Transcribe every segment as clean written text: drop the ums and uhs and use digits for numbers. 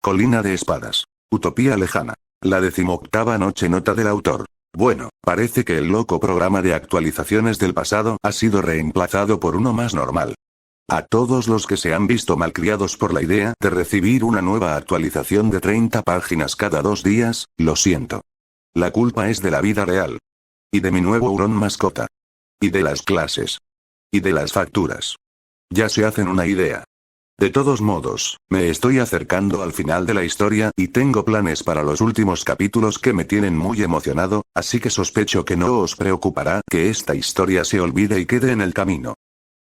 Colina de espadas. Utopía lejana. La 18ª noche. Nota del autor. Bueno, parece que el loco programa de actualizaciones del pasado ha sido reemplazado por uno más normal. A todos los que se han visto malcriados por la idea de recibir una nueva actualización de 30 páginas cada 2 días, lo siento. La culpa es de la vida real. Y de mi nuevo hurón mascota. Y de las clases. Y de las facturas. Ya se hacen una idea. De todos modos, me estoy acercando al final de la historia y tengo planes para los últimos capítulos que me tienen muy emocionado, así que sospecho que no os preocupará que esta historia se olvide y quede en el camino.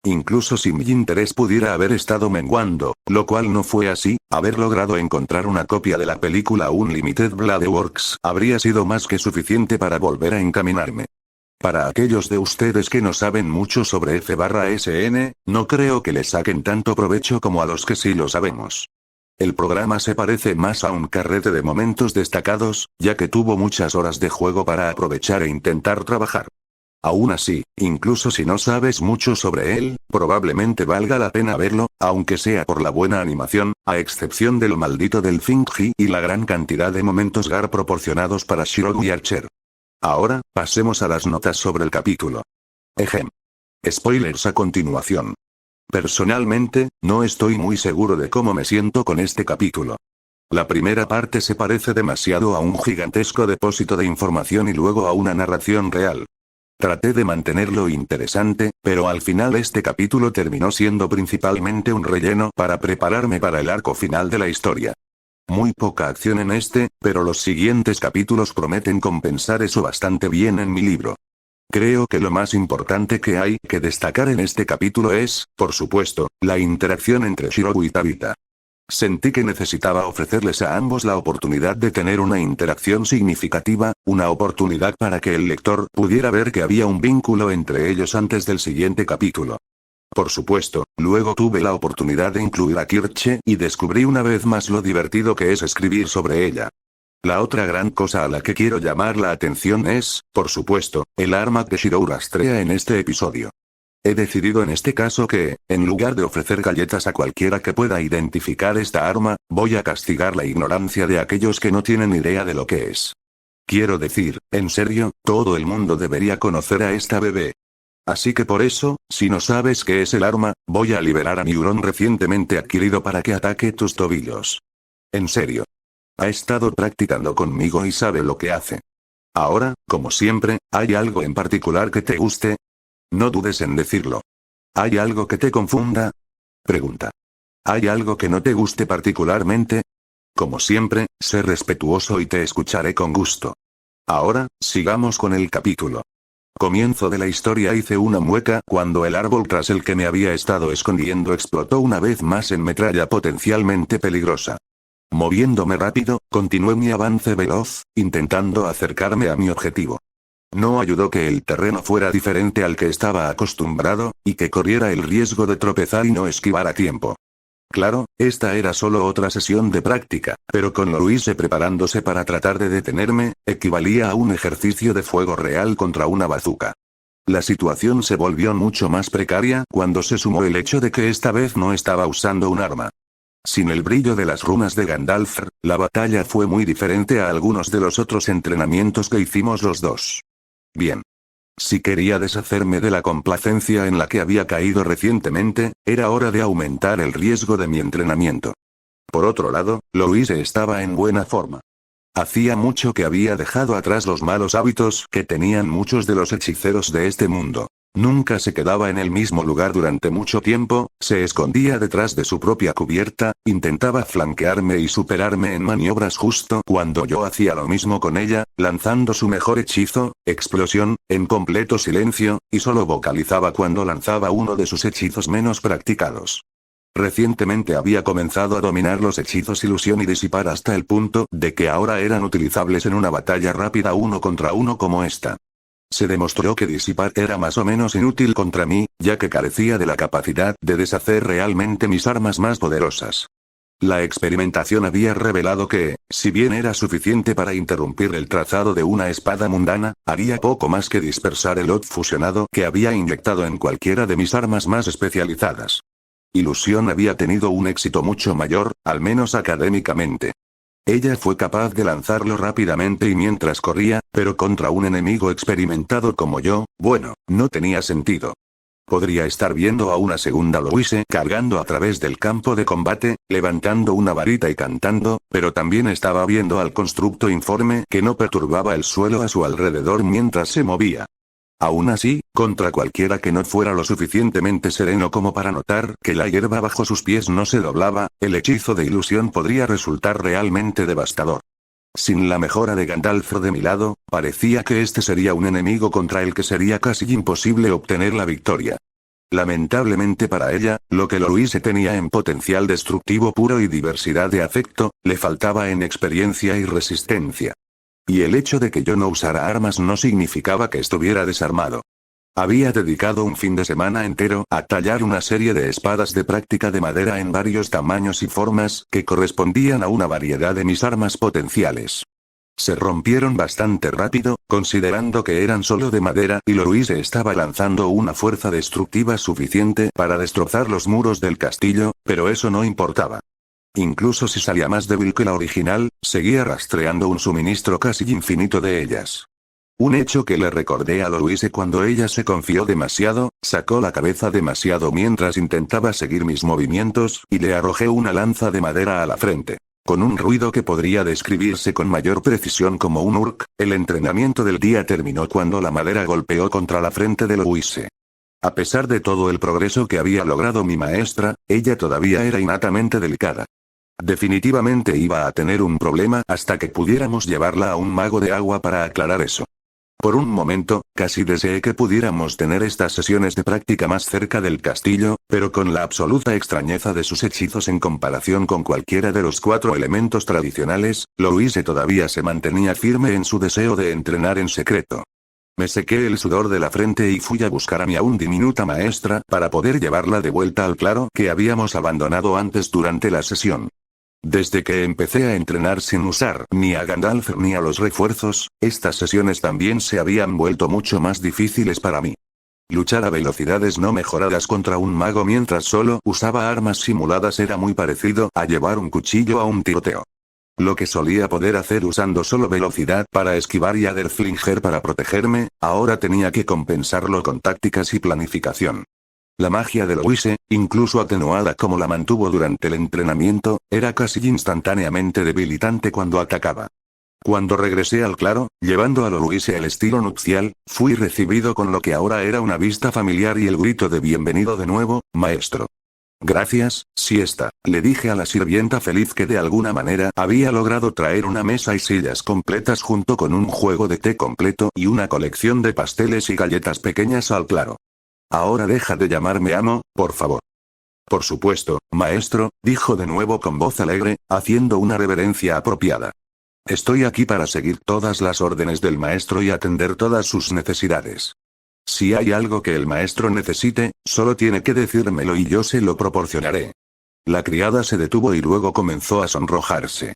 Incluso si mi interés pudiera haber estado menguando, lo cual no fue así, haber logrado encontrar una copia de la película Unlimited Blade Works habría sido más que suficiente para volver a encaminarme. Para aquellos de ustedes que no saben mucho sobre F/SN, no creo que le saquen tanto provecho como a los que sí lo sabemos. El programa se parece más a un carrete de momentos destacados, ya que tuvo muchas horas de juego para aprovechar e intentar trabajar. Aún así, incluso si no sabes mucho sobre él, probablemente valga la pena verlo, aunque sea por la buena animación, a excepción de lo maldito del Finji y la gran cantidad de momentos GAR proporcionados para Shirou y Archer. Ahora, pasemos a las notas sobre el capítulo. Ejem. Spoilers a continuación. Personalmente, no estoy muy seguro de cómo me siento con este capítulo. La primera parte se parece demasiado a un gigantesco depósito de información y luego a una narración real. Traté de mantenerlo interesante, pero al final este capítulo terminó siendo principalmente un relleno para prepararme para el arco final de la historia. Muy poca acción en este, pero los siguientes capítulos prometen compensar eso bastante bien en mi libro. Creo que lo más importante que hay que destacar en este capítulo es, por supuesto, la interacción entre Shirou y Tabitha. Sentí que necesitaba ofrecerles a ambos la oportunidad de tener una interacción significativa, una oportunidad para que el lector pudiera ver que había un vínculo entre ellos antes del siguiente capítulo. Por supuesto, luego tuve la oportunidad de incluir a Kirche y descubrí una vez más lo divertido que es escribir sobre ella. La otra gran cosa a la que quiero llamar la atención es, por supuesto, el arma que Shirou rastrea en este episodio. He decidido en este caso que, en lugar de ofrecer galletas a cualquiera que pueda identificar esta arma, voy a castigar la ignorancia de aquellos que no tienen idea de lo que es. Quiero decir, en serio, todo el mundo debería conocer a esta bebé. Así que por eso, si no sabes qué es el arma, voy a liberar a mi hurón recientemente adquirido para que ataque tus tobillos. En serio. Ha estado practicando conmigo y sabe lo que hace. Ahora, como siempre, ¿hay algo en particular que te guste? No dudes en decirlo. ¿Hay algo que te confunda? Pregunta. ¿Hay algo que no te guste particularmente? Como siempre, sé respetuoso y te escucharé con gusto. Ahora, sigamos con el capítulo. Comienzo de la historia. Hice una mueca cuando el árbol tras el que me había estado escondiendo explotó una vez más en metralla potencialmente peligrosa. Moviéndome rápido, continué mi avance veloz, intentando acercarme a mi objetivo. No ayudó que el terreno fuera diferente al que estaba acostumbrado, y que corriera el riesgo de tropezar y no esquivar a tiempo. Claro, esta era solo otra sesión de práctica, pero con Louise preparándose para tratar de detenerme, equivalía a un ejercicio de fuego real contra una bazuca. La situación se volvió mucho más precaria cuando se sumó el hecho de que esta vez no estaba usando un arma. Sin el brillo de las runas de Gandalf, la batalla fue muy diferente a algunos de los otros entrenamientos que hicimos los dos. Bien. Si quería deshacerme de la complacencia en la que había caído recientemente, era hora de aumentar el riesgo de mi entrenamiento. Por otro lado, Louise estaba en buena forma. Hacía mucho que había dejado atrás los malos hábitos que tenían muchos de los hechiceros de este mundo. Nunca se quedaba en el mismo lugar durante mucho tiempo, se escondía detrás de su propia cubierta, intentaba flanquearme y superarme en maniobras justo cuando yo hacía lo mismo con ella, lanzando su mejor hechizo, explosión, en completo silencio, y solo vocalizaba cuando lanzaba uno de sus hechizos menos practicados. Recientemente había comenzado a dominar los hechizos ilusión y disipar hasta el punto de que ahora eran utilizables en una batalla rápida 1 contra 1 como esta. Se demostró que disipar era más o menos inútil contra mí, ya que carecía de la capacidad de deshacer realmente mis armas más poderosas. La experimentación había revelado que, si bien era suficiente para interrumpir el trazado de una espada mundana, haría poco más que dispersar el OD fusionado que había inyectado en cualquiera de mis armas más especializadas. Ilusión había tenido un éxito mucho mayor, al menos académicamente. Ella fue capaz de lanzarlo rápidamente y mientras corría, pero contra un enemigo experimentado como yo, bueno, no tenía sentido. Podría estar viendo a una segunda Louise cargando a través del campo de combate, levantando una varita y cantando, pero también estaba viendo al constructo informe que no perturbaba el suelo a su alrededor mientras se movía. Aún así, contra cualquiera que no fuera lo suficientemente sereno como para notar que la hierba bajo sus pies no se doblaba, el hechizo de ilusión podría resultar realmente devastador. Sin la mejora de Gandalf de mi lado, parecía que este sería un enemigo contra el que sería casi imposible obtener la victoria. Lamentablemente para ella, lo que Louise tenía en potencial destructivo puro y diversidad de afecto, le faltaba en experiencia y resistencia. Y el hecho de que yo no usara armas no significaba que estuviera desarmado. Había dedicado un fin de semana entero a tallar una serie de espadas de práctica de madera en varios tamaños y formas que correspondían a una variedad de mis armas potenciales. Se rompieron bastante rápido, considerando que eran solo de madera y Louise estaba lanzando una fuerza destructiva suficiente para destrozar los muros del castillo, pero eso no importaba. Incluso si salía más débil que la original, seguía rastreando un suministro casi infinito de ellas. Un hecho que le recordé a Louise cuando ella se confió demasiado, sacó la cabeza demasiado mientras intentaba seguir mis movimientos, y le arrojé una lanza de madera a la frente. Con un ruido que podría describirse con mayor precisión como un urk, el entrenamiento del día terminó cuando la madera golpeó contra la frente de Louise. A pesar de todo el progreso que había logrado mi maestra, ella todavía era innatamente delicada. Definitivamente iba a tener un problema hasta que pudiéramos llevarla a un mago de agua para aclarar eso. Por un momento, casi deseé que pudiéramos tener estas sesiones de práctica más cerca del castillo, pero con la absoluta extrañeza de sus hechizos en comparación con cualquiera de los 4 elementos tradicionales, Louise todavía se mantenía firme en su deseo de entrenar en secreto. Me sequé el sudor de la frente y fui a buscar a mi aún diminuta maestra para poder llevarla de vuelta al claro que habíamos abandonado antes durante la sesión. Desde que empecé a entrenar sin usar ni a Gandalf ni a los refuerzos, estas sesiones también se habían vuelto mucho más difíciles para mí. Luchar a velocidades no mejoradas contra un mago mientras solo usaba armas simuladas era muy parecido a llevar un cuchillo a un tiroteo. Lo que solía poder hacer usando solo velocidad para esquivar y a Derflinger para protegerme, ahora tenía que compensarlo con tácticas y planificación. La magia de Louise, incluso atenuada como la mantuvo durante el entrenamiento, era casi instantáneamente debilitante cuando atacaba. Cuando regresé al claro, llevando a Louise el estilo nupcial, fui recibido con lo que ahora era una vista familiar y el grito de bienvenido de nuevo, maestro. Gracias, siesta, le dije a la sirvienta feliz que de alguna manera había logrado traer una mesa y sillas completas junto con un juego de té completo y una colección de pasteles y galletas pequeñas al claro. Ahora deja de llamarme amo, por favor. Por supuesto, maestro, dijo de nuevo con voz alegre, haciendo una reverencia apropiada. Estoy aquí para seguir todas las órdenes del maestro y atender todas sus necesidades. Si hay algo que el maestro necesite, solo tiene que decírmelo y yo se lo proporcionaré. La criada se detuvo y luego comenzó a sonrojarse.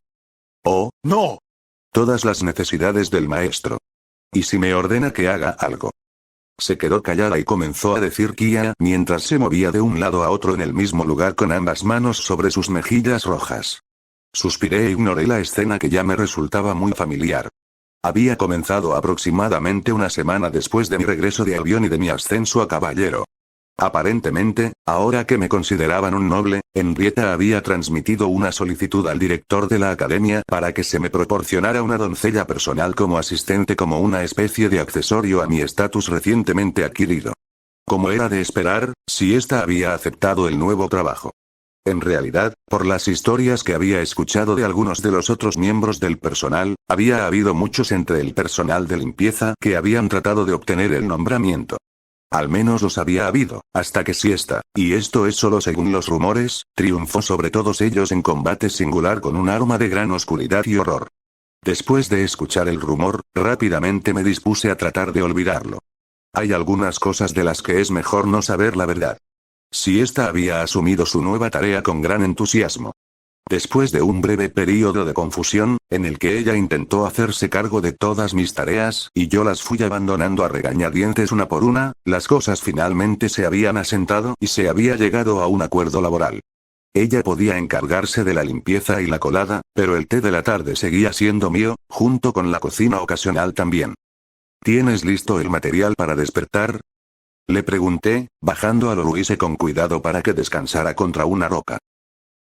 Oh, no. Todas las necesidades del maestro. ¿Y si me ordena que haga algo? Se quedó callada y comenzó a decir Kia mientras se movía de un lado a otro en el mismo lugar con ambas manos sobre sus mejillas rojas. Suspiré e ignoré la escena que ya me resultaba muy familiar. Había comenzado aproximadamente una semana después de mi regreso de Albion y de mi ascenso a caballero. Aparentemente, ahora que me consideraban un noble, Henrietta había transmitido una solicitud al director de la academia para que se me proporcionara una doncella personal como asistente como una especie de accesorio a mi estatus recientemente adquirido. Como era de esperar, si ésta había aceptado el nuevo trabajo. En realidad, por las historias que había escuchado de algunos de los otros miembros del personal, había habido muchos entre el personal de limpieza que habían tratado de obtener el nombramiento. Al menos los había habido, hasta que Siesta, y esto es solo según los rumores, triunfó sobre todos ellos en combate singular con un arma de gran oscuridad y horror. Después de escuchar el rumor, rápidamente me dispuse a tratar de olvidarlo. Hay algunas cosas de las que es mejor no saber la verdad. Siesta había asumido su nueva tarea con gran entusiasmo. Después de un breve período de confusión, en el que ella intentó hacerse cargo de todas mis tareas, y yo las fui abandonando a regañadientes una por una, las cosas finalmente se habían asentado y se había llegado a un acuerdo laboral. Ella podía encargarse de la limpieza y la colada, pero el té de la tarde seguía siendo mío, junto con la cocina ocasional también. ¿Tienes listo el material para despertar? Le pregunté, bajando a Louise con cuidado para que descansara contra una roca.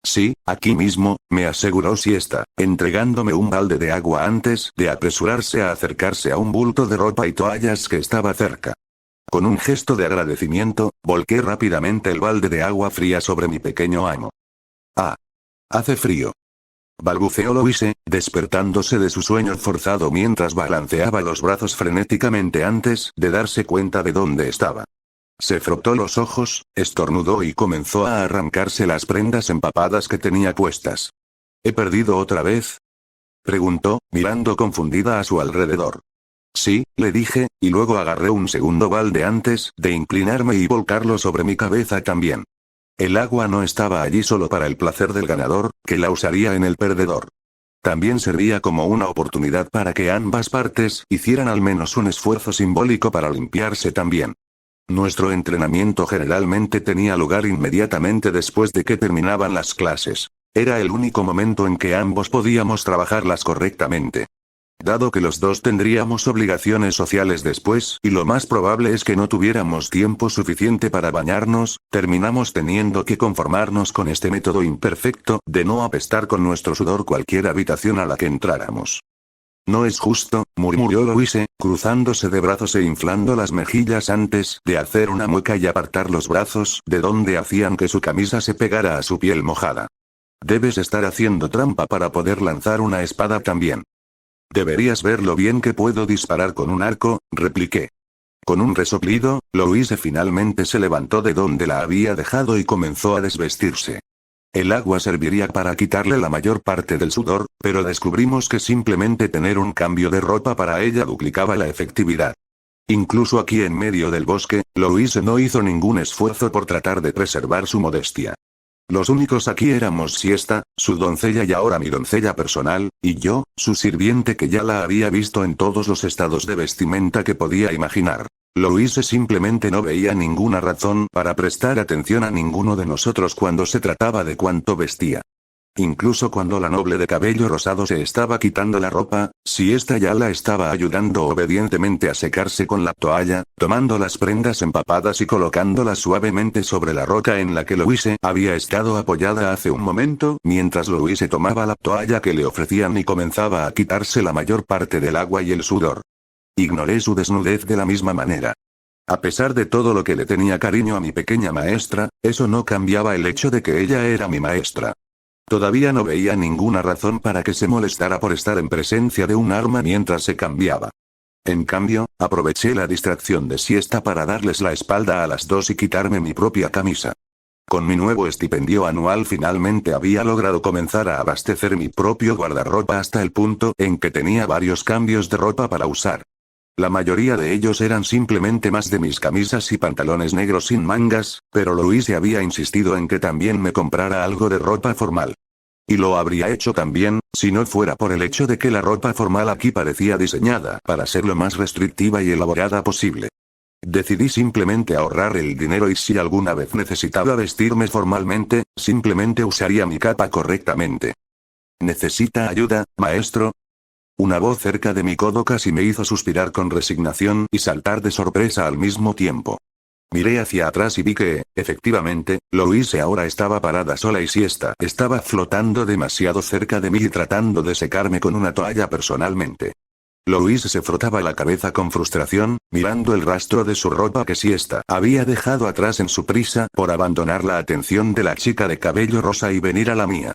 Sí, aquí mismo, me aseguró Siesta, entregándome un balde de agua antes de apresurarse a acercarse a un bulto de ropa y toallas que estaba cerca. Con un gesto de agradecimiento, volqué rápidamente el balde de agua fría sobre mi pequeño amo. Ah. Hace frío. Balbuceó Louise, despertándose de su sueño forzado mientras balanceaba los brazos frenéticamente antes de darse cuenta de dónde estaba. Se frotó los ojos, estornudó y comenzó a arrancarse las prendas empapadas que tenía puestas. ¿He perdido otra vez? Preguntó, mirando confundida a su alrededor. Sí, le dije, y luego agarré un segundo balde antes de inclinarme y volcarlo sobre mi cabeza también. El agua no estaba allí solo para el placer del ganador, que la usaría en el perdedor. También servía como una oportunidad para que ambas partes hicieran al menos un esfuerzo simbólico para limpiarse también. Nuestro entrenamiento generalmente tenía lugar inmediatamente después de que terminaban las clases. Era el único momento en que ambos podíamos trabajarlas correctamente. Dado que los dos tendríamos obligaciones sociales después, y lo más probable es que no tuviéramos tiempo suficiente para bañarnos, terminamos teniendo que conformarnos con este método imperfecto de no apestar con nuestro sudor cualquier habitación a la que entráramos. No es justo, murmuró Louise, cruzándose de brazos e inflando las mejillas antes de hacer una mueca y apartar los brazos de donde hacían que su camisa se pegara a su piel mojada. Debes estar haciendo trampa para poder lanzar una espada también. Deberías ver lo bien que puedo disparar con un arco, repliqué. Con un resoplido, Louise finalmente se levantó de donde la había dejado y comenzó a desvestirse. El agua serviría para quitarle la mayor parte del sudor, pero descubrimos que simplemente tener un cambio de ropa para ella duplicaba la efectividad. Incluso aquí en medio del bosque, Louise no hizo ningún esfuerzo por tratar de preservar su modestia. Los únicos aquí éramos Siesta, su doncella y ahora mi doncella personal, y yo, su sirviente que ya la había visto en todos los estados de vestimenta que podía imaginar. Louise simplemente no veía ninguna razón para prestar atención a ninguno de nosotros cuando se trataba de cuánto vestía. Incluso cuando la noble de cabello rosado se estaba quitando la ropa, Siesta ya la estaba ayudando obedientemente a secarse con la toalla, tomando las prendas empapadas y colocándolas suavemente sobre la roca en la que Louise había estado apoyada hace un momento, mientras Louise tomaba la toalla que le ofrecían y comenzaba a quitarse la mayor parte del agua y el sudor. Ignoré su desnudez de la misma manera. A pesar de todo lo que le tenía cariño a mi pequeña maestra, eso no cambiaba el hecho de que ella era mi maestra. Todavía no veía ninguna razón para que se molestara por estar en presencia de un arma mientras se cambiaba. En cambio, aproveché la distracción de Siesta para darles la espalda a las dos y quitarme mi propia camisa. Con mi nuevo estipendio anual finalmente había logrado comenzar a abastecer mi propio guardarropa hasta el punto en que tenía varios cambios de ropa para usar. La mayoría de ellos eran simplemente más de mis camisas y pantalones negros sin mangas, pero Louise había insistido en que también me comprara algo de ropa formal. Y lo habría hecho también, si no fuera por el hecho de que la ropa formal aquí parecía diseñada para ser lo más restrictiva y elaborada posible. Decidí simplemente ahorrar el dinero y si alguna vez necesitaba vestirme formalmente, simplemente usaría mi capa correctamente. ¿Necesita ayuda, maestro? Una voz cerca de mi codo casi me hizo suspirar con resignación y saltar de sorpresa al mismo tiempo. Miré hacia atrás y vi que, efectivamente, Louise ahora estaba parada sola y Siesta estaba flotando demasiado cerca de mí y tratando de secarme con una toalla personalmente. Louise se frotaba la cabeza con frustración, mirando el rastro de su ropa que Siesta había dejado atrás en su prisa por abandonar la atención de la chica de cabello rosa y venir a la mía.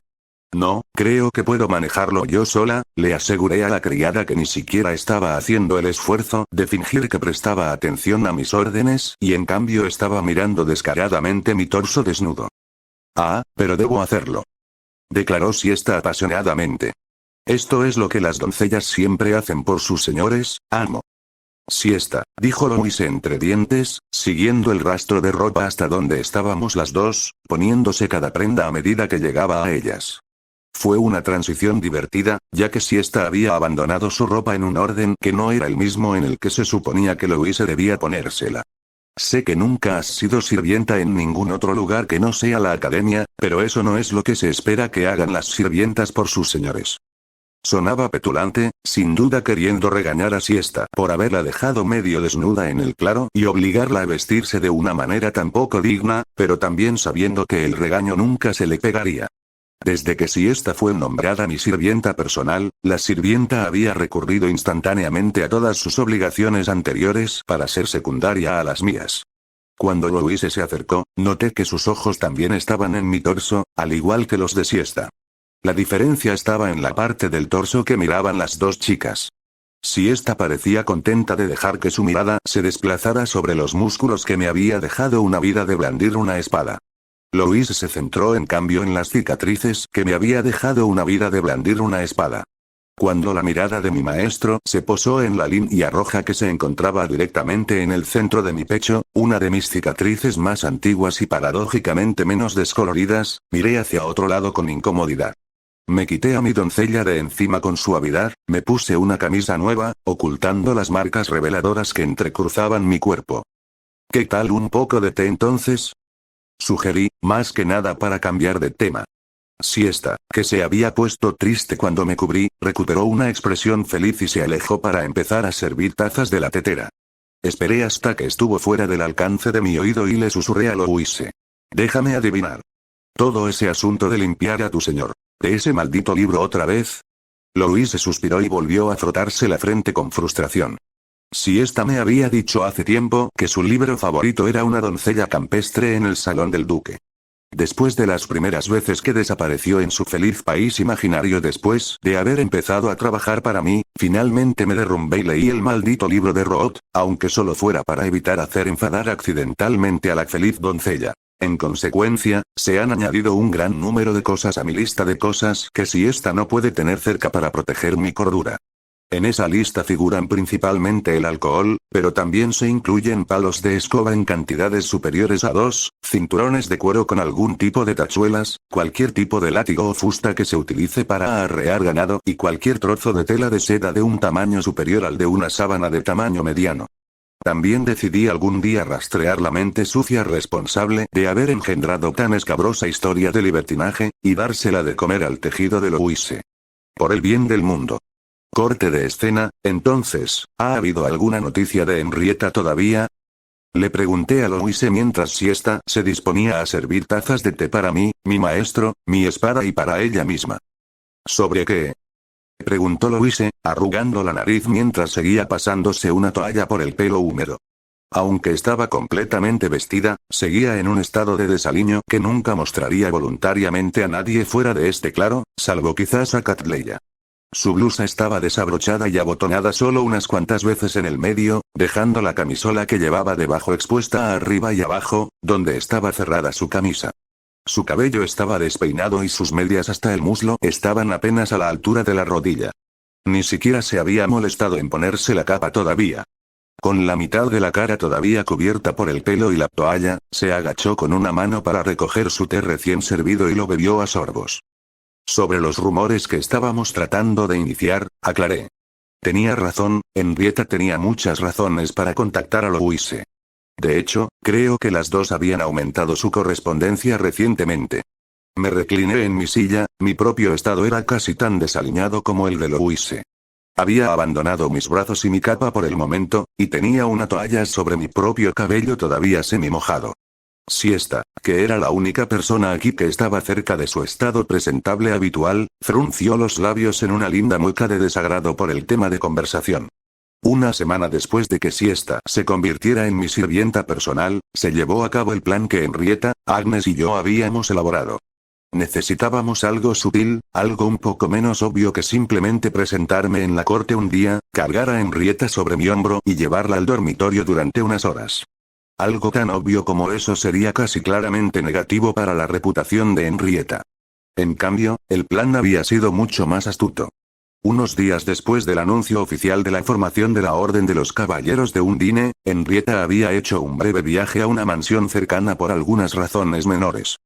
No, creo que puedo manejarlo yo sola, le aseguré a la criada que ni siquiera estaba haciendo el esfuerzo de fingir que prestaba atención a mis órdenes y en cambio estaba mirando descaradamente mi torso desnudo. Ah, pero debo hacerlo. Declaró Siesta apasionadamente. Esto es lo que las doncellas siempre hacen por sus señores, amo. Siesta, dijo Louise entre dientes, siguiendo el rastro de ropa hasta donde estábamos las dos, poniéndose cada prenda a medida que llegaba a ellas. Fue una transición divertida, ya que Siesta había abandonado su ropa en un orden que no era el mismo en el que se suponía que Louise debía ponérsela. Sé que nunca has sido sirvienta en ningún otro lugar que no sea la academia, pero eso no es lo que se espera que hagan las sirvientas por sus señores. Sonaba petulante, sin duda queriendo regañar a Siesta por haberla dejado medio desnuda en el claro y obligarla a vestirse de una manera tan poco digna, pero también sabiendo que el regaño nunca se le pegaría. Desde que Siesta fue nombrada mi sirvienta personal, la sirvienta había recurrido instantáneamente a todas sus obligaciones anteriores para ser secundaria a las mías. Cuando Louise se acercó, noté que sus ojos también estaban en mi torso, al igual que los de Siesta. La diferencia estaba en la parte del torso que miraban las dos chicas. Siesta parecía contenta de dejar que su mirada se desplazara sobre los músculos que me había dejado una vida de blandir una espada. Louise se centró en cambio en las cicatrices que me había dejado una vida de blandir una espada. Cuando la mirada de mi maestro se posó en la línea roja que se encontraba directamente en el centro de mi pecho, una de mis cicatrices más antiguas y paradójicamente menos descoloridas, miré hacia otro lado con incomodidad. Me quité a mi doncella de encima con suavidad, me puse una camisa nueva, ocultando las marcas reveladoras que entrecruzaban mi cuerpo. ¿Qué tal un poco de té entonces?, sugerí, más que nada para cambiar de tema. Siesta, que se había puesto triste cuando me cubrí, recuperó una expresión feliz y se alejó para empezar a servir tazas de la tetera. Esperé hasta que estuvo fuera del alcance de mi oído y le susurré a Louise. Déjame adivinar. Todo ese asunto de limpiar a tu señor. ¿De ese maldito libro otra vez? Louise suspiró y volvió a frotarse la frente con frustración. Siesta me había dicho hace tiempo que su libro favorito era Una doncella campestre en el salón del duque. Después de las primeras veces que desapareció en su feliz país imaginario después de haber empezado a trabajar para mí, finalmente me derrumbé y leí el maldito libro de Roth, aunque solo fuera para evitar hacer enfadar accidentalmente a la feliz doncella. En consecuencia, se han añadido un gran número de cosas a mi lista de cosas que Siesta no puede tener cerca para proteger mi cordura. En esa lista figuran principalmente el alcohol, pero también se incluyen palos de escoba en cantidades superiores a 2, cinturones de cuero con algún tipo de tachuelas, cualquier tipo de látigo o fusta que se utilice para arrear ganado y cualquier trozo de tela de seda de un tamaño superior al de una sábana de tamaño mediano. También decidí algún día rastrear la mente sucia responsable de haber engendrado tan escabrosa historia de libertinaje, y dársela de comer al tejido de Louise. Por el bien del mundo. Corte de escena, entonces, ¿ha habido alguna noticia de Henrietta todavía? Le pregunté a Louise mientras Siesta se disponía a servir tazas de té para mí, mi maestro, mi espada y para ella misma. ¿Sobre qué?, preguntó Louise, arrugando la nariz mientras seguía pasándose una toalla por el pelo húmedo. Aunque estaba completamente vestida, seguía en un estado de desaliño que nunca mostraría voluntariamente a nadie fuera de este claro, salvo quizás a Catleya. Su blusa estaba desabrochada y abotonada solo unas cuantas veces en el medio, dejando la camisola que llevaba debajo expuesta arriba y abajo, donde estaba cerrada su camisa. Su cabello estaba despeinado y sus medias hasta el muslo estaban apenas a la altura de la rodilla. Ni siquiera se había molestado en ponerse la capa todavía. Con la mitad de la cara todavía cubierta por el pelo y la toalla, se agachó con una mano para recoger su té recién servido y lo bebió a sorbos. Sobre los rumores que estábamos tratando de iniciar, aclaré. Tenía razón, Henrietta tenía muchas razones para contactar a Louise. De hecho, creo que las dos habían aumentado su correspondencia recientemente. Me recliné en mi silla, mi propio estado era casi tan desaliñado como el de Louise. Había abandonado mis brazos y mi capa por el momento, y tenía una toalla sobre mi propio cabello todavía semi-mojado. Siesta, que era la única persona aquí que estaba cerca de su estado presentable habitual, frunció los labios en una linda mueca de desagrado por el tema de conversación. Una semana después de que Siesta se convirtiera en mi sirvienta personal, se llevó a cabo el plan que Henrietta, Agnes y yo habíamos elaborado. Necesitábamos algo sutil, algo un poco menos obvio que simplemente presentarme en la corte un día, cargar a Henrietta sobre mi hombro y llevarla al dormitorio durante unas horas. Algo tan obvio como eso sería casi claramente negativo para la reputación de Henrietta. En cambio, el plan había sido mucho más astuto. Unos días después del anuncio oficial de la formación de la Orden de los Caballeros de Undine, Henrietta había hecho un breve viaje a una mansión cercana por algunas razones menores.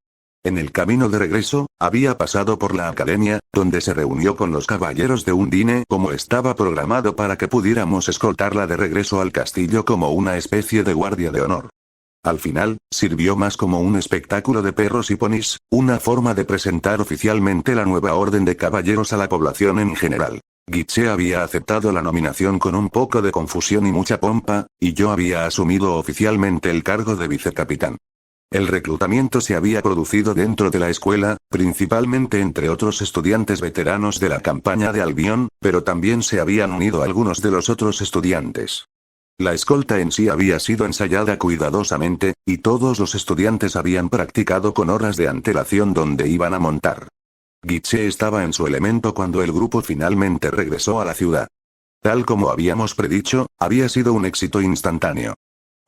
En el camino de regreso, había pasado por la academia, donde se reunió con los caballeros de Undine como estaba programado para que pudiéramos escoltarla de regreso al castillo como una especie de guardia de honor. Al final, sirvió más como un espectáculo de perros y ponis, una forma de presentar oficialmente la nueva orden de caballeros a la población en general. Guiche había aceptado la nominación con un poco de confusión y mucha pompa, y yo había asumido oficialmente el cargo de vicecapitán. El reclutamiento se había producido dentro de la escuela, principalmente entre otros estudiantes veteranos de la campaña de Albión, pero también se habían unido algunos de los otros estudiantes. La escolta en sí había sido ensayada cuidadosamente, y todos los estudiantes habían practicado con horas de antelación dónde iban a montar. Guiche estaba en su elemento cuando el grupo finalmente regresó a la ciudad. Tal como habíamos predicho, había sido un éxito instantáneo.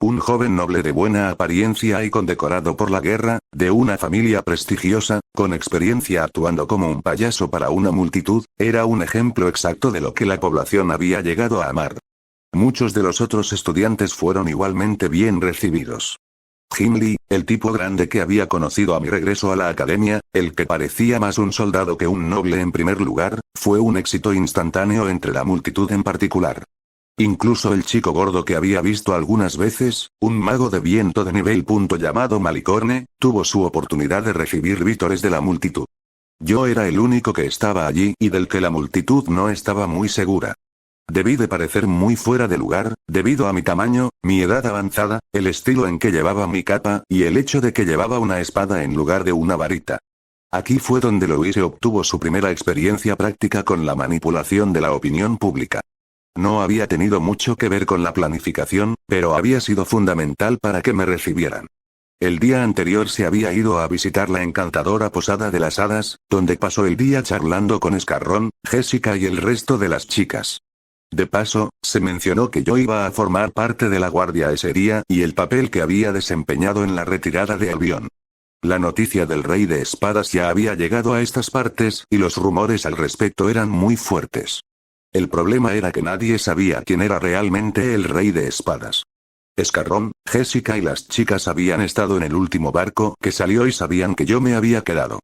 Un joven noble de buena apariencia y condecorado por la guerra, de una familia prestigiosa, con experiencia actuando como un payaso para una multitud, era un ejemplo exacto de lo que la población había llegado a amar. Muchos de los otros estudiantes fueron igualmente bien recibidos. Gimli, el tipo grande que había conocido a mi regreso a la academia, el que parecía más un soldado que un noble en primer lugar, fue un éxito instantáneo entre la multitud en particular. Incluso el chico gordo que había visto algunas veces, un mago de viento de nivel punto llamado Malicorne, tuvo su oportunidad de recibir vítores de la multitud. Yo era el único que estaba allí y del que la multitud no estaba muy segura. Debí de parecer muy fuera de lugar, debido a mi tamaño, mi edad avanzada, el estilo en que llevaba mi capa y el hecho de que llevaba una espada en lugar de una varita. Aquí fue donde Louise obtuvo su primera experiencia práctica con la manipulación de la opinión pública. No había tenido mucho que ver con la planificación, pero había sido fundamental para que me recibieran. El día anterior se había ido a visitar la encantadora posada de las hadas, donde pasó el día charlando con Scarron, Jessica y el resto de las chicas. De paso, se mencionó que yo iba a formar parte de la guardia ese día y el papel que había desempeñado en la retirada de Albión. La noticia del Rey de Espadas ya había llegado a estas partes y los rumores al respecto eran muy fuertes. El problema era que nadie sabía quién era realmente el Rey de Espadas. Scarron, Jessica y las chicas habían estado en el último barco que salió y sabían que yo me había quedado.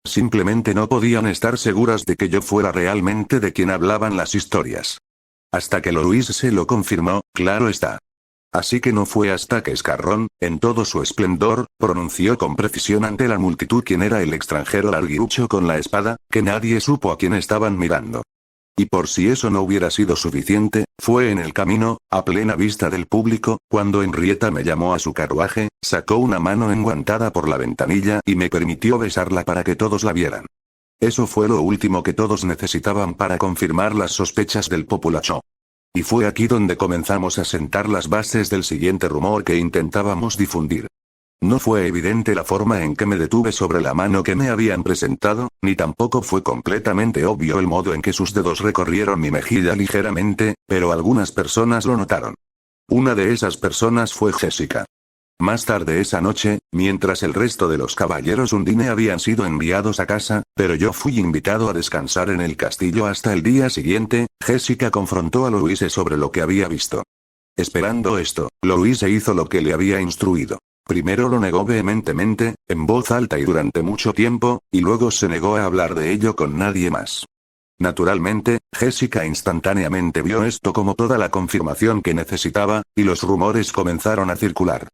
Simplemente no podían estar seguras de que yo fuera realmente de quien hablaban las historias. Hasta que Louise se lo confirmó, claro está. Así que no fue hasta que Scarron, en todo su esplendor, pronunció con precisión ante la multitud quién era el extranjero larguirucho con la espada, que nadie supo a quién estaban mirando. Y por si eso no hubiera sido suficiente, fue en el camino, a plena vista del público, cuando Henrietta me llamó a su carruaje, sacó una mano enguantada por la ventanilla y me permitió besarla para que todos la vieran. Eso fue lo último que todos necesitaban para confirmar las sospechas del populacho. Y fue aquí donde comenzamos a sentar las bases del siguiente rumor que intentábamos difundir. No fue evidente la forma en que me detuve sobre la mano que me habían presentado, ni tampoco fue completamente obvio el modo en que sus dedos recorrieron mi mejilla ligeramente, pero algunas personas lo notaron. Una de esas personas fue Jessica. Más tarde esa noche, mientras el resto de los caballeros Undine habían sido enviados a casa, pero yo fui invitado a descansar en el castillo hasta el día siguiente, Jessica confrontó a Louise sobre lo que había visto. Esperando esto, Louise hizo lo que le había instruido. Primero lo negó vehementemente, en voz alta y durante mucho tiempo, y luego se negó a hablar de ello con nadie más. Naturalmente, Jessica instantáneamente vio esto como toda la confirmación que necesitaba, y los rumores comenzaron a circular.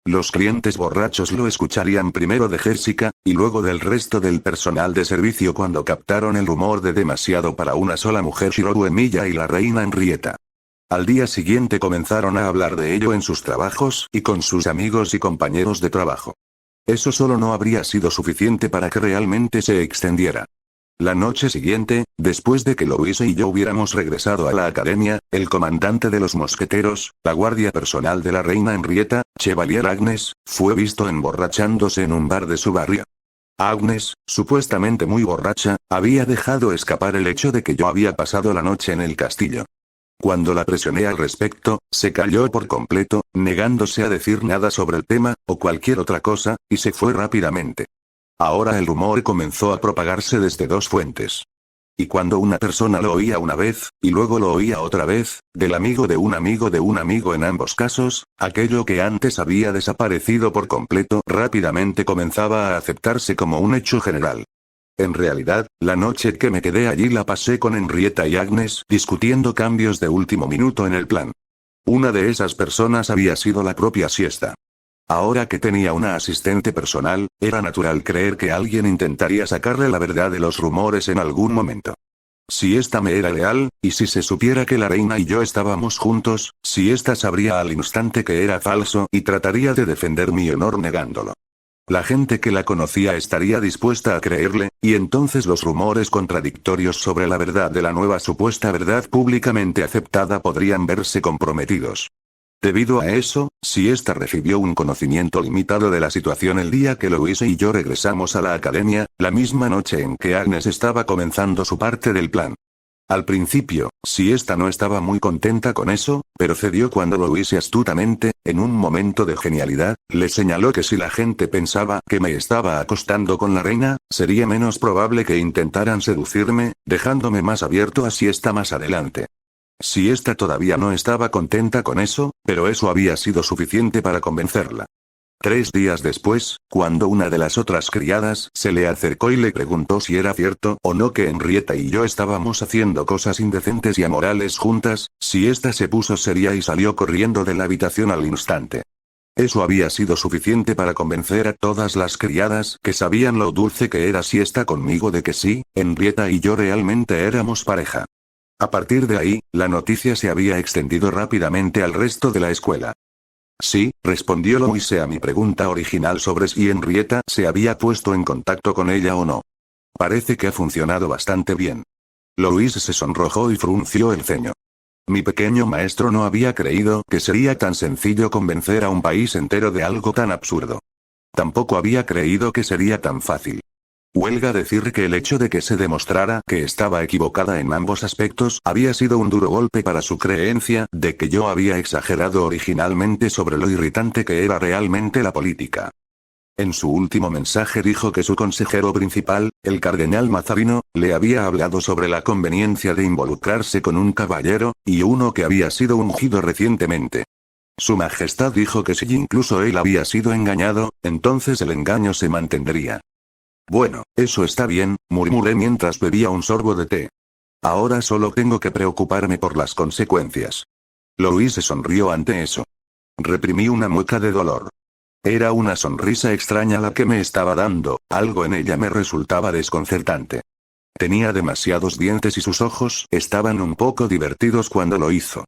Los clientes borrachos lo escucharían primero de Jessica, y luego del resto del personal de servicio cuando captaron el rumor de demasiado para una sola mujer Shiroru Emiya y la reina Henrietta. Al día siguiente comenzaron a hablar de ello en sus trabajos y con sus amigos y compañeros de trabajo. Eso solo no habría sido suficiente para que realmente se extendiera. La noche siguiente, después de que Louise y yo hubiéramos regresado a la academia, el comandante de los mosqueteros, la guardia personal de la reina Henrietta, Chevalier Agnes, fue visto emborrachándose en un bar de su barrio. Agnes, supuestamente muy borracha, había dejado escapar el hecho de que yo había pasado la noche en el castillo. Cuando la presioné al respecto, se calló por completo, negándose a decir nada sobre el tema, o cualquier otra cosa, y se fue rápidamente. Ahora el rumor comenzó a propagarse desde dos fuentes. Y cuando una persona lo oía una vez, y luego lo oía otra vez, del amigo de un amigo de un amigo en ambos casos, aquello que antes había desaparecido por completo rápidamente comenzaba a aceptarse como un hecho general. En realidad, la noche que me quedé allí la pasé con Henrietta y Agnes discutiendo cambios de último minuto en el plan. Una de esas personas había sido la propia Siesta. Ahora que tenía una asistente personal, era natural creer que alguien intentaría sacarle la verdad de los rumores en algún momento. Si esta me era leal, y si se supiera que la reina y yo estábamos juntos, si esta sabría al instante que era falso y trataría de defender mi honor negándolo. La gente que la conocía estaría dispuesta a creerle, y entonces los rumores contradictorios sobre la verdad de la nueva supuesta verdad públicamente aceptada podrían verse comprometidos. Debido a eso, si ésta recibió un conocimiento limitado de la situación el día que Louise y yo regresamos a la academia, la misma noche en que Agnes estaba comenzando su parte del plan. Al principio, si ésta no estaba muy contenta con eso, pero cedió cuando Louise astutamente, en un momento de genialidad, le señaló que si la gente pensaba que me estaba acostando con la reina, sería menos probable que intentaran seducirme, dejándome más abierto a si ésta más adelante. Si ésta todavía no estaba contenta con eso, pero eso había sido suficiente para convencerla. 3 días después, cuando una de las otras criadas se le acercó y le preguntó si era cierto o no que Henrietta y yo estábamos haciendo cosas indecentes y amorales juntas, si ésta se puso seria y salió corriendo de la habitación al instante. Eso había sido suficiente para convencer a todas las criadas que sabían lo dulce que era si ésta conmigo de que sí, Henrietta y yo realmente éramos pareja. A partir de ahí, la noticia se había extendido rápidamente al resto de la escuela. Sí, respondió Louise a mi pregunta original sobre si Henrietta se había puesto en contacto con ella o no. Parece que ha funcionado bastante bien. Louise se sonrojó y frunció el ceño. Mi pequeño maestro no había creído que sería tan sencillo convencer a un país entero de algo tan absurdo. Tampoco había creído que sería tan fácil. Huelga decir que el hecho de que se demostrara que estaba equivocada en ambos aspectos había sido un duro golpe para su creencia de que yo había exagerado originalmente sobre lo irritante que era realmente la política. En su último mensaje dijo que su consejero principal, el cardenal Mazarino, le había hablado sobre la conveniencia de involucrarse con un caballero, y uno que había sido ungido recientemente. Su Majestad dijo que si incluso él había sido engañado, entonces el engaño se mantendría. Bueno, eso está bien, murmuré mientras bebía un sorbo de té. Ahora solo tengo que preocuparme por las consecuencias. Louise sonrió ante eso. Reprimí una mueca de dolor. Era una sonrisa extraña la que me estaba dando, algo en ella me resultaba desconcertante. Tenía demasiados dientes y sus ojos estaban un poco divertidos cuando lo hizo.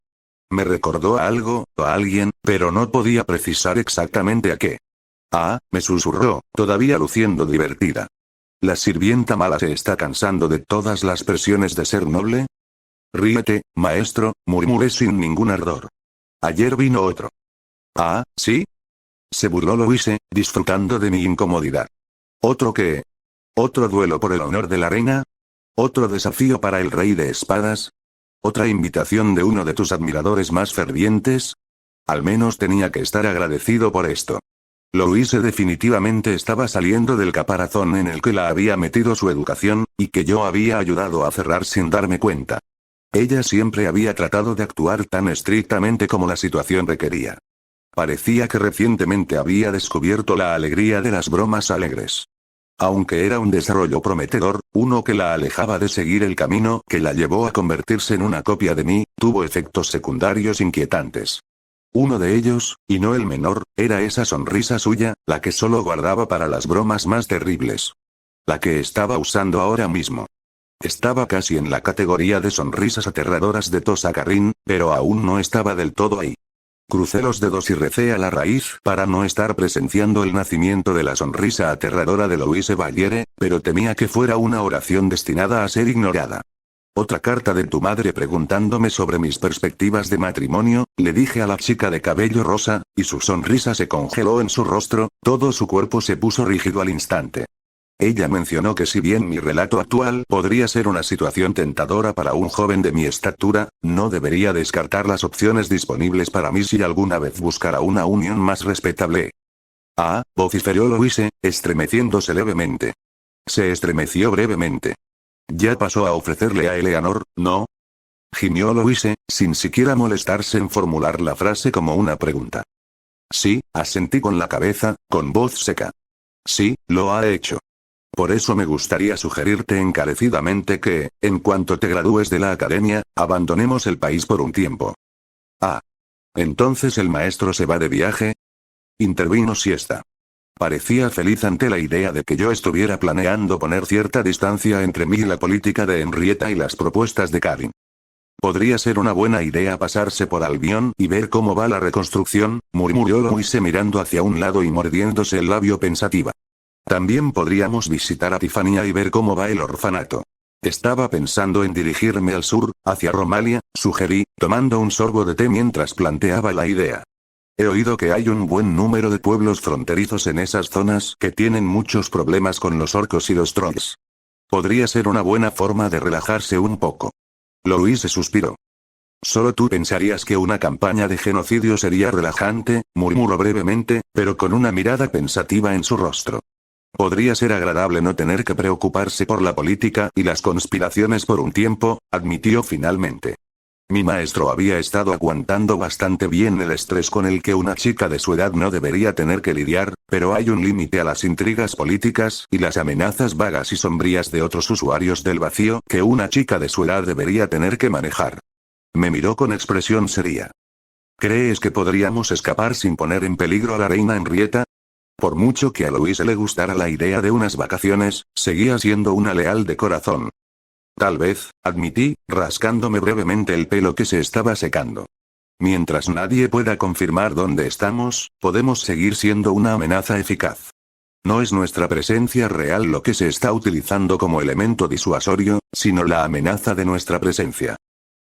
Me recordó a algo, o a alguien, pero no podía precisar exactamente a qué. Ah, me susurró, todavía luciendo divertida. ¿La sirvienta mala se está cansando de todas las presiones de ser noble? Ríete, maestro, murmuré sin ningún ardor. Ayer vino otro. Ah, ¿sí? Se burló Louise, disfrutando de mi incomodidad. ¿Otro qué? ¿Otro duelo por el honor de la reina? ¿Otro desafío para el rey de espadas? ¿Otra invitación de uno de tus admiradores más fervientes? Al menos tenía que estar agradecido por esto. Louise definitivamente estaba saliendo del caparazón en el que la había metido su educación, y que yo había ayudado a cerrar sin darme cuenta. Ella siempre había tratado de actuar tan estrictamente como la situación requería. Parecía que recientemente había descubierto la alegría de las bromas alegres. Aunque era un desarrollo prometedor, uno que la alejaba de seguir el camino que la llevó a convertirse en una copia de mí, tuvo efectos secundarios inquietantes. Uno de ellos, y no el menor, era esa sonrisa suya, la que solo guardaba para las bromas más terribles. La que estaba usando ahora mismo. Estaba casi en la categoría de sonrisas aterradoras de Tosa Carrin, pero aún no estaba del todo ahí. Crucé los dedos y recé a la raíz para no estar presenciando el nacimiento de la sonrisa aterradora de Louise Baviere, pero temía que fuera una oración destinada a ser ignorada. Otra carta de tu madre preguntándome sobre mis perspectivas de matrimonio, le dije a la chica de cabello rosa, y su sonrisa se congeló en su rostro, todo su cuerpo se puso rígido al instante. Ella mencionó que si bien mi relato actual podría ser una situación tentadora para un joven de mi estatura, no debería descartar las opciones disponibles para mí si alguna vez buscara una unión más respetable. Ah, vociferó Louise, estremeciéndose levemente. Se estremeció brevemente. Ya pasó a ofrecerle a Eleanor, ¿no? Gimió Louise, sin siquiera molestarse en formular la frase como una pregunta. Sí, asentí con la cabeza, con voz seca. Sí, lo ha hecho. Por eso me gustaría sugerirte encarecidamente que, en cuanto te gradúes de la academia, abandonemos el país por un tiempo. Ah. ¿Entonces el maestro se va de viaje? Intervino Siesta. Parecía feliz ante la idea de que yo estuviera planeando poner cierta distancia entre mí y la política de Henrietta y las propuestas de Karin. Podría ser una buena idea pasarse por Albion y ver cómo va la reconstrucción, murmuró Louise mirando hacia un lado y mordiéndose el labio pensativa. También podríamos visitar a Tiffania y ver cómo va el orfanato. Estaba pensando en dirigirme al sur, hacia Romalia, sugerí, tomando un sorbo de té mientras planteaba la idea. He oído que hay un buen número de pueblos fronterizos en esas zonas que tienen muchos problemas con los orcos y los trolls. Podría ser una buena forma de relajarse un poco. Louise suspiró. Solo tú pensarías que una campaña de genocidio sería relajante, murmuró brevemente, pero con una mirada pensativa en su rostro. Podría ser agradable no tener que preocuparse por la política y las conspiraciones por un tiempo, admitió finalmente. Mi maestro había estado aguantando bastante bien el estrés con el que una chica de su edad no debería tener que lidiar, pero hay un límite a las intrigas políticas y las amenazas vagas y sombrías de otros usuarios del vacío que una chica de su edad debería tener que manejar. Me miró con expresión seria. ¿Crees que podríamos escapar sin poner en peligro a la reina Henrietta? Por mucho que a Louise le gustara la idea de unas vacaciones, seguía siendo una leal de corazón. Tal vez, admití, rascándome brevemente el pelo que se estaba secando. Mientras nadie pueda confirmar dónde estamos, podemos seguir siendo una amenaza eficaz. No es nuestra presencia real lo que se está utilizando como elemento disuasorio, sino la amenaza de nuestra presencia.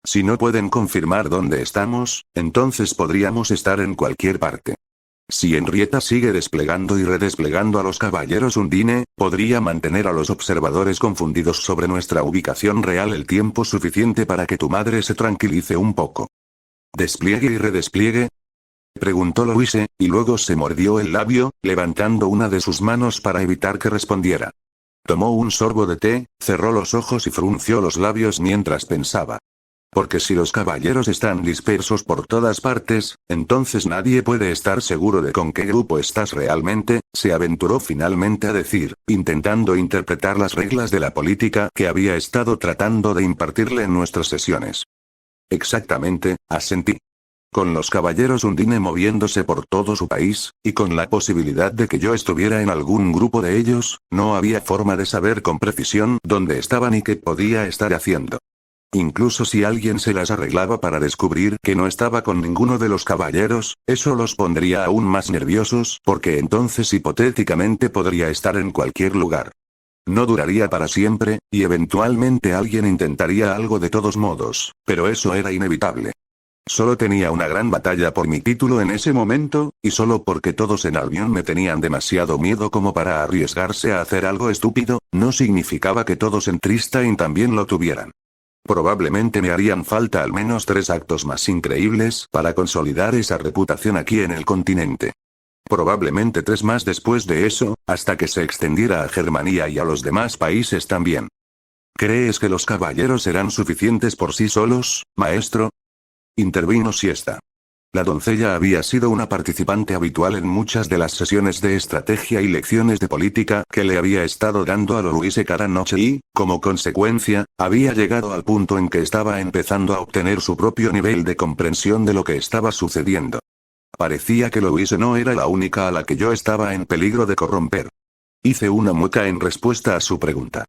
Si no pueden confirmar dónde estamos, entonces podríamos estar en cualquier parte. Si Henrietta sigue desplegando y redesplegando a los caballeros Undine, podría mantener a los observadores confundidos sobre nuestra ubicación real el tiempo suficiente para que tu madre se tranquilice un poco. ¿Despliegue y redespliegue? Preguntó Louise, y luego se mordió el labio, levantando una de sus manos para evitar que respondiera. Tomó un sorbo de té, cerró los ojos y frunció los labios mientras pensaba. Porque si los caballeros están dispersos por todas partes, entonces nadie puede estar seguro de con qué grupo estás realmente, se aventuró finalmente a decir, intentando interpretar las reglas de la política que había estado tratando de impartirle en nuestras sesiones. Exactamente, asentí. Con los caballeros Undine moviéndose por todo su país, y con la posibilidad de que yo estuviera en algún grupo de ellos, no había forma de saber con precisión dónde estaban y qué podía estar haciendo. Incluso si alguien se las arreglaba para descubrir que no estaba con ninguno de los caballeros, eso los pondría aún más nerviosos, porque entonces hipotéticamente podría estar en cualquier lugar. No duraría para siempre, y eventualmente alguien intentaría algo de todos modos, pero eso era inevitable. Solo tenía una gran batalla por mi título en ese momento, y solo porque todos en Albion me tenían demasiado miedo como para arriesgarse a hacer algo estúpido, no significaba que todos en Tristane también lo tuvieran. Probablemente me harían falta al menos 3 actos más increíbles para consolidar esa reputación aquí en el continente. Probablemente 3 más después de eso, hasta que se extendiera a Germania y a los demás países también. ¿Crees que los caballeros serán suficientes por sí solos, maestro? Intervino Siesta. La doncella había sido una participante habitual en muchas de las sesiones de estrategia y lecciones de política que le había estado dando a Louise cada noche y, como consecuencia, había llegado al punto en que estaba empezando a obtener su propio nivel de comprensión de lo que estaba sucediendo. Parecía que Louise no era la única a la que yo estaba en peligro de corromper. Hice una mueca en respuesta a su pregunta.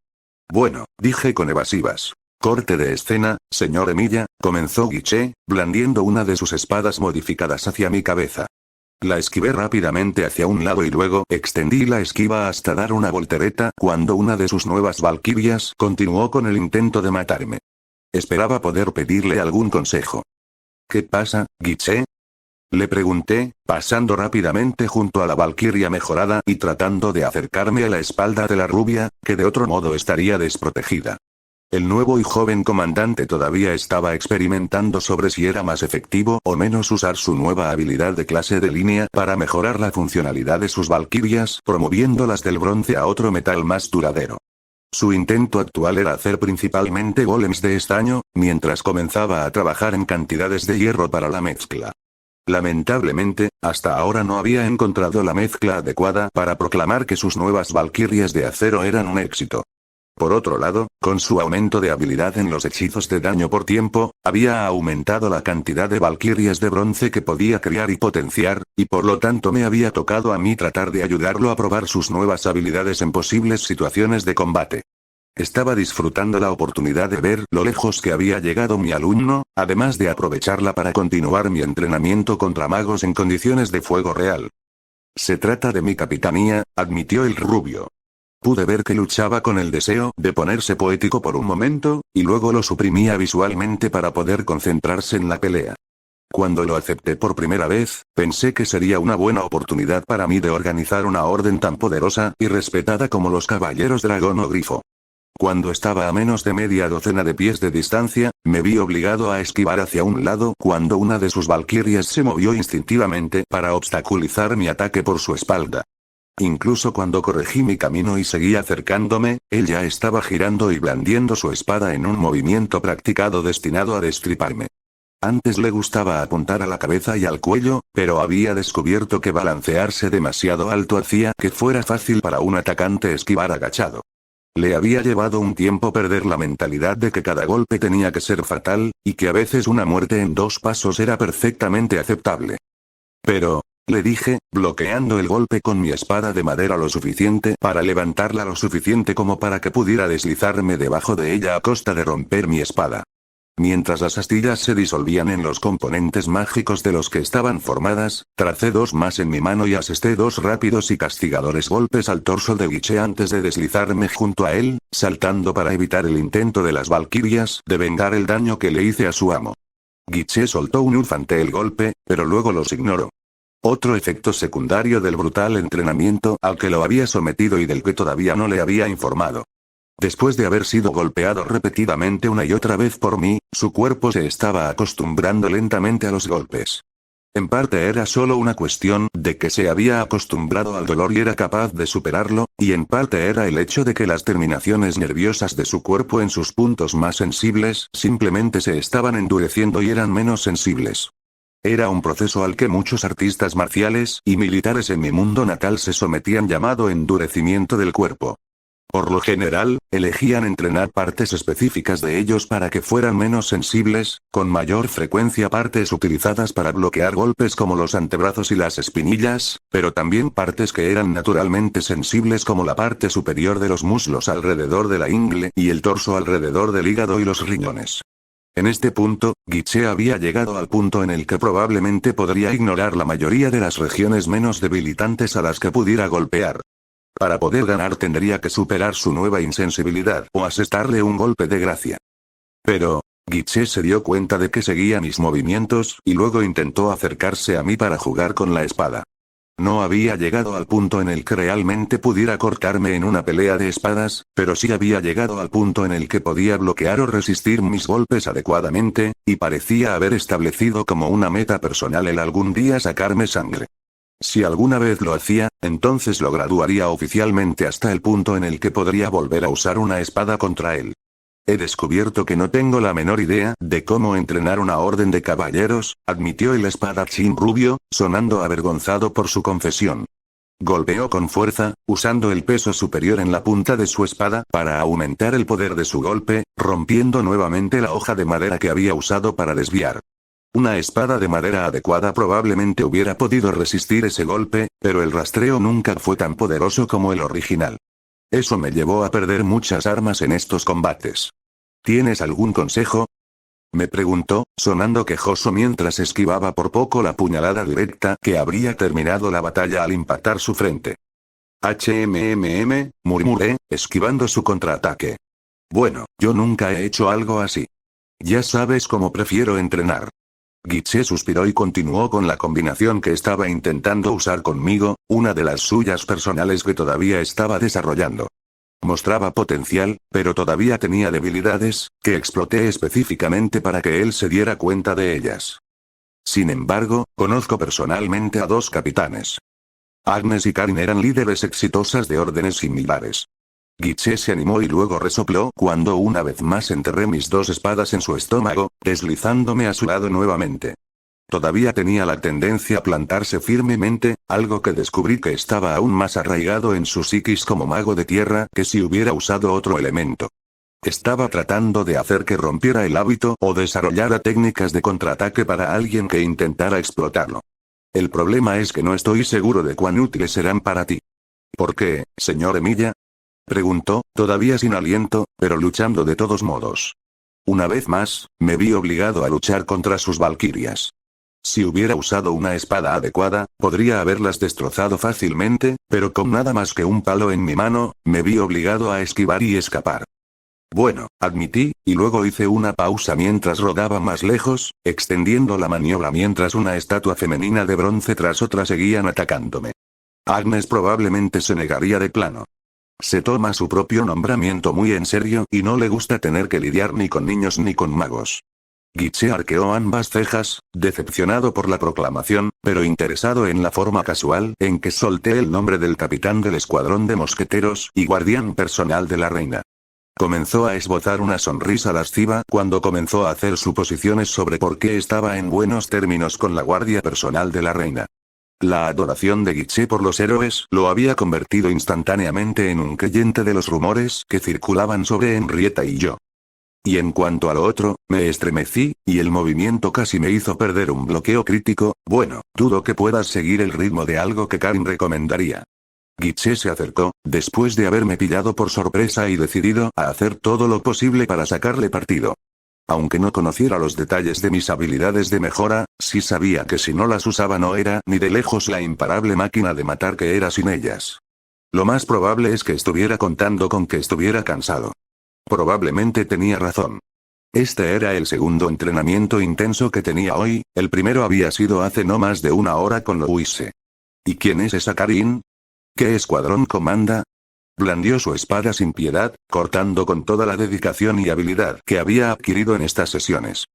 Bueno, dije con evasivas. Corte de escena, señor Emilia, comenzó Guiche, blandiendo una de sus espadas modificadas hacia mi cabeza. La esquivé rápidamente hacia un lado y luego extendí la esquiva hasta dar una voltereta cuando una de sus nuevas valquirias continuó con el intento de matarme. Esperaba poder pedirle algún consejo. ¿Qué pasa, Guiche? Le pregunté, pasando rápidamente junto a la valquiria mejorada y tratando de acercarme a la espalda de la rubia, que de otro modo estaría desprotegida. El nuevo y joven comandante todavía estaba experimentando sobre si era más efectivo o menos usar su nueva habilidad de clase de línea para mejorar la funcionalidad de sus valquirias, promoviéndolas del bronce a otro metal más duradero. Su intento actual era hacer principalmente golems de estaño, mientras comenzaba a trabajar en cantidades de hierro para la mezcla. Lamentablemente, hasta ahora no había encontrado la mezcla adecuada para proclamar que sus nuevas valquirias de acero eran un éxito. Por otro lado, con su aumento de habilidad en los hechizos de daño por tiempo, había aumentado la cantidad de valquirias de bronce que podía crear y potenciar, y por lo tanto me había tocado a mí tratar de ayudarlo a probar sus nuevas habilidades en posibles situaciones de combate. Estaba disfrutando la oportunidad de ver lo lejos que había llegado mi alumno, además de aprovecharla para continuar mi entrenamiento contra magos en condiciones de fuego real. Se trata de mi capitanía, admitió el rubio. Pude ver que luchaba con el deseo de ponerse poético por un momento, y luego lo suprimía visualmente para poder concentrarse en la pelea. Cuando lo acepté por primera vez, pensé que sería una buena oportunidad para mí de organizar una orden tan poderosa y respetada como los caballeros dragón o grifo. Cuando estaba a menos de media docena de pies de distancia, me vi obligado a esquivar hacia un lado cuando una de sus valquirias se movió instintivamente para obstaculizar mi ataque por su espalda. Incluso cuando corregí mi camino y seguí acercándome, él ya estaba girando y blandiendo su espada en un movimiento practicado destinado a destriparme. Antes le gustaba apuntar a la cabeza y al cuello, pero había descubierto que balancearse demasiado alto hacía que fuera fácil para un atacante esquivar agachado. Le había llevado un tiempo perder la mentalidad de que cada golpe tenía que ser fatal, y que a veces una muerte en 2 pasos era perfectamente aceptable. Pero, le dije, bloqueando el golpe con mi espada de madera lo suficiente para levantarla lo suficiente como para que pudiera deslizarme debajo de ella a costa de romper mi espada. Mientras las astillas se disolvían en los componentes mágicos de los que estaban formadas, tracé 2 más en mi mano y asesté 2 rápidos y castigadores golpes al torso de Guiche antes de deslizarme junto a él, saltando para evitar el intento de las valquirias de vengar el daño que le hice a su amo. Guiche soltó un uf ante el golpe, pero luego los ignoró. Otro efecto secundario del brutal entrenamiento al que lo había sometido y del que todavía no le había informado. Después de haber sido golpeado repetidamente una y otra vez por mí, su cuerpo se estaba acostumbrando lentamente a los golpes. En parte era solo una cuestión de que se había acostumbrado al dolor y era capaz de superarlo, y en parte era el hecho de que las terminaciones nerviosas de su cuerpo en sus puntos más sensibles simplemente se estaban endureciendo y eran menos sensibles. Era un proceso al que muchos artistas marciales y militares en mi mundo natal se sometían llamado endurecimiento del cuerpo. Por lo general, elegían entrenar partes específicas de ellos para que fueran menos sensibles, con mayor frecuencia partes utilizadas para bloquear golpes como los antebrazos y las espinillas, pero también partes que eran naturalmente sensibles como la parte superior de los muslos alrededor de la ingle y el torso alrededor del hígado y los riñones. En este punto, Guiche había llegado al punto en el que probablemente podría ignorar la mayoría de las regiones menos debilitantes a las que pudiera golpear. Para poder ganar tendría que superar su nueva insensibilidad o asestarle un golpe de gracia. Pero, Guiche se dio cuenta de que seguía mis movimientos y luego intentó acercarse a mí para jugar con la espada. No había llegado al punto en el que realmente pudiera cortarme en una pelea de espadas, pero sí había llegado al punto en el que podía bloquear o resistir mis golpes adecuadamente, y parecía haber establecido como una meta personal el algún día sacarme sangre. Si alguna vez lo hacía, entonces lo graduaría oficialmente hasta el punto en el que podría volver a usar una espada contra él. He descubierto que no tengo la menor idea de cómo entrenar una orden de caballeros, admitió el espadachín rubio, sonando avergonzado por su confesión. Golpeó con fuerza, usando el peso superior en la punta de su espada para aumentar el poder de su golpe, rompiendo nuevamente la hoja de madera que había usado para desviar. Una espada de madera adecuada probablemente hubiera podido resistir ese golpe, pero el rastreo nunca fue tan poderoso como el original. Eso me llevó a perder muchas armas en estos combates. ¿Tienes algún consejo?, me preguntó, sonando quejoso mientras esquivaba por poco la puñalada directa que habría terminado la batalla al impactar su frente. Murmuré, esquivando su contraataque. Bueno, yo nunca he hecho algo así. Ya sabes cómo prefiero entrenar. Guiche suspiró y continuó con la combinación que estaba intentando usar conmigo, una de las suyas personales que todavía estaba desarrollando. Mostraba potencial, pero todavía tenía debilidades, que exploté específicamente para que él se diera cuenta de ellas. Sin embargo, conozco personalmente a 2 capitanes. Agnes y Karin eran líderes exitosas de órdenes similares. Guiche se animó y luego resopló cuando una vez más enterré mis dos espadas en su estómago, deslizándome a su lado nuevamente. Todavía tenía la tendencia a plantarse firmemente, algo que descubrí que estaba aún más arraigado en su psiquis como mago de tierra que si hubiera usado otro elemento. Estaba tratando de hacer que rompiera el hábito o desarrollara técnicas de contraataque para alguien que intentara explotarlo. El problema es que no estoy seguro de cuán útiles serán para ti. ¿Por qué, señor Emilia? Preguntó, todavía sin aliento, pero luchando de todos modos. Una vez más, me vi obligado a luchar contra sus valquirias. Si hubiera usado una espada adecuada, podría haberlas destrozado fácilmente, pero con nada más que un palo en mi mano, me vi obligado a esquivar y escapar. Bueno, admití, y luego hice una pausa mientras rodaba más lejos, extendiendo la maniobra mientras una estatua femenina de bronce tras otra seguían atacándome. Agnes probablemente se negaría de plano. Se toma su propio nombramiento muy en serio y no le gusta tener que lidiar ni con niños ni con magos. Guiche arqueó ambas cejas, decepcionado por la proclamación, pero interesado en la forma casual en que solté el nombre del capitán del escuadrón de mosqueteros y guardián personal de la reina. Comenzó a esbozar una sonrisa lasciva cuando comenzó a hacer suposiciones sobre por qué estaba en buenos términos con la guardia personal de la reina. La adoración de Guiche por los héroes lo había convertido instantáneamente en un creyente de los rumores que circulaban sobre Henrietta y yo. Y en cuanto a lo otro, me estremecí, y el movimiento casi me hizo perder un bloqueo crítico. Bueno, dudo que puedas seguir el ritmo de algo que Karin recomendaría. Guiche se acercó, después de haberme pillado por sorpresa y decidido a hacer todo lo posible para sacarle partido. Aunque no conociera los detalles de mis habilidades de mejora, sí sabía que si no las usaba no era ni de lejos la imparable máquina de matar que era sin ellas. Lo más probable es que estuviera contando con que estuviera cansado. Probablemente tenía razón. Este era el segundo entrenamiento intenso que tenía hoy, el primero había sido hace no más de una hora con Louise. ¿Y quién es esa Karin? ¿Qué escuadrón comanda? Blandió su espada sin piedad, cortando con toda la dedicación y habilidad que había adquirido en estas sesiones.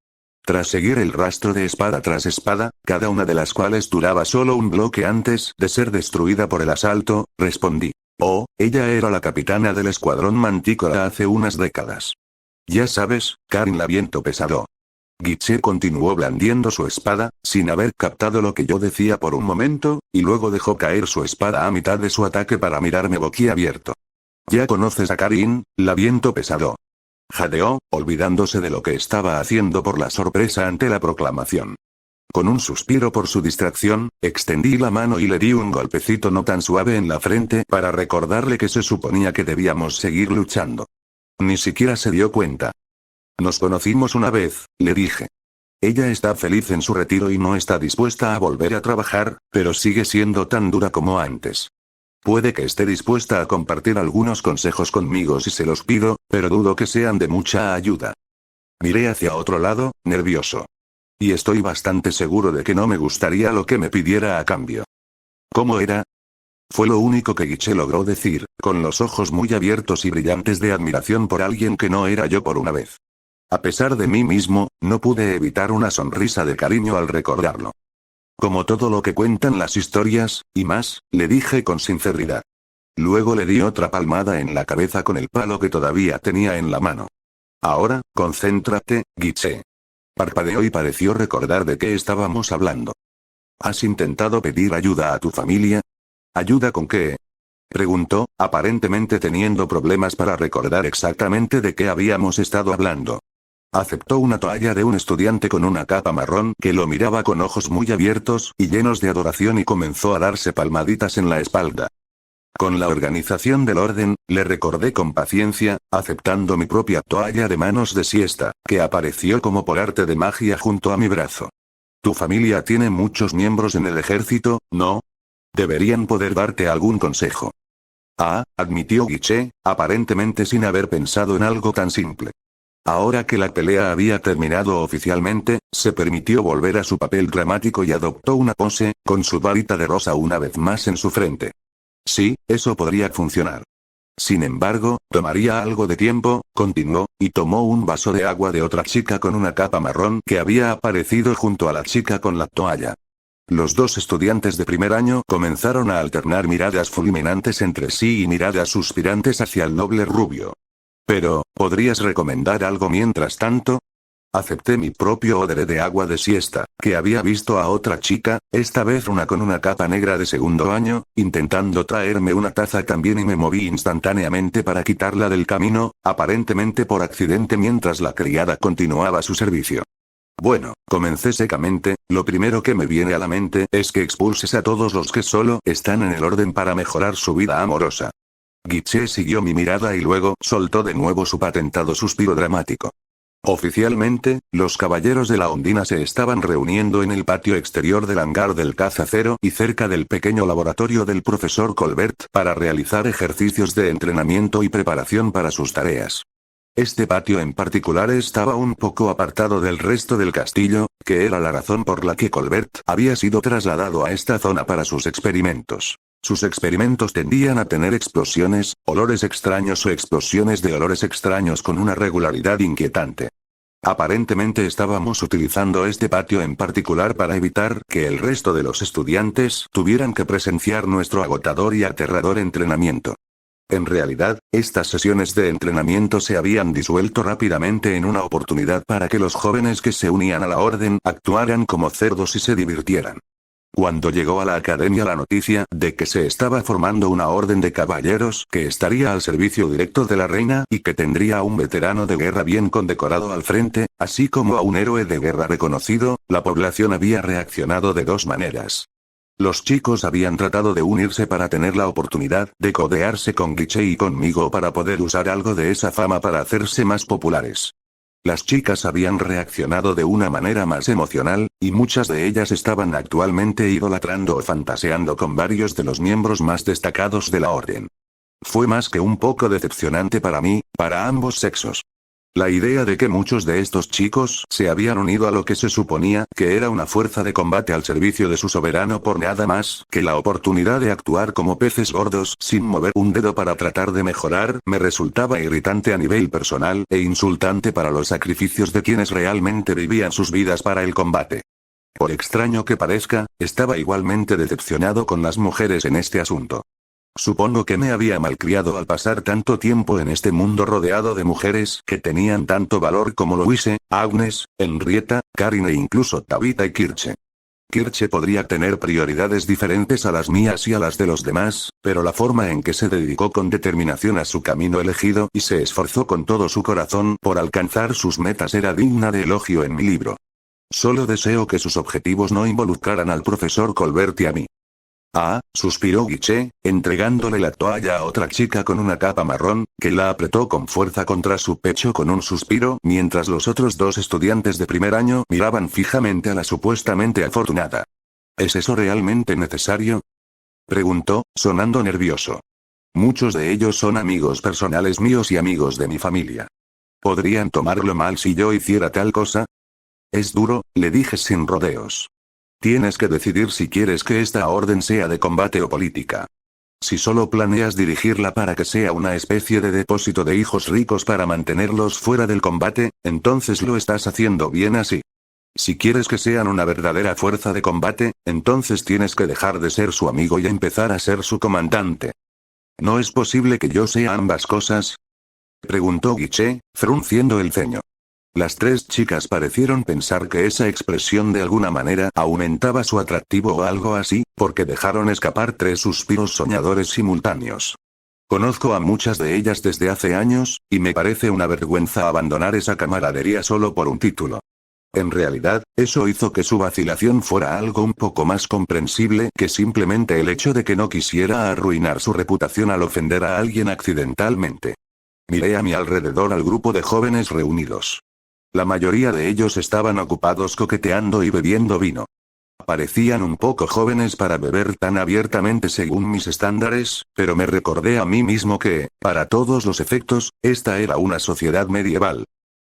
Tras seguir el rastro de espada tras espada, cada una de las cuales duraba solo un bloque antes de ser destruida por el asalto, respondí. Oh, ella era la capitana del escuadrón Mantícora hace unas décadas. Ya sabes, Karin la viento pesado. Guiche continuó blandiendo su espada, sin haber captado lo que yo decía por un momento, y luego dejó caer su espada a mitad de su ataque para mirarme boquiabierto. Ya conoces a Karin, la viento pesado. Jadeó, olvidándose de lo que estaba haciendo por la sorpresa ante la proclamación. Con un suspiro por su distracción, extendí la mano y le di un golpecito no tan suave en la frente para recordarle que se suponía que debíamos seguir luchando. Ni siquiera se dio cuenta. Nos conocimos una vez, le dije. Ella está feliz en su retiro y no está dispuesta a volver a trabajar, pero sigue siendo tan dura como antes. Puede que esté dispuesta a compartir algunos consejos conmigo si se los pido, pero dudo que sean de mucha ayuda. Miré hacia otro lado, nervioso. Y estoy bastante seguro de que no me gustaría lo que me pidiera a cambio. ¿Cómo era? Fue lo único que Guiche logró decir, con los ojos muy abiertos y brillantes de admiración por alguien que no era yo por una vez. A pesar de mí mismo, no pude evitar una sonrisa de cariño al recordarlo. Como todo lo que cuentan las historias, y más, le dije con sinceridad. Luego le di otra palmada en la cabeza con el palo que todavía tenía en la mano. Ahora, concéntrate, Guiche. Parpadeó y pareció recordar de qué estábamos hablando. ¿Has intentado pedir ayuda a tu familia? ¿Ayuda con qué? Preguntó, aparentemente teniendo problemas para recordar exactamente de qué habíamos estado hablando. Aceptó una toalla de un estudiante con una capa marrón que lo miraba con ojos muy abiertos y llenos de adoración y comenzó a darse palmaditas en la espalda. Con la organización del orden, le recordé con paciencia, aceptando mi propia toalla de manos de siesta, que apareció como por arte de magia junto a mi brazo. Tu familia tiene muchos miembros en el ejército, ¿no? Deberían poder darte algún consejo. Ah, admitió Guiche, aparentemente sin haber pensado en algo tan simple. Ahora que la pelea había terminado oficialmente, se permitió volver a su papel dramático y adoptó una pose, con su varita de rosa una vez más en su frente. Sí, eso podría funcionar. Sin embargo, tomaría algo de tiempo, continuó, y tomó un vaso de agua de otra chica con una capa marrón que había aparecido junto a la chica con la toalla. Los dos estudiantes de primer año comenzaron a alternar miradas fulminantes entre sí y miradas suspirantes hacia el noble rubio. Pero, ¿podrías recomendar algo mientras tanto? Acepté mi propio odre de agua de siesta, que había visto a otra chica, esta vez una con una capa negra de segundo año, intentando traerme una taza también y me moví instantáneamente para quitarla del camino, aparentemente por accidente mientras la criada continuaba su servicio. Bueno, comencé secamente, lo primero que me viene a la mente es que expulses a todos los que solo están en el orden para mejorar su vida amorosa. Guiche siguió mi mirada y luego soltó de nuevo su patentado suspiro dramático. Oficialmente, los caballeros de la Ondina se estaban reuniendo en el patio exterior del hangar del Caza Cero y cerca del pequeño laboratorio del profesor Colbert para realizar ejercicios de entrenamiento y preparación para sus tareas. Este patio en particular estaba un poco apartado del resto del castillo, que era la razón por la que Colbert había sido trasladado a esta zona para sus experimentos. Sus experimentos tendían a tener explosiones, olores extraños o explosiones de olores extraños con una regularidad inquietante. Aparentemente estábamos utilizando este patio en particular para evitar que el resto de los estudiantes tuvieran que presenciar nuestro agotador y aterrador entrenamiento. En realidad, estas sesiones de entrenamiento se habían disuelto rápidamente en una oportunidad para que los jóvenes que se unían a la orden actuaran como cerdos y se divirtieran. Cuando llegó a la academia la noticia de que se estaba formando una orden de caballeros que estaría al servicio directo de la reina y que tendría a un veterano de guerra bien condecorado al frente, así como a un héroe de guerra reconocido, la población había reaccionado de dos maneras. Los chicos habían tratado de unirse para tener la oportunidad de codearse con Guiche y conmigo para poder usar algo de esa fama para hacerse más populares. Las chicas habían reaccionado de una manera más emocional, y muchas de ellas estaban actualmente idolatrando o fantaseando con varios de los miembros más destacados de la orden. Fue más que un poco decepcionante para mí, para ambos sexos. La idea de que muchos de estos chicos se habían unido a lo que se suponía que era una fuerza de combate al servicio de su soberano por nada más que la oportunidad de actuar como peces gordos sin mover un dedo para tratar de mejorar, me resultaba irritante a nivel personal e insultante para los sacrificios de quienes realmente vivían sus vidas para el combate. Por extraño que parezca, estaba igualmente decepcionado con las mujeres en este asunto. Supongo que me había malcriado al pasar tanto tiempo en este mundo rodeado de mujeres que tenían tanto valor como Louise, Agnes, Henrietta, Karin e incluso Tabitha y Kirche. Kirche podría tener prioridades diferentes a las mías y a las de los demás, pero la forma en que se dedicó con determinación a su camino elegido y se esforzó con todo su corazón por alcanzar sus metas era digna de elogio en mi libro. Solo deseo que sus objetivos no involucraran al profesor Colbert y a mí. Ah, suspiró Guiche, entregándole la toalla a otra chica con una capa marrón, que la apretó con fuerza contra su pecho con un suspiro, mientras los otros dos estudiantes de primer año miraban fijamente a la supuestamente afortunada. ¿Es eso realmente necesario?, preguntó, sonando nervioso. Muchos de ellos son amigos personales míos y amigos de mi familia. ¿Podrían tomarlo mal si yo hiciera tal cosa? Es duro, le dije sin rodeos. Tienes que decidir si quieres que esta orden sea de combate o política. Si solo planeas dirigirla para que sea una especie de depósito de hijos ricos para mantenerlos fuera del combate, entonces lo estás haciendo bien así. Si quieres que sean una verdadera fuerza de combate, entonces tienes que dejar de ser su amigo y empezar a ser su comandante. ¿No es posible que yo sea ambas cosas?, preguntó Guiche, frunciendo el ceño. Las tres chicas parecieron pensar que esa expresión de alguna manera aumentaba su atractivo o algo así, porque dejaron escapar tres suspiros soñadores simultáneos. Conozco a muchas de ellas desde hace años, y me parece una vergüenza abandonar esa camaradería solo por un título. En realidad, eso hizo que su vacilación fuera algo un poco más comprensible que simplemente el hecho de que no quisiera arruinar su reputación al ofender a alguien accidentalmente. Miré a mi alrededor al grupo de jóvenes reunidos. La mayoría de ellos estaban ocupados coqueteando y bebiendo vino. Parecían un poco jóvenes para beber tan abiertamente según mis estándares, pero me recordé a mí mismo que, para todos los efectos, esta era una sociedad medieval.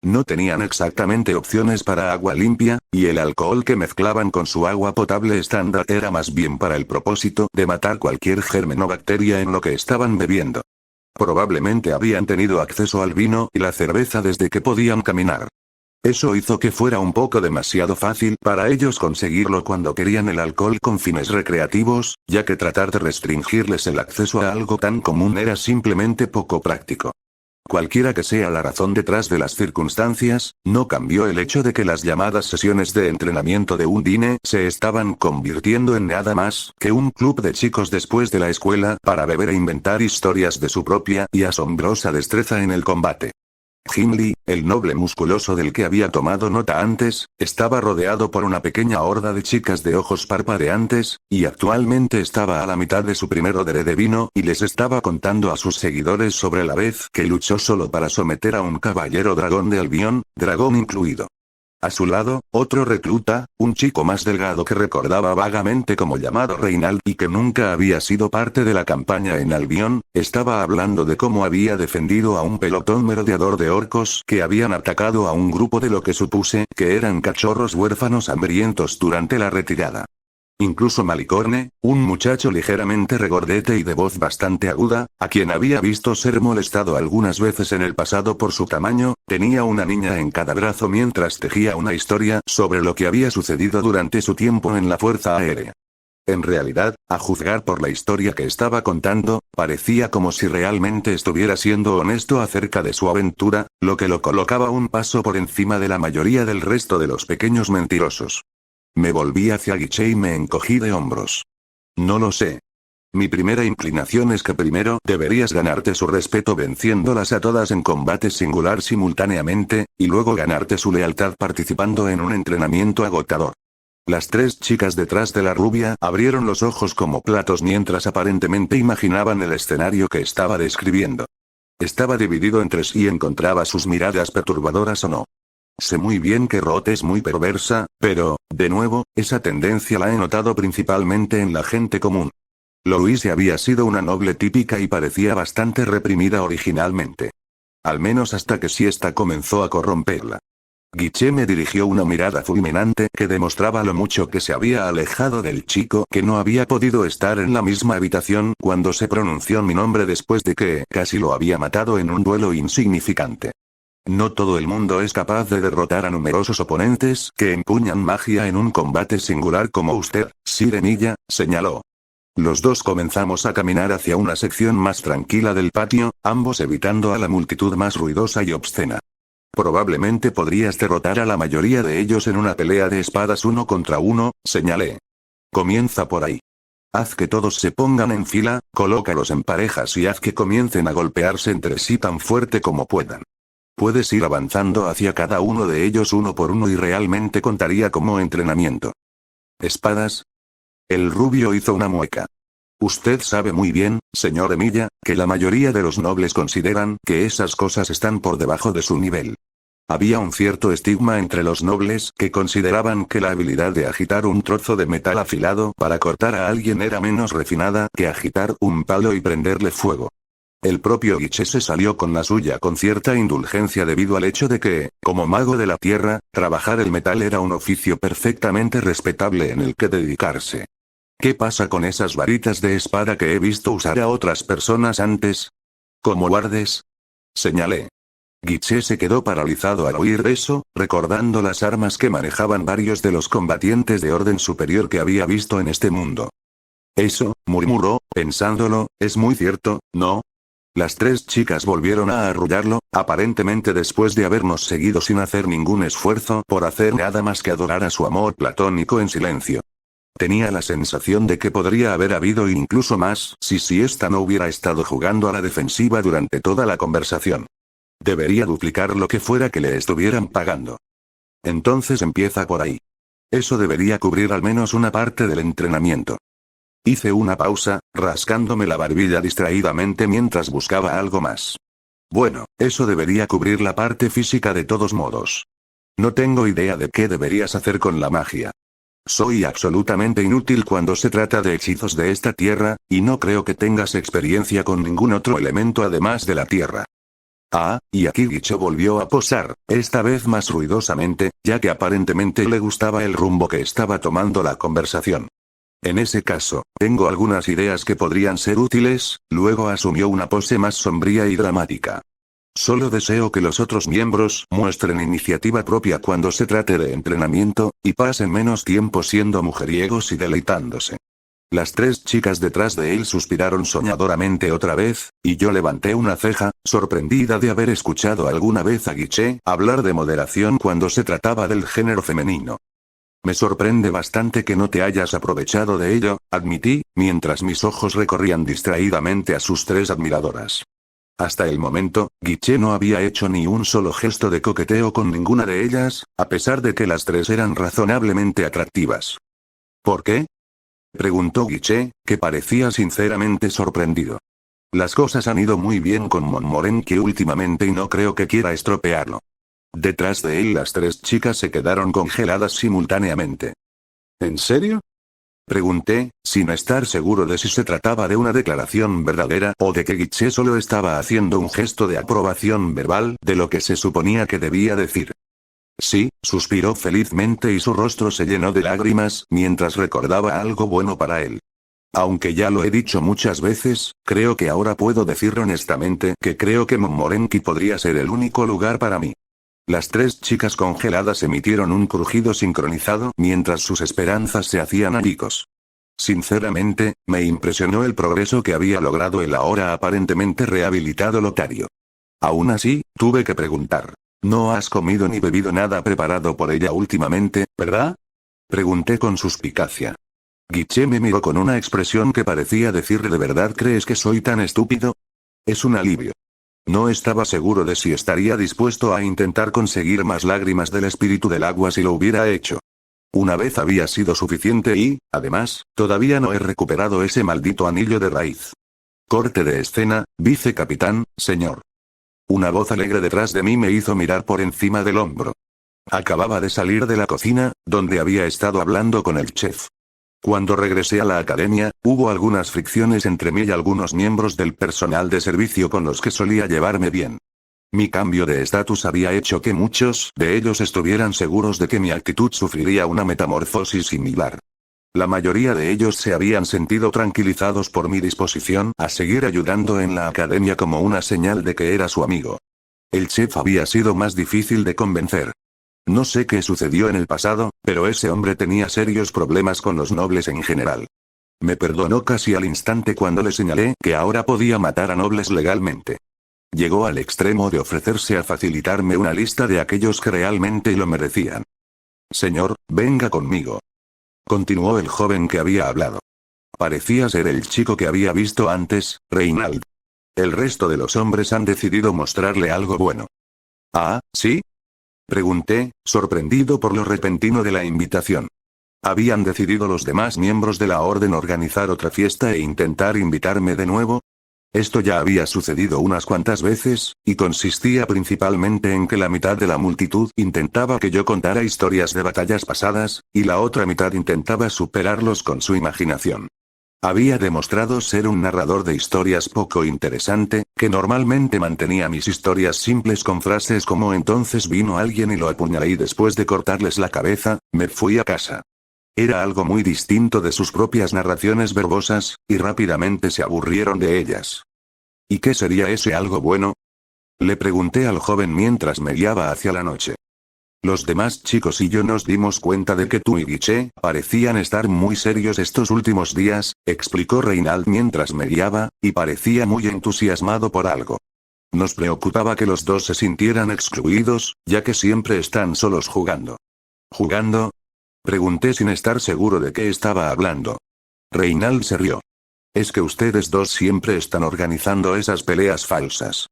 No tenían exactamente opciones para agua limpia, y el alcohol que mezclaban con su agua potable estándar era más bien para el propósito de matar cualquier germen o bacteria en lo que estaban bebiendo. Probablemente habían tenido acceso al vino y la cerveza desde que podían caminar. Eso hizo que fuera un poco demasiado fácil para ellos conseguirlo cuando querían el alcohol con fines recreativos, ya que tratar de restringirles el acceso a algo tan común era simplemente poco práctico. Cualquiera que sea la razón detrás de las circunstancias, no cambió el hecho de que las llamadas sesiones de entrenamiento de Undine se estaban convirtiendo en nada más que un club de chicos después de la escuela para beber e inventar historias de su propia y asombrosa destreza en el combate. Gimli, el noble musculoso del que había tomado nota antes, estaba rodeado por una pequeña horda de chicas de ojos parpadeantes, y actualmente estaba a la mitad de su primer odre de vino y les estaba contando a sus seguidores sobre la vez que luchó solo para someter a un caballero dragón de Albión, dragón incluido. A su lado, otro recluta, un chico más delgado que recordaba vagamente como llamado Reinald y que nunca había sido parte de la campaña en Albión, estaba hablando de cómo había defendido a un pelotón merodeador de orcos que habían atacado a un grupo de lo que supuse que eran cachorros huérfanos hambrientos durante la retirada. Incluso Malicorne, un muchacho ligeramente regordete y de voz bastante aguda, a quien había visto ser molestado algunas veces en el pasado por su tamaño, tenía una niña en cada brazo mientras tejía una historia sobre lo que había sucedido durante su tiempo en la Fuerza Aérea. En realidad, a juzgar por la historia que estaba contando, parecía como si realmente estuviera siendo honesto acerca de su aventura, lo que lo colocaba un paso por encima de la mayoría del resto de los pequeños mentirosos. Me volví hacia Guiche y me encogí de hombros. No lo sé. Mi primera inclinación es que primero deberías ganarte su respeto venciéndolas a todas en combate singular simultáneamente, y luego ganarte su lealtad participando en un entrenamiento agotador. Las tres chicas detrás de la rubia abrieron los ojos como platos mientras aparentemente imaginaban el escenario que estaba describiendo. Estaba dividido entre si encontraba sus miradas perturbadoras o no. Sé muy bien que Roth es muy perversa, pero, de nuevo, esa tendencia la he notado principalmente en la gente común. Louise había sido una noble típica y parecía bastante reprimida originalmente. Al menos hasta que Siesta comenzó a corromperla. Guiche me dirigió una mirada fulminante que demostraba lo mucho que se había alejado del chico que no había podido estar en la misma habitación cuando se pronunció mi nombre después de que casi lo había matado en un duelo insignificante. No todo el mundo es capaz de derrotar a numerosos oponentes que empuñan magia en un combate singular como usted, Sirenilla, señaló. Los dos comenzamos a caminar hacia una sección más tranquila del patio, ambos evitando a la multitud más ruidosa y obscena. Probablemente podrías derrotar a la mayoría de ellos en una pelea de espadas 1 contra 1, señalé. Comienza por ahí. Haz que todos se pongan en fila, colócalos en parejas y haz que comiencen a golpearse entre sí tan fuerte como puedan. Puedes ir avanzando hacia cada uno de ellos uno por uno y realmente contaría como entrenamiento. ¿Espadas? El rubio hizo una mueca. Usted sabe muy bien, señor Emilia, que la mayoría de los nobles consideran que esas cosas están por debajo de su nivel. Había un cierto estigma entre los nobles que consideraban que la habilidad de agitar un trozo de metal afilado para cortar a alguien era menos refinada que agitar un palo y prenderle fuego. El propio Guiche se salió con la suya con cierta indulgencia debido al hecho de que, como mago de la tierra, trabajar el metal era un oficio perfectamente respetable en el que dedicarse. ¿Qué pasa con esas varitas de espada que he visto usar a otras personas antes? ¿Como guardes? Señalé. Guiche se quedó paralizado al oír eso, recordando las armas que manejaban varios de los combatientes de orden superior que había visto en este mundo. Eso, murmuró, pensándolo, es muy cierto, ¿no? Las tres chicas volvieron a arrullarlo, aparentemente después de habernos seguido sin hacer ningún esfuerzo por hacer nada más que adorar a su amor platónico en silencio. Tenía la sensación de que podría haber habido incluso más si esta no hubiera estado jugando a la defensiva durante toda la conversación. Debería duplicar lo que fuera que le estuvieran pagando. Entonces empieza por ahí. Eso debería cubrir al menos una parte del entrenamiento. Hice una pausa, rascándome la barbilla distraídamente mientras buscaba algo más. Bueno, eso debería cubrir la parte física de todos modos. No tengo idea de qué deberías hacer con la magia. Soy absolutamente inútil cuando se trata de hechizos de esta tierra, y no creo que tengas experiencia con ningún otro elemento además de la tierra. Ah, y aquí Guicho volvió a posar, esta vez más ruidosamente, ya que aparentemente le gustaba el rumbo que estaba tomando la conversación. En ese caso, tengo algunas ideas que podrían ser útiles, luego asumió una pose más sombría y dramática. Solo deseo que los otros miembros muestren iniciativa propia cuando se trate de entrenamiento, y pasen menos tiempo siendo mujeriegos y deleitándose. Las tres chicas detrás de él suspiraron soñadoramente otra vez, y yo levanté una ceja, sorprendida de haber escuchado alguna vez a Guiche hablar de moderación cuando se trataba del género femenino. Me sorprende bastante que no te hayas aprovechado de ello, admití, mientras mis ojos recorrían distraídamente a sus tres admiradoras. Hasta el momento, Guiche no había hecho ni un solo gesto de coqueteo con ninguna de ellas, a pesar de que las tres eran razonablemente atractivas. ¿Por qué? Preguntó Guiche, que parecía sinceramente sorprendido. Las cosas han ido muy bien con Montmorency últimamente y no creo que quiera estropearlo. Detrás de él las tres chicas se quedaron congeladas simultáneamente. ¿En serio? Pregunté, sin estar seguro de si se trataba de una declaración verdadera o de que Guiche solo estaba haciendo un gesto de aprobación verbal de lo que se suponía que debía decir. Sí, suspiró felizmente y su rostro se llenó de lágrimas mientras recordaba algo bueno para él. Aunque ya lo he dicho muchas veces, creo que ahora puedo decir honestamente que creo que Montmorency podría ser el único lugar para mí. Las tres chicas congeladas emitieron un crujido sincronizado mientras sus esperanzas se hacían añicos. Sinceramente, me impresionó el progreso que había logrado el ahora aparentemente rehabilitado Lotario. Aún así, tuve que preguntar. No has comido ni bebido nada preparado por ella últimamente, ¿verdad? Pregunté con suspicacia. Guiche me miró con una expresión que parecía decir ¿de verdad crees que soy tan estúpido? Es un alivio. No estaba seguro de si estaría dispuesto a intentar conseguir más lágrimas del espíritu del agua si lo hubiera hecho. Una vez había sido suficiente y, además, todavía no he recuperado ese maldito anillo de raíz. Corte de escena, vicecapitán, señor. Una voz alegre detrás de mí me hizo mirar por encima del hombro. Acababa de salir de la cocina, donde había estado hablando con el chef. Cuando regresé a la academia, hubo algunas fricciones entre mí y algunos miembros del personal de servicio con los que solía llevarme bien. Mi cambio de estatus había hecho que muchos de ellos estuvieran seguros de que mi actitud sufriría una metamorfosis similar. La mayoría de ellos se habían sentido tranquilizados por mi disposición a seguir ayudando en la academia como una señal de que era su amigo. El chef había sido más difícil de convencer. No sé qué sucedió en el pasado, pero ese hombre tenía serios problemas con los nobles en general. Me perdonó casi al instante cuando le señalé que ahora podía matar a nobles legalmente. Llegó al extremo de ofrecerse a facilitarme una lista de aquellos que realmente lo merecían. Señor, venga conmigo. Continuó el joven que había hablado. Parecía ser el chico que había visto antes, Reinald. El resto de los hombres han decidido mostrarle algo bueno. ¿Ah, sí? Pregunté, sorprendido por lo repentino de la invitación. ¿Habían decidido los demás miembros de la orden organizar otra fiesta e intentar invitarme de nuevo? Esto ya había sucedido unas cuantas veces, y consistía principalmente en que la mitad de la multitud intentaba que yo contara historias de batallas pasadas, y la otra mitad intentaba superarlos con su imaginación. Había demostrado ser un narrador de historias poco interesante, que normalmente mantenía mis historias simples con frases como entonces vino alguien y lo apuñalé y después de cortarles la cabeza, me fui a casa. Era algo muy distinto de sus propias narraciones verbosas, y rápidamente se aburrieron de ellas. ¿Y qué sería ese algo bueno? Le pregunté al joven mientras me guiaba hacia la noche. Los demás chicos y yo nos dimos cuenta de que tú y Guiche parecían estar muy serios estos últimos días, explicó Reinald mientras me guiaba, y parecía muy entusiasmado por algo. Nos preocupaba que los dos se sintieran excluidos, ya que siempre están solos jugando. ¿Jugando? Pregunté sin estar seguro de qué estaba hablando. Reinald se rió. Es que ustedes dos siempre están organizando esas peleas falsas.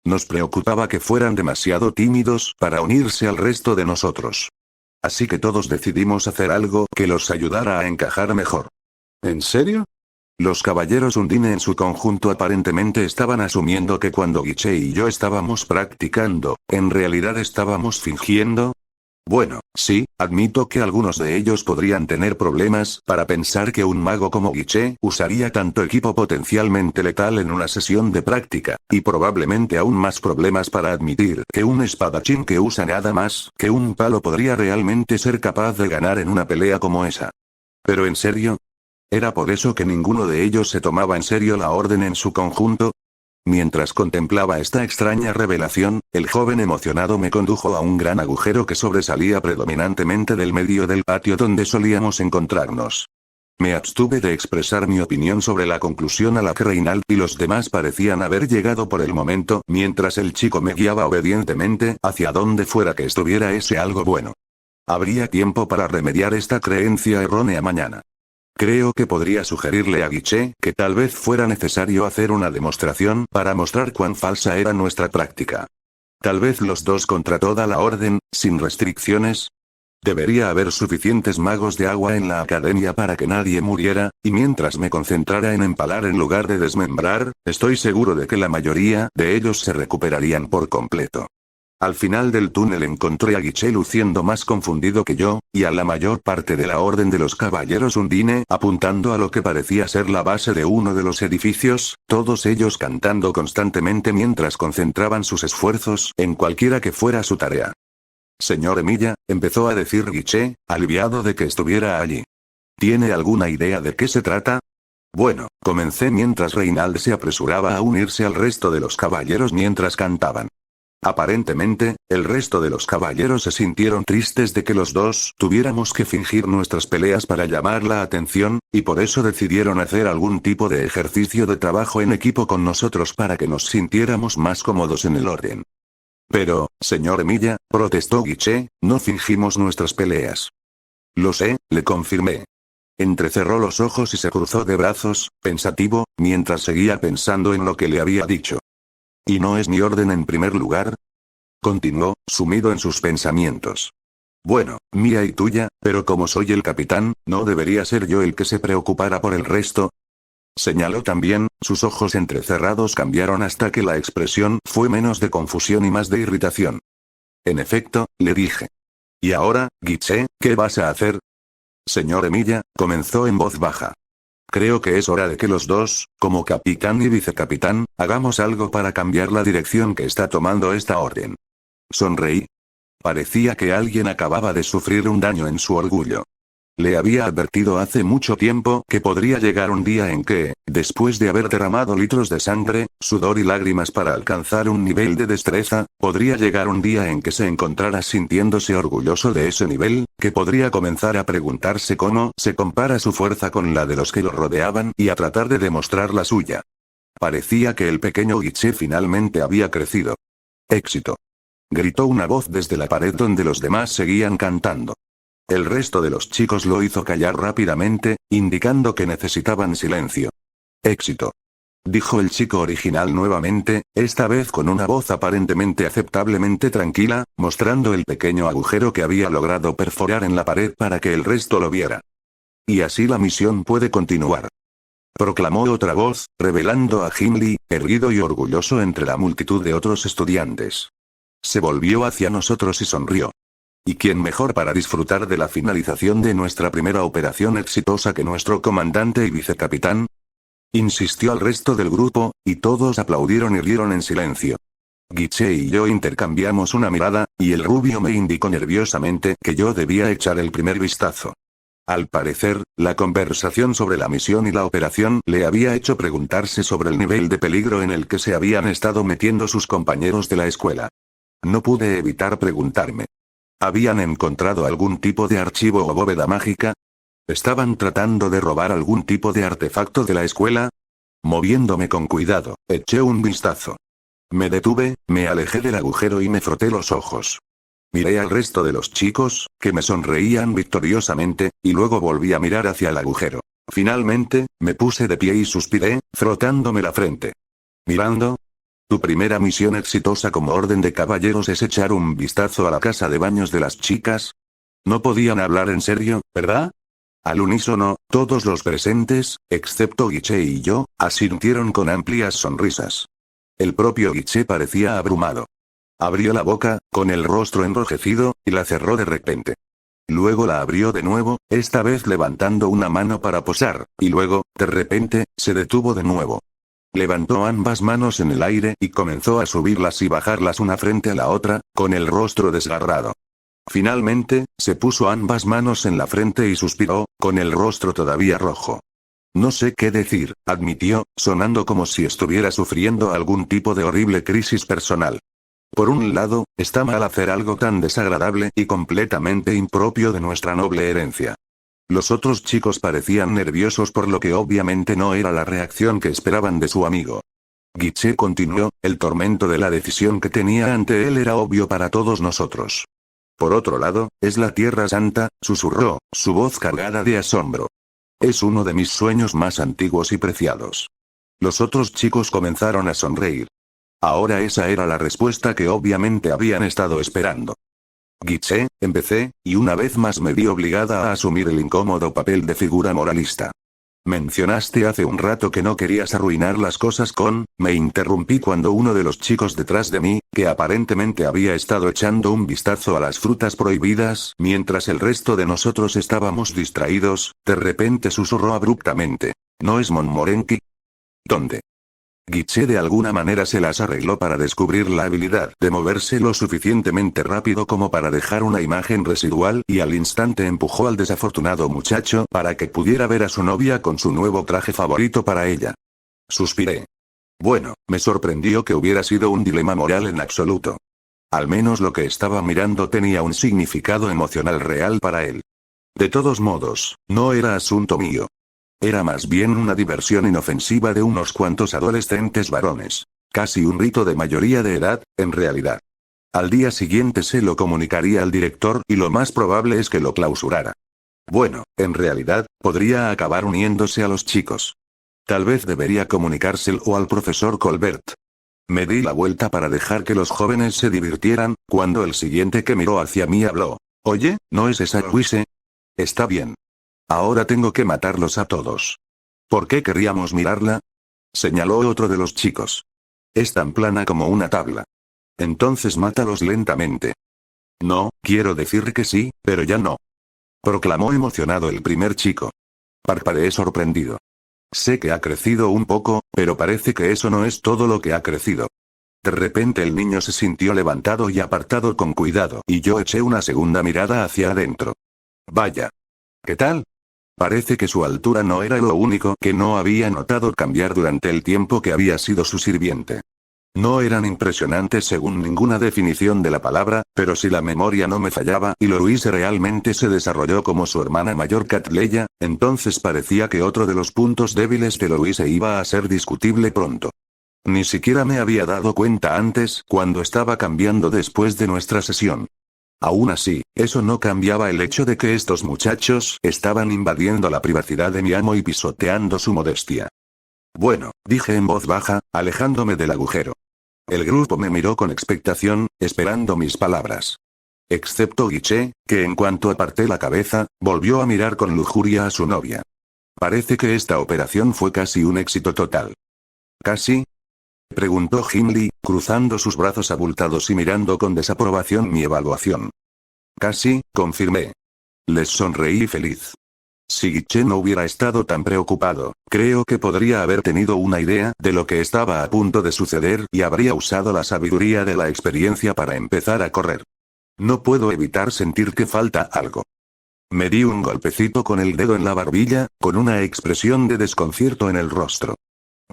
Nos preocupaba que fueran demasiado tímidos para unirse al resto de nosotros. Así que todos decidimos hacer algo que los ayudara a encajar mejor. ¿En serio? Los caballeros Undine en su conjunto aparentemente estaban asumiendo que cuando Guiche y yo estábamos practicando, en realidad estábamos fingiendo. Bueno, sí, admito que algunos de ellos podrían tener problemas para pensar que un mago como Guiche usaría tanto equipo potencialmente letal en una sesión de práctica, y probablemente aún más problemas para admitir que un espadachín que usa nada más que un palo podría realmente ser capaz de ganar en una pelea como esa. ¿Pero en serio? ¿Era por eso que ninguno de ellos se tomaba en serio la orden en su conjunto? Mientras contemplaba esta extraña revelación, el joven emocionado me condujo a un gran agujero que sobresalía predominantemente del medio del patio donde solíamos encontrarnos. Me abstuve de expresar mi opinión sobre la conclusión a la que Reinald y los demás parecían haber llegado por el momento, mientras el chico me guiaba obedientemente hacia donde fuera que estuviera ese algo bueno. Habría tiempo para remediar esta creencia errónea mañana. Creo que podría sugerirle a Guiche que tal vez fuera necesario hacer una demostración para mostrar cuán falsa era nuestra práctica. Tal vez los dos contra toda la orden, sin restricciones. Debería haber suficientes magos de agua en la academia para que nadie muriera, y mientras me concentrara en empalar en lugar de desmembrar, estoy seguro de que la mayoría de ellos se recuperarían por completo. Al final del túnel encontré a Guiche luciendo más confundido que yo, y a la mayor parte de la orden de los caballeros Undine apuntando a lo que parecía ser la base de uno de los edificios, todos ellos cantando constantemente mientras concentraban sus esfuerzos en cualquiera que fuera su tarea. Señor Emilia, empezó a decir Guiche, aliviado de que estuviera allí. ¿Tiene alguna idea de qué se trata? Bueno, comencé mientras Reinald se apresuraba a unirse al resto de los caballeros mientras cantaban. Aparentemente, el resto de los caballeros se sintieron tristes de que los dos tuviéramos que fingir nuestras peleas para llamar la atención, y por eso decidieron hacer algún tipo de ejercicio de trabajo en equipo con nosotros para que nos sintiéramos más cómodos en el orden. Pero, señor Emilia, protestó Guiche, no fingimos nuestras peleas. Lo sé, le confirmé. Entrecerró los ojos y se cruzó de brazos, pensativo, mientras seguía pensando en lo que le había dicho. ¿Y no es mi orden en primer lugar? Continuó, sumido en sus pensamientos. Bueno, mía y tuya, pero como soy el capitán, ¿no debería ser yo el que se preocupara por el resto? Señaló también, sus ojos entrecerrados cambiaron hasta que la expresión fue menos de confusión y más de irritación. En efecto, le dije. ¿Y ahora, Guiche, qué vas a hacer? Señor Emilia, comenzó en voz baja. Creo que es hora de que los dos, como capitán y vicecapitán, hagamos algo para cambiar la dirección que está tomando esta orden. Sonreí. Parecía que alguien acababa de sufrir un daño en su orgullo. Le había advertido hace mucho tiempo que podría llegar un día en que, después de haber derramado litros de sangre, sudor y lágrimas para alcanzar un nivel de destreza, podría llegar un día en que se encontrara sintiéndose orgulloso de ese nivel, que podría comenzar a preguntarse cómo se compara su fuerza con la de los que lo rodeaban y a tratar de demostrar la suya. Parecía que el pequeño Guiche finalmente había crecido. ¡Éxito! Gritó una voz desde la pared donde los demás seguían cantando. El resto de los chicos lo hizo callar rápidamente, indicando que necesitaban silencio. «Éxito», dijo el chico original nuevamente, esta vez con una voz aparentemente aceptablemente tranquila, mostrando el pequeño agujero que había logrado perforar en la pared para que el resto lo viera. «Y así la misión puede continuar», proclamó otra voz, revelando a Gimli, erguido y orgulloso entre la multitud de otros estudiantes. Se volvió hacia nosotros y sonrió. ¿Y quién mejor para disfrutar de la finalización de nuestra primera operación exitosa que nuestro comandante y vicecapitán? Insistió al resto del grupo, y todos aplaudieron y rieron en silencio. Guiche y yo intercambiamos una mirada, y el rubio me indicó nerviosamente que yo debía echar el primer vistazo. Al parecer, la conversación sobre la misión y la operación le había hecho preguntarse sobre el nivel de peligro en el que se habían estado metiendo sus compañeros de la escuela. No pude evitar preguntarme. ¿Habían encontrado algún tipo de archivo o bóveda mágica? ¿Estaban tratando de robar algún tipo de artefacto de la escuela? Moviéndome con cuidado, eché un vistazo. Me detuve, me alejé del agujero y me froté los ojos. Miré al resto de los chicos, que me sonreían victoriosamente, y luego volví a mirar hacia el agujero. Finalmente, me puse de pie y suspiré, frotándome la frente. Mirando. Tu primera misión exitosa como orden de caballeros es echar un vistazo a la casa de baños de las chicas. No podían hablar en serio, ¿verdad? Al unísono, todos los presentes, excepto Guiche y yo, asintieron con amplias sonrisas. El propio Guiche parecía abrumado. Abrió la boca, con el rostro enrojecido, y la cerró de repente. Luego la abrió de nuevo, esta vez levantando una mano para posar, y luego, de repente, se detuvo de nuevo. Levantó ambas manos en el aire y comenzó a subirlas y bajarlas una frente a la otra, con el rostro desgarrado. Finalmente, se puso ambas manos en la frente y suspiró, con el rostro todavía rojo. No sé qué decir, admitió, sonando como si estuviera sufriendo algún tipo de horrible crisis personal. Por un lado, está mal hacer algo tan desagradable y completamente impropio de nuestra noble herencia. Los otros chicos parecían nerviosos por lo que obviamente no era la reacción que esperaban de su amigo. Guiche continuó, el tormento de la decisión que tenía ante él era obvio para todos nosotros. Por otro lado, es la Tierra Santa, susurró, su voz cargada de asombro. Es uno de mis sueños más antiguos y preciados. Los otros chicos comenzaron a sonreír. Ahora esa era la respuesta que obviamente habían estado esperando. Guiche, empecé, y una vez más me vi obligada a asumir el incómodo papel de figura moralista. Mencionaste hace un rato que no querías arruinar las cosas me interrumpí cuando uno de los chicos detrás de mí, que aparentemente había estado echando un vistazo a las frutas prohibidas, mientras el resto de nosotros estábamos distraídos, de repente susurró abruptamente. ¿No es Montmorency? ¿Dónde? Guiche de alguna manera se las arregló para descubrir la habilidad de moverse lo suficientemente rápido como para dejar una imagen residual y al instante empujó al desafortunado muchacho para que pudiera ver a su novia con su nuevo traje favorito para ella. Suspiré. Bueno, me sorprendió que hubiera sido un dilema moral en absoluto. Al menos lo que estaba mirando tenía un significado emocional real para él. De todos modos, no era asunto mío. Era más bien una diversión inofensiva de unos cuantos adolescentes varones. Casi un rito de mayoría de edad, en realidad. Al día siguiente se lo comunicaría al director y lo más probable es que lo clausurara. Bueno, en realidad, podría acabar uniéndose a los chicos. Tal vez debería comunicárselo al profesor Colbert. Me di la vuelta para dejar que los jóvenes se divirtieran, cuando el siguiente que miró hacia mí habló. Oye, ¿no es esa Louise? Está bien. Ahora tengo que matarlos a todos. ¿Por qué querríamos mirarla? Señaló otro de los chicos. Es tan plana como una tabla. Entonces mátalos lentamente. No, quiero decir que sí, pero ya no. Proclamó emocionado el primer chico. Parpadeé sorprendido. Sé que ha crecido un poco, pero parece que eso no es todo lo que ha crecido. De repente el niño se sintió levantado y apartado con cuidado, y yo eché una segunda mirada hacia adentro. Vaya. ¿Qué tal? Parece que su altura no era lo único que no había notado cambiar durante el tiempo que había sido su sirviente. No eran impresionantes según ninguna definición de la palabra, pero si la memoria no me fallaba y Louise realmente se desarrolló como su hermana mayor Catleya, entonces parecía que otro de los puntos débiles de Louise iba a ser discutible pronto. Ni siquiera me había dado cuenta antes cuando estaba cambiando después de nuestra sesión. Aún así, eso no cambiaba el hecho de que estos muchachos estaban invadiendo la privacidad de mi amo y pisoteando su modestia. Bueno, dije en voz baja, alejándome del agujero. El grupo me miró con expectación, esperando mis palabras. Excepto Guiche, que en cuanto aparté la cabeza, volvió a mirar con lujuria a su novia. Parece que esta operación fue casi un éxito total. ¿Casi? Preguntó Hindley, cruzando sus brazos abultados y mirando con desaprobación mi evaluación. Casi, confirmé. Les sonreí feliz. Si Guiche no hubiera estado tan preocupado, creo que podría haber tenido una idea de lo que estaba a punto de suceder y habría usado la sabiduría de la experiencia para empezar a correr. No puedo evitar sentir que falta algo. Me di un golpecito con el dedo en la barbilla, con una expresión de desconcierto en el rostro.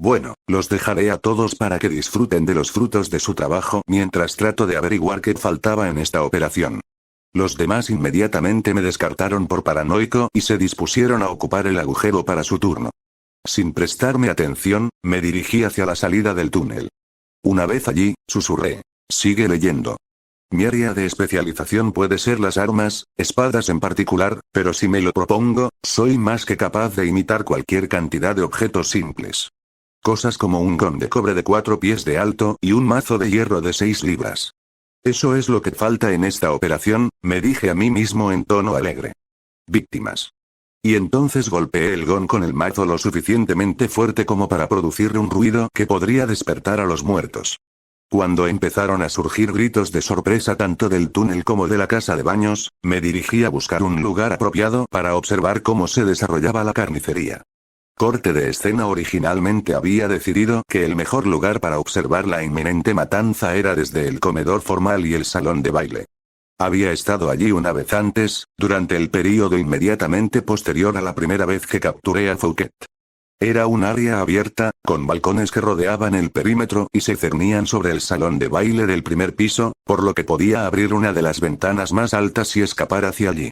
Bueno, los dejaré a todos para que disfruten de los frutos de su trabajo mientras trato de averiguar qué faltaba en esta operación. Los demás inmediatamente me descartaron por paranoico y se dispusieron a ocupar el agujero para su turno. Sin prestarme atención, me dirigí hacia la salida del túnel. Una vez allí, susurré. Sigue leyendo. Mi área de especialización puede ser las armas, espadas en particular, pero si me lo propongo, soy más que capaz de imitar cualquier cantidad de objetos simples. Cosas como un gon de cobre de 4 pies de alto y un mazo de hierro de 6 libras. Eso es lo que falta en esta operación, me dije a mí mismo en tono alegre. Víctimas. Y entonces golpeé el gon con el mazo lo suficientemente fuerte como para producir un ruido que podría despertar a los muertos. Cuando empezaron a surgir gritos de sorpresa tanto del túnel como de la casa de baños, me dirigí a buscar un lugar apropiado para observar cómo se desarrollaba la carnicería. Corte de escena originalmente había decidido que el mejor lugar para observar la inminente matanza era desde el comedor formal y el salón de baile. Había estado allí una vez antes, durante el período inmediatamente posterior a la primera vez que capturé a Fouquet. Era un área abierta, con balcones que rodeaban el perímetro y se cernían sobre el salón de baile del primer piso, por lo que podía abrir una de las ventanas más altas y escapar hacia allí.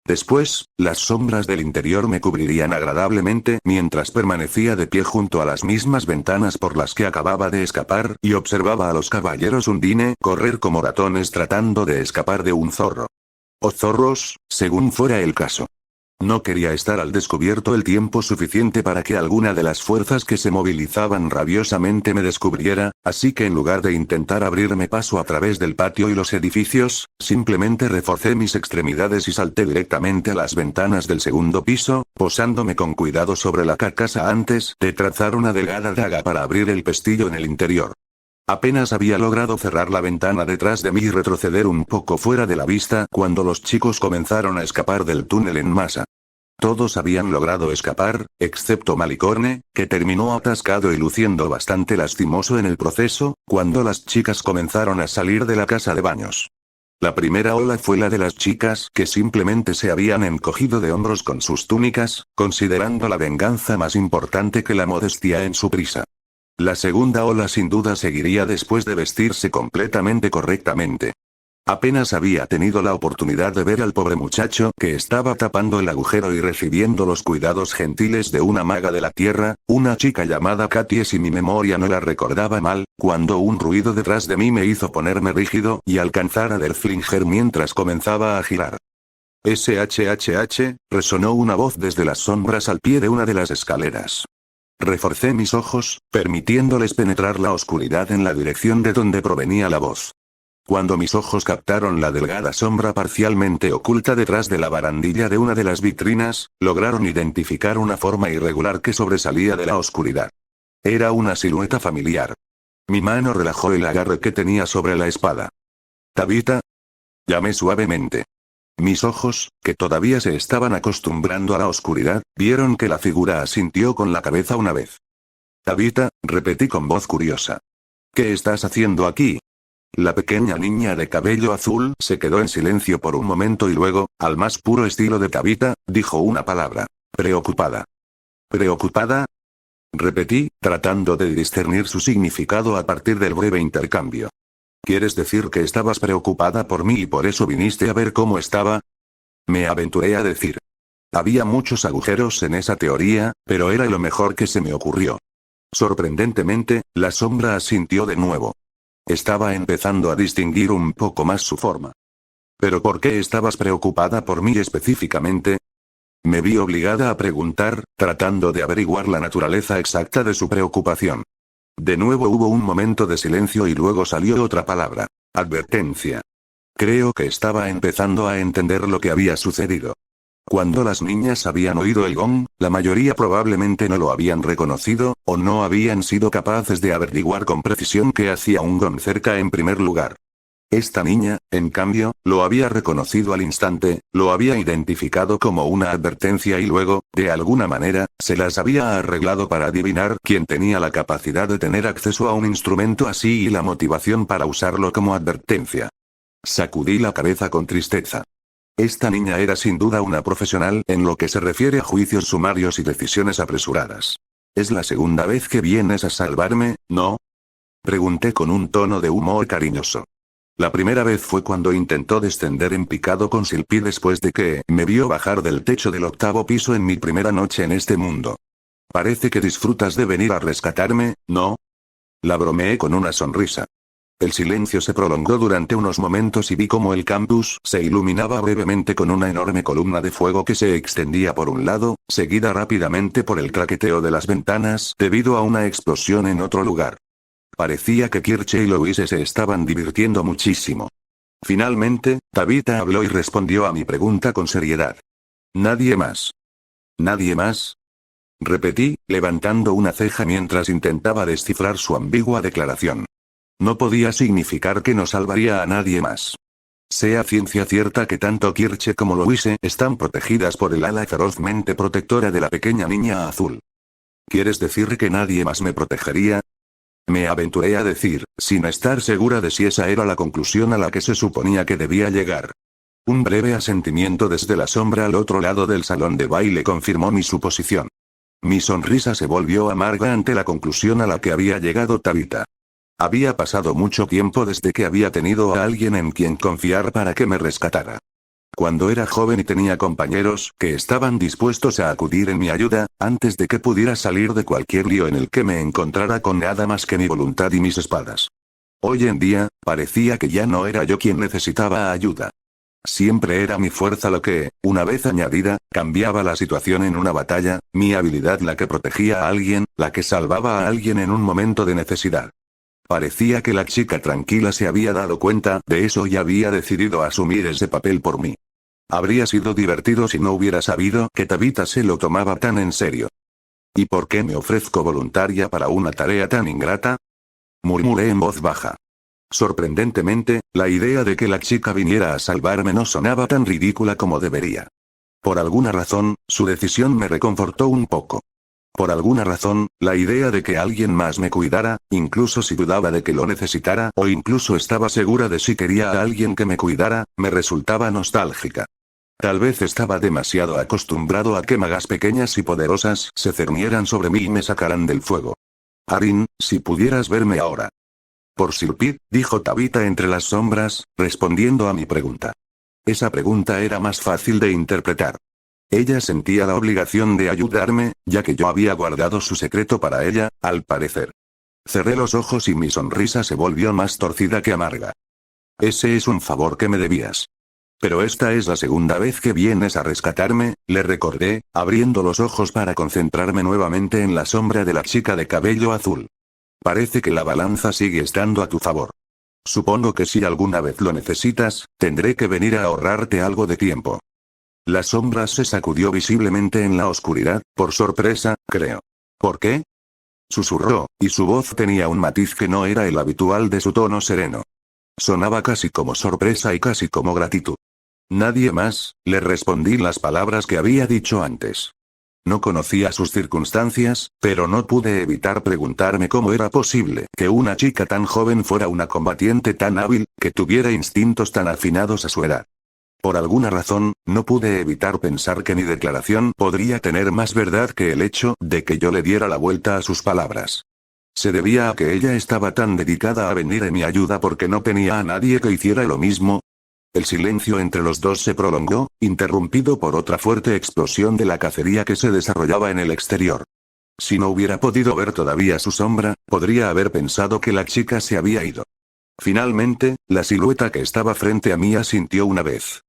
Después, las sombras del interior me cubrirían agradablemente mientras permanecía de pie junto a las mismas ventanas por las que acababa de escapar y observaba a los caballeros Undine correr como ratones tratando de escapar de un zorro. O zorros, según fuera el caso. No quería estar al descubierto el tiempo suficiente para que alguna de las fuerzas que se movilizaban rabiosamente me descubriera, así que en lugar de intentar abrirme paso a través del patio y los edificios, simplemente reforcé mis extremidades y salté directamente a las ventanas del segundo piso, posándome con cuidado sobre la carcasa antes de trazar una delgada daga para abrir el pestillo en el interior. Apenas había logrado cerrar la ventana detrás de mí y retroceder un poco fuera de la vista cuando los chicos comenzaron a escapar del túnel en masa. Todos habían logrado escapar, excepto Malicorne, que terminó atascado y luciendo bastante lastimoso en el proceso, cuando las chicas comenzaron a salir de la casa de baños. La primera ola fue la de las chicas que simplemente se habían encogido de hombros con sus túnicas, considerando la venganza más importante que la modestia en su prisa. La segunda ola sin duda seguiría después de vestirse completamente correctamente. Apenas había tenido la oportunidad de ver al pobre muchacho que estaba tapando el agujero y recibiendo los cuidados gentiles de una maga de la tierra, una chica llamada Katie si mi memoria no la recordaba mal, cuando un ruido detrás de mí me hizo ponerme rígido y alcanzar a Derflinger mientras comenzaba a girar. SHHH, resonó una voz desde las sombras al pie de una de las escaleras. Reforcé mis ojos, permitiéndoles penetrar la oscuridad en la dirección de donde provenía la voz. Cuando mis ojos captaron la delgada sombra parcialmente oculta detrás de la barandilla de una de las vitrinas, lograron identificar una forma irregular que sobresalía de la oscuridad. Era una silueta familiar. Mi mano relajó el agarre que tenía sobre la espada. «¿Tabitha?», llamé suavemente. Mis ojos, que todavía se estaban acostumbrando a la oscuridad, vieron que la figura asintió con la cabeza una vez. «Tabitha», repetí con voz curiosa. «¿Qué estás haciendo aquí?». La pequeña niña de cabello azul se quedó en silencio por un momento y luego, al más puro estilo de Tabitha, dijo una palabra. «Preocupada». «¿Preocupada?», repetí, tratando de discernir su significado a partir del breve intercambio. «¿Quieres decir que estabas preocupada por mí y por eso viniste a ver cómo estaba?», me aventuré a decir. Había muchos agujeros en esa teoría, pero era lo mejor que se me ocurrió. Sorprendentemente, la sombra asintió de nuevo. Estaba empezando a distinguir un poco más su forma. «¿Pero por qué estabas preocupada por mí específicamente?», me vi obligada a preguntar, tratando de averiguar la naturaleza exacta de su preocupación. De nuevo hubo un momento de silencio y luego salió otra palabra. «Advertencia». Creo que estaba empezando a entender lo que había sucedido. Cuando las niñas habían oído el gong, la mayoría probablemente no lo habían reconocido, o no habían sido capaces de averiguar con precisión qué hacía un gong cerca en primer lugar. Esta niña, en cambio, lo había reconocido al instante, lo había identificado como una advertencia y luego, de alguna manera, se las había arreglado para adivinar quién tenía la capacidad de tener acceso a un instrumento así y la motivación para usarlo como advertencia. Sacudí la cabeza con tristeza. Esta niña era sin duda una profesional en lo que se refiere a juicios sumarios y decisiones apresuradas. «¿Es la segunda vez que vienes a salvarme, no?», pregunté con un tono de humor cariñoso. La primera vez fue cuando intentó descender en picado con Silpi después de que me vio bajar del techo del 8º piso en mi primera noche en este mundo. «Parece que disfrutas de venir a rescatarme, ¿no?», la bromeé con una sonrisa. El silencio se prolongó durante unos momentos y vi cómo el campus se iluminaba brevemente con una enorme columna de fuego que se extendía por un lado, seguida rápidamente por el craqueteo de las ventanas debido a una explosión en otro lugar. Parecía que Kirche y Louise se estaban divirtiendo muchísimo. Finalmente, Tabitha habló y respondió a mi pregunta con seriedad. «¿Nadie más?». «¿Nadie más?», repetí, levantando una ceja mientras intentaba descifrar su ambigua declaración. No podía significar que no salvaría a nadie más. Sea ciencia cierta que tanto Kirche como Louise están protegidas por el ala ferozmente protectora de la pequeña niña azul. ¿Quieres decir que nadie más me protegería?, me aventuré a decir, sin estar segura de si esa era la conclusión a la que se suponía que debía llegar. Un breve asentimiento desde la sombra al otro lado del salón de baile confirmó mi suposición. Mi sonrisa se volvió amarga ante la conclusión a la que había llegado Tabitha. Había pasado mucho tiempo desde que había tenido a alguien en quien confiar para que me rescatara. Cuando era joven y tenía compañeros que estaban dispuestos a acudir en mi ayuda, antes de que pudiera salir de cualquier lío en el que me encontrara con nada más que mi voluntad y mis espadas. Hoy en día, parecía que ya no era yo quien necesitaba ayuda. Siempre era mi fuerza lo que, una vez añadida, cambiaba la situación en una batalla, mi habilidad la que protegía a alguien, la que salvaba a alguien en un momento de necesidad. Parecía que la chica tranquila se había dado cuenta de eso y había decidido asumir ese papel por mí. Habría sido divertido si no hubiera sabido que Tabitha se lo tomaba tan en serio. ¿Y por qué me ofrezco voluntaria para una tarea tan ingrata? Murmuré en voz baja. Sorprendentemente, la idea de que la chica viniera a salvarme no sonaba tan ridícula como debería. Por alguna razón, su decisión me reconfortó un poco. Por alguna razón, la idea de que alguien más me cuidara, incluso si dudaba de que lo necesitara o incluso estaba segura de si quería a alguien que me cuidara, me resultaba nostálgica. Tal vez estaba demasiado acostumbrado a que magas pequeñas y poderosas se cernieran sobre mí y me sacaran del fuego. Arin, si pudieras verme ahora. Por Sirpid, dijo Tabitha entre las sombras, respondiendo a mi pregunta. Esa pregunta era más fácil de interpretar. Ella sentía la obligación de ayudarme, ya que yo había guardado su secreto para ella, al parecer. Cerré los ojos y mi sonrisa se volvió más torcida que amarga. Ese es un favor que me debías. Pero esta es la segunda vez que vienes a rescatarme, le recordé, abriendo los ojos para concentrarme nuevamente en la sombra de la chica de cabello azul. Parece que la balanza sigue estando a tu favor. Supongo que si alguna vez lo necesitas, tendré que venir a ahorrarte algo de tiempo. La sombra se sacudió visiblemente en la oscuridad, por sorpresa, creo. ¿Por qué? Susurró, y su voz tenía un matiz que no era el habitual de su tono sereno. Sonaba casi como sorpresa y casi como gratitud. Nadie más, le respondí las palabras que había dicho antes. No conocía sus circunstancias, pero no pude evitar preguntarme cómo era posible que una chica tan joven fuera una combatiente tan hábil, que tuviera instintos tan afinados a su edad. Por alguna razón, no pude evitar pensar que mi declaración podría tener más verdad que el hecho de que yo le diera la vuelta a sus palabras. ¿Se debía a que ella estaba tan dedicada a venir en mi ayuda porque no tenía a nadie que hiciera lo mismo? El silencio entre los dos se prolongó, interrumpido por otra fuerte explosión de la cacería que se desarrollaba en el exterior. Si no hubiera podido ver todavía su sombra, podría haber pensado que la chica se había ido. Finalmente, la silueta que estaba frente a mí asintió una vez.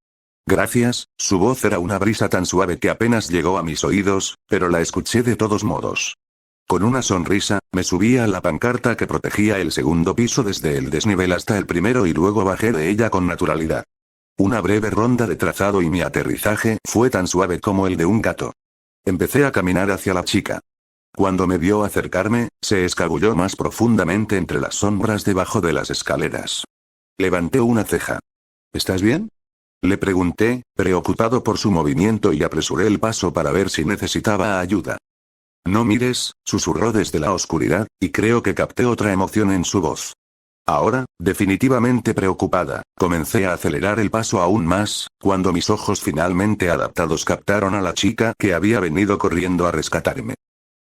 Gracias, su voz era una brisa tan suave que apenas llegó a mis oídos, pero la escuché de todos modos. Con una sonrisa, me subí a la pancarta que protegía el segundo piso desde el desnivel hasta el primero y luego bajé de ella con naturalidad. Una breve ronda de trazado y mi aterrizaje fue tan suave como el de un gato. Empecé a caminar hacia la chica. Cuando me vio acercarme, se escabulló más profundamente entre las sombras debajo de las escaleras. Levanté una ceja. ¿Estás bien? Le pregunté, preocupado por su movimiento y apresuré el paso para ver si necesitaba ayuda. No mires, susurró desde la oscuridad, y creo que capté otra emoción en su voz. Ahora, definitivamente preocupada, comencé a acelerar el paso aún más, cuando mis ojos finalmente adaptados captaron a la chica que había venido corriendo a rescatarme.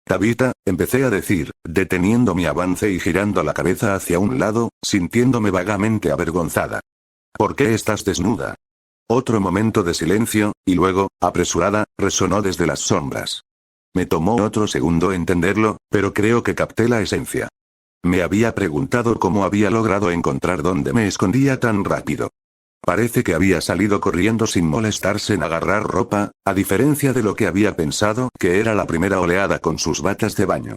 Tabitha, empecé a decir, deteniendo mi avance y girando la cabeza hacia un lado, sintiéndome vagamente avergonzada. ¿Por qué estás desnuda? Otro momento de silencio, y luego, apresurada, resonó desde las sombras. Me tomó otro segundo entenderlo, pero creo que capté la esencia. Me había preguntado cómo había logrado encontrar dónde me escondía tan rápido. Parece que había salido corriendo sin molestarse en agarrar ropa, a diferencia de lo que había pensado que era la primera oleada con sus batas de baño.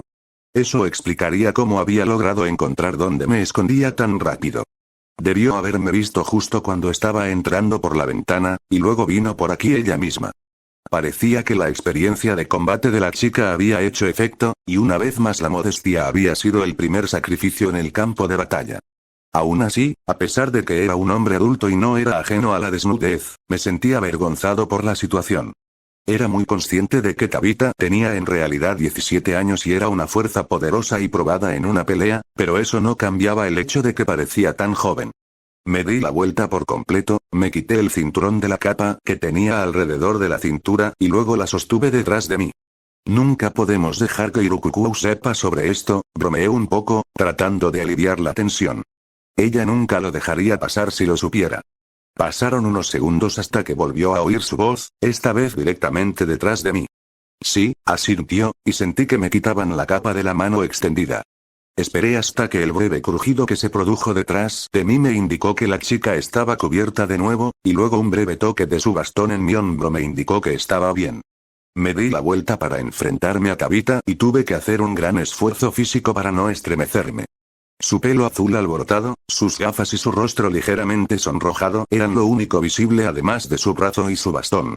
Eso explicaría cómo había logrado encontrar dónde me escondía tan rápido. Debió haberme visto justo cuando estaba entrando por la ventana, y luego vino por aquí ella misma. Parecía que la experiencia de combate de la chica había hecho efecto, y una vez más la modestia había sido el primer sacrificio en el campo de batalla. Aún así, a pesar de que era un hombre adulto y no era ajeno a la desnudez, me sentía avergonzado por la situación. Era muy consciente de que Tabitha tenía en realidad 17 años y era una fuerza poderosa y probada en una pelea, pero eso no cambiaba el hecho de que parecía tan joven. Me di la vuelta por completo, me quité el cinturón de la capa que tenía alrededor de la cintura y luego la sostuve detrás de mí. Nunca podemos dejar que Irukuku sepa sobre esto, bromeé un poco, tratando de aliviar la tensión. Ella nunca lo dejaría pasar si lo supiera. Pasaron unos segundos hasta que volvió a oír su voz, esta vez directamente detrás de mí. Sí, asintió, y sentí que me quitaban la capa de la mano extendida. Esperé hasta que el breve crujido que se produjo detrás de mí me indicó que la chica estaba cubierta de nuevo, y luego un breve toque de su bastón en mi hombro me indicó que estaba bien. Me di la vuelta para enfrentarme a Tabitha y tuve que hacer un gran esfuerzo físico para no estremecerme. Su pelo azul alborotado, sus gafas y su rostro ligeramente sonrojado eran lo único visible además de su brazo y su bastón.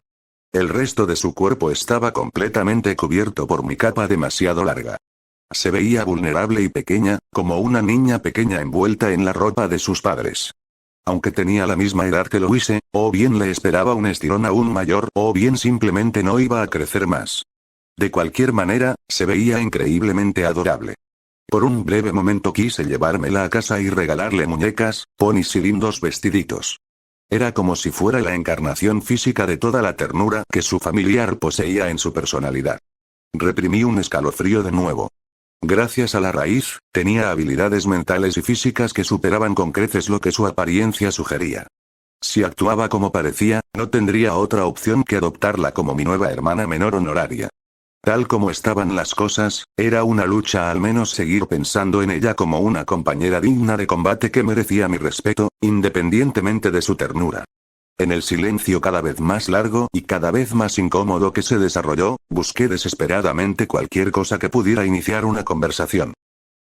El resto de su cuerpo estaba completamente cubierto por mi capa demasiado larga. Se veía vulnerable y pequeña, como una niña pequeña envuelta en la ropa de sus padres. Aunque tenía la misma edad que Louise, o bien le esperaba un estirón aún mayor, o bien simplemente no iba a crecer más. De cualquier manera, se veía increíblemente adorable. Por un breve momento quise llevármela a casa y regalarle muñecas, ponis y lindos vestiditos. Era como si fuera la encarnación física de toda la ternura que su familiar poseía en su personalidad. Reprimí un escalofrío de nuevo. Gracias a la raíz, tenía habilidades mentales y físicas que superaban con creces lo que su apariencia sugería. Si actuaba como parecía, no tendría otra opción que adoptarla como mi nueva hermana menor honoraria. Tal como estaban las cosas, era una lucha al menos seguir pensando en ella como una compañera digna de combate que merecía mi respeto, independientemente de su ternura. En el silencio cada vez más largo y cada vez más incómodo que se desarrolló, busqué desesperadamente cualquier cosa que pudiera iniciar una conversación.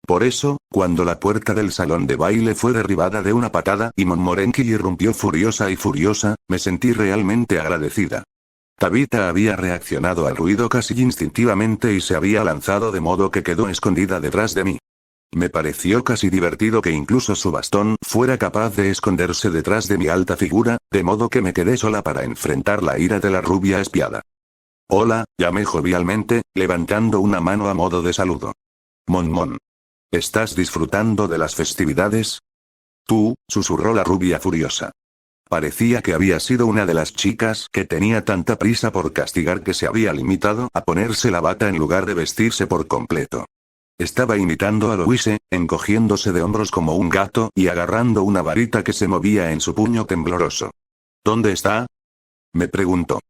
Por eso, cuando la puerta del salón de baile fue derribada de una patada y Montmorency irrumpió furiosa, me sentí realmente agradecida. Tabitha había reaccionado al ruido casi instintivamente y se había lanzado de modo que quedó escondida detrás de mí. Me pareció casi divertido que incluso su bastón fuera capaz de esconderse detrás de mi alta figura, de modo que me quedé sola para enfrentar la ira de la rubia espiada. Hola, llamé jovialmente, levantando una mano a modo de saludo. Mon. ¿Estás disfrutando de las festividades? Tú, susurró la rubia furiosa. Parecía que había sido una de las chicas que tenía tanta prisa por castigar que se había limitado a ponerse la bata en lugar de vestirse por completo. Estaba imitando a Louise, encogiéndose de hombros como un gato y agarrando una varita que se movía en su puño tembloroso. ¿Dónde está? Me preguntó.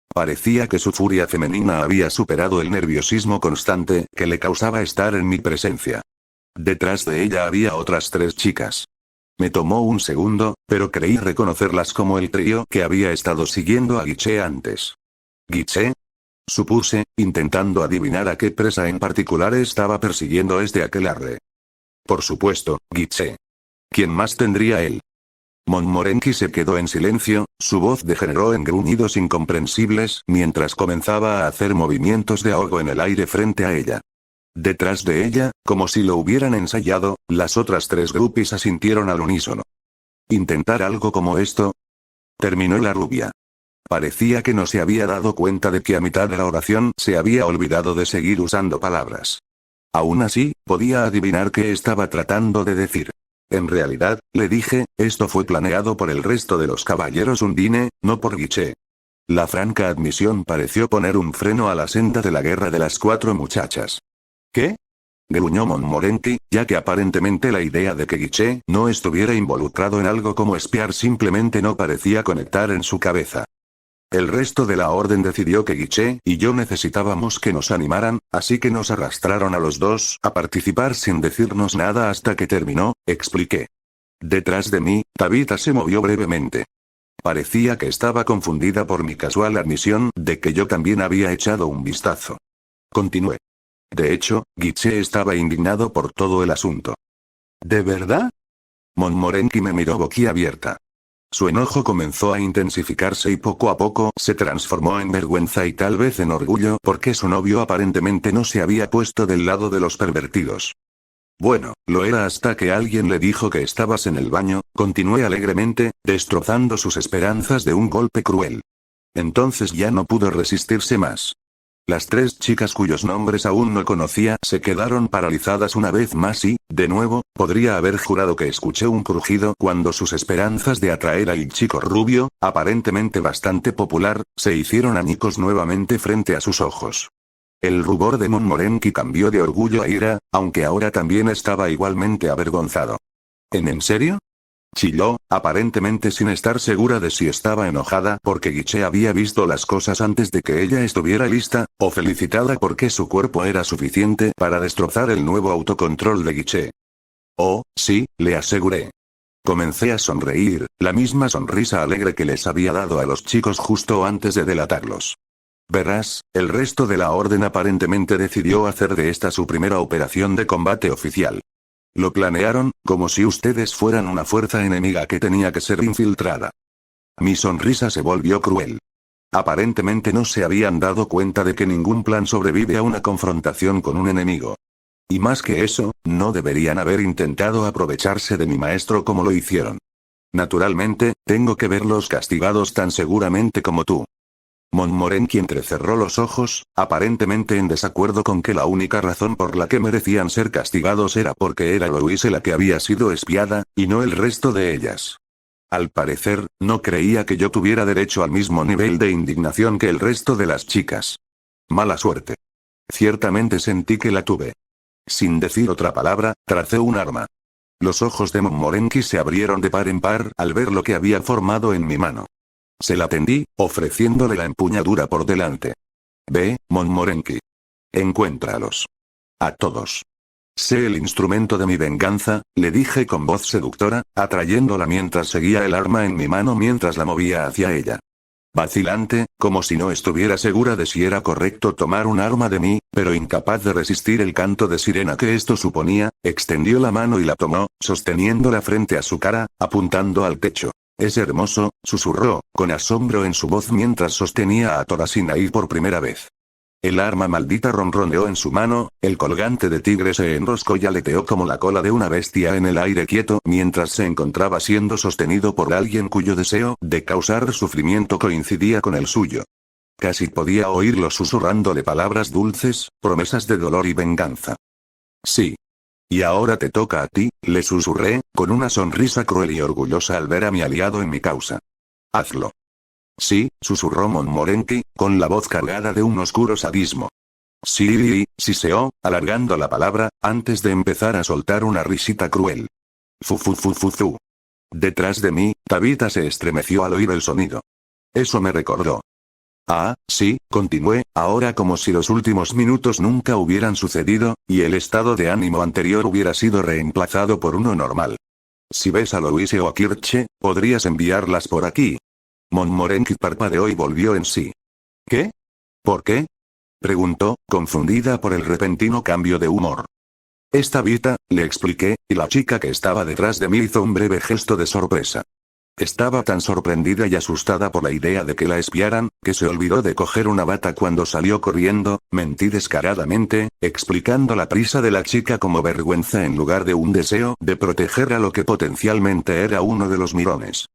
Parecía que su furia femenina había superado el nerviosismo constante que le causaba estar en mi presencia. Detrás de ella había otras 3 chicas. Me tomó un segundo, pero creí reconocerlas como el trío que había estado siguiendo a Guiche antes. ¿Guiche? Supuse, intentando adivinar a qué presa en particular estaba persiguiendo este aquelarre. Por supuesto, Guiche. ¿Quién más tendría él? Montmorency se quedó en silencio, su voz degeneró en gruñidos incomprensibles mientras comenzaba a hacer movimientos de ahogo en el aire frente a ella. Detrás de ella, como si lo hubieran ensayado, las otras 3 groupies asintieron al unísono. ¿Intentar algo como esto? Terminó la rubia. Parecía que no se había dado cuenta de que a mitad de la oración se había olvidado de seguir usando palabras. Aún así, podía adivinar qué estaba tratando de decir. En realidad, le dije, esto fue planeado por el resto de los caballeros Undine, no por Guiche. La franca admisión pareció poner un freno a la senda de la guerra de las 4 muchachas. ¿Qué? Gruñó Montmorency, ya que aparentemente la idea de que Guiche no estuviera involucrado en algo como espiar simplemente no parecía conectar en su cabeza. El resto de la orden decidió que Guiche y yo necesitábamos que nos animaran, así que nos arrastraron a los 2 a participar sin decirnos nada hasta que terminó, expliqué. Detrás de mí, Tabitha se movió brevemente. Parecía que estaba confundida por mi casual admisión de que yo también había echado un vistazo. Continué. De hecho, Guiche estaba indignado por todo el asunto. ¿De verdad? Montmorency me miró boquiabierta. Su enojo comenzó a intensificarse y poco a poco se transformó en vergüenza y tal vez en orgullo porque su novio aparentemente no se había puesto del lado de los pervertidos. Bueno, lo era hasta que alguien le dijo que estabas en el baño, continué alegremente, destrozando sus esperanzas de un golpe cruel. Entonces ya no pudo resistirse más. Las 3 chicas cuyos nombres aún no conocía se quedaron paralizadas una vez más y, de nuevo, podría haber jurado que escuché un crujido cuando sus esperanzas de atraer al chico rubio, aparentemente bastante popular, se hicieron añicos nuevamente frente a sus ojos. El rubor de Momorenki cambió de orgullo a ira, aunque ahora también estaba igualmente avergonzado. ¿En serio? Chilló, aparentemente sin estar segura de si estaba enojada porque Guiche había visto las cosas antes de que ella estuviera lista, o felicitada porque su cuerpo era suficiente para destrozar el nuevo autocontrol de Guiche. Oh, sí, le aseguré. Comencé a sonreír, la misma sonrisa alegre que les había dado a los chicos justo antes de delatarlos. Verás, el resto de la orden aparentemente decidió hacer de esta su primera operación de combate oficial. Lo planearon, como si ustedes fueran una fuerza enemiga que tenía que ser infiltrada. Mi sonrisa se volvió cruel. Aparentemente no se habían dado cuenta de que ningún plan sobrevive a una confrontación con un enemigo. Y más que eso, no deberían haber intentado aprovecharse de mi maestro como lo hicieron. Naturalmente, tengo que verlos castigados tan seguramente como tú. Momorenki entrecerró los ojos, aparentemente en desacuerdo con que la única razón por la que merecían ser castigados era porque era Louise la que había sido espiada, y no el resto de ellas. Al parecer, no creía que yo tuviera derecho al mismo nivel de indignación que el resto de las chicas. Mala suerte. Ciertamente sentí que la tuve. Sin decir otra palabra, tracé un arma. Los ojos de Momorenki se abrieron de par en par al ver lo que había formado en mi mano. Se la tendí, ofreciéndole la empuñadura por delante. Ve, Momorenki. Encuéntralos. A todos. Sé el instrumento de mi venganza, le dije con voz seductora, atrayéndola mientras seguía el arma en mi mano mientras la movía hacia ella. Vacilante, como si no estuviera segura de si era correcto tomar un arma de mí, pero incapaz de resistir el canto de sirena que esto suponía, extendió la mano y la tomó, sosteniéndola frente a su cara, apuntando al techo. Es hermoso, susurró, con asombro en su voz mientras sostenía a Torasinaí por primera vez. El arma maldita ronroneó en su mano, el colgante de tigre se enroscó y aleteó como la cola de una bestia en el aire quieto mientras se encontraba siendo sostenido por alguien cuyo deseo de causar sufrimiento coincidía con el suyo. Casi podía oírlo susurrándole palabras dulces, promesas de dolor y venganza. Sí. Y ahora te toca a ti, le susurré, con una sonrisa cruel y orgullosa al ver a mi aliado en mi causa. Hazlo. Sí, susurró Momorenki, con la voz cargada de un oscuro sadismo. Sí, siseó, alargando la palabra, antes de empezar a soltar una risita cruel. Fu. Detrás de mí, Tabitha se estremeció al oír el sonido. Eso me recordó. Ah, sí, continué, ahora como si los últimos minutos nunca hubieran sucedido, y el estado de ánimo anterior hubiera sido reemplazado por uno normal. Si ves a Louise o a Kirche, podrías enviarlas por aquí. Momorenki parpadeó y volvió en sí. ¿Qué? ¿Por qué? Preguntó, confundida por el repentino cambio de humor. Es Tabitha, le expliqué, y la chica que estaba detrás de mí hizo un breve gesto de sorpresa. Estaba tan sorprendida y asustada por la idea de que la espiaran, que se olvidó de coger una bata cuando salió corriendo, mentí descaradamente, explicando la prisa de la chica como vergüenza en lugar de un deseo de proteger a lo que potencialmente era uno de los mirones.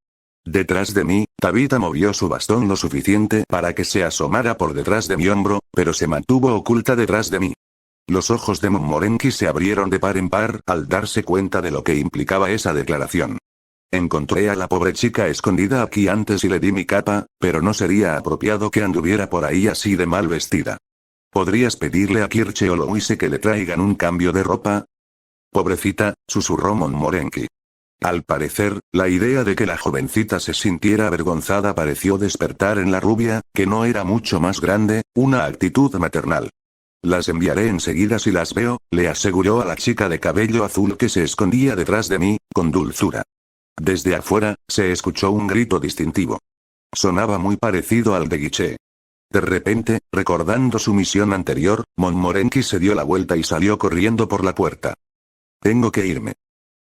Detrás de mí, Tabitha movió su bastón lo suficiente para que se asomara por detrás de mi hombro, pero se mantuvo oculta detrás de mí. Los ojos de Momorenki se abrieron de par en par al darse cuenta de lo que implicaba esa declaración. Encontré a la pobre chica escondida aquí antes y le di mi capa, pero no sería apropiado que anduviera por ahí así de mal vestida. ¿Podrías pedirle a Kirche o Louise que le traigan un cambio de ropa? Pobrecita, susurró Momorenki. Al parecer, la idea de que la jovencita se sintiera avergonzada pareció despertar en la rubia, que no era mucho más grande, una actitud maternal. Las enviaré enseguida si las veo, le aseguró a la chica de cabello azul que se escondía detrás de mí, con dulzura. Desde afuera, se escuchó un grito distintivo. Sonaba muy parecido al de Guiche. De repente, recordando su misión anterior, Momorenki se dio la vuelta y salió corriendo por la puerta. Tengo que irme.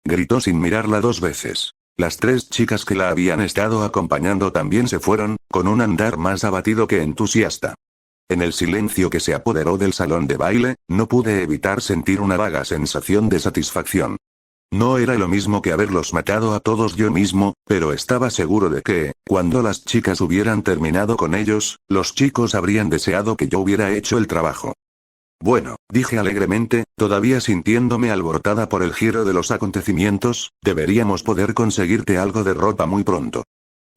Gritó sin mirarla dos veces. Las tres chicas que la habían estado acompañando también se fueron, con un andar más abatido que entusiasta. En el silencio que se apoderó del salón de baile, no pude evitar sentir una vaga sensación de satisfacción. No era lo mismo que haberlos matado a todos yo mismo, pero estaba seguro de que, cuando las chicas hubieran terminado con ellos, los chicos habrían deseado que yo hubiera hecho el trabajo. Bueno, dije alegremente, todavía sintiéndome alborotada por el giro de los acontecimientos, deberíamos poder conseguirte algo de ropa muy pronto.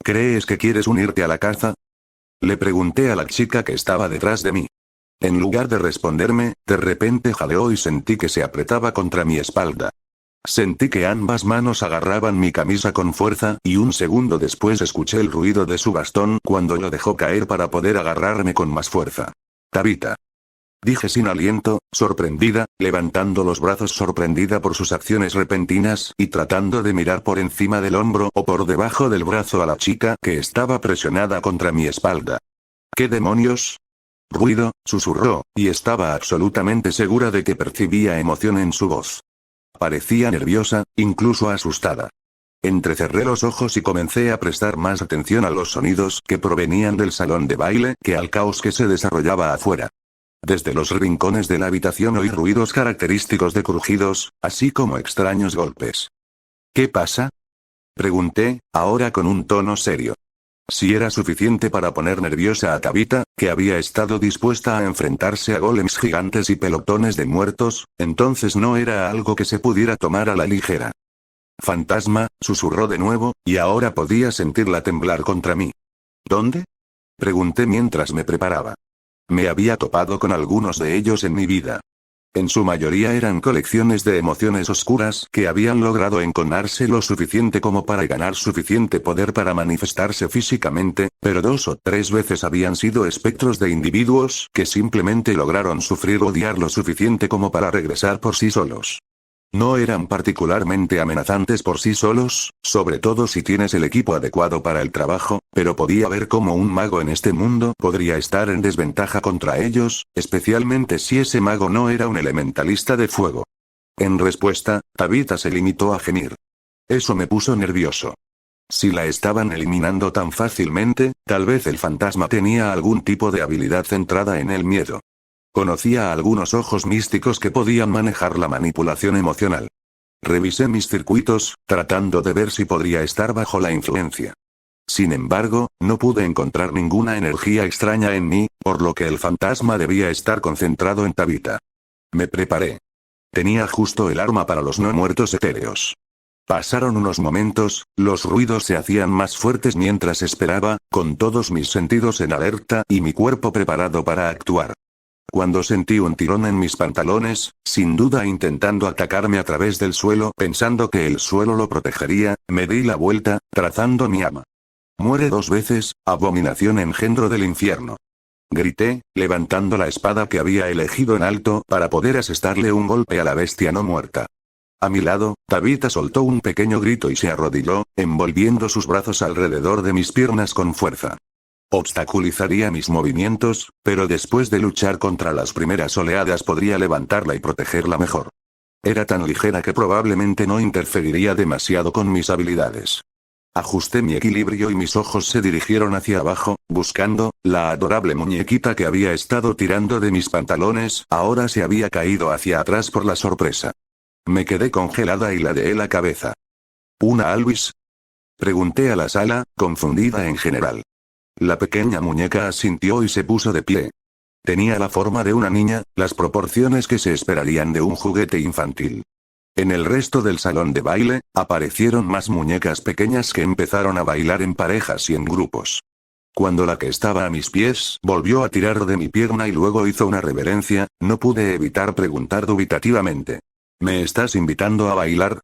¿Crees que quieres unirte a la caza? Le pregunté a la chica que estaba detrás de mí. En lugar de responderme, de repente jadeó y sentí que se apretaba contra mi espalda. Sentí que ambas manos agarraban mi camisa con fuerza y un segundo después escuché el ruido de su bastón cuando lo dejó caer para poder agarrarme con más fuerza. Tabitha. Dije sin aliento, sorprendida, levantando los brazos sorprendida por sus acciones repentinas y tratando de mirar por encima del hombro o por debajo del brazo a la chica que estaba presionada contra mi espalda. ¿Qué demonios? Ruido, susurró, y estaba absolutamente segura de que percibía emoción en su voz. Parecía nerviosa, incluso asustada. Entrecerré los ojos y comencé a prestar más atención a los sonidos que provenían del salón de baile que al caos que se desarrollaba afuera. Desde los rincones de la habitación oí ruidos característicos de crujidos, así como extraños golpes. ¿Qué pasa? Pregunté, ahora con un tono serio. Si era suficiente para poner nerviosa a Tabitha, que había estado dispuesta a enfrentarse a golems gigantes y pelotones de muertos, entonces no era algo que se pudiera tomar a la ligera. Fantasma, susurró de nuevo, y ahora podía sentirla temblar contra mí. ¿Dónde? Pregunté mientras me preparaba. Me había topado con algunos de ellos en mi vida. En su mayoría eran colecciones de emociones oscuras que habían logrado enconarse lo suficiente como para ganar suficiente poder para manifestarse físicamente, pero 2 o 3 veces habían sido espectros de individuos que simplemente lograron sufrir o odiar lo suficiente como para regresar por sí solos. No eran particularmente amenazantes por sí solos, sobre todo si tienes el equipo adecuado para el trabajo, pero podía ver cómo un mago en este mundo podría estar en desventaja contra ellos, especialmente si ese mago no era un elementalista de fuego. En respuesta, Tabitha se limitó a gemir. Eso me puso nervioso. Si la estaban eliminando tan fácilmente, tal vez el fantasma tenía algún tipo de habilidad centrada en el miedo. Conocía a algunos ojos místicos que podían manejar la manipulación emocional. Revisé mis circuitos, tratando de ver si podría estar bajo la influencia. Sin embargo, no pude encontrar ninguna energía extraña en mí, por lo que el fantasma debía estar concentrado en Tabitha. Me preparé. Tenía justo el arma para los no muertos etéreos. Pasaron unos momentos, los ruidos se hacían más fuertes mientras esperaba, con todos mis sentidos en alerta y mi cuerpo preparado para actuar. Cuando sentí un tirón en mis pantalones, sin duda intentando atacarme a través del suelo pensando que el suelo lo protegería, me di la vuelta, trazando mi arma. Muere 2 veces, abominación engendro del infierno. Grité, levantando la espada que había elegido en alto para poder asestarle un golpe a la bestia no muerta. A mi lado, Tabitha soltó un pequeño grito y se arrodilló, envolviendo sus brazos alrededor de mis piernas con fuerza. Obstaculizaría mis movimientos, pero después de luchar contra las primeras oleadas podría levantarla y protegerla mejor. Era tan ligera que probablemente no interferiría demasiado con mis habilidades. Ajusté mi equilibrio y mis ojos se dirigieron hacia abajo, buscando, la adorable muñequita que había estado tirando de mis pantalones, ahora se había caído hacia atrás por la sorpresa. Me quedé congelada y ladeé la cabeza. ¿Una Alvis? Pregunté a la sala, confundida en general. La pequeña muñeca asintió y se puso de pie. Tenía la forma de una niña, las proporciones que se esperarían de un juguete infantil. En el resto del salón de baile, aparecieron más muñecas pequeñas que empezaron a bailar en parejas y en grupos. Cuando la que estaba a mis pies volvió a tirar de mi pierna y luego hizo una reverencia, no pude evitar preguntar dubitativamente. ¿Me estás invitando a bailar?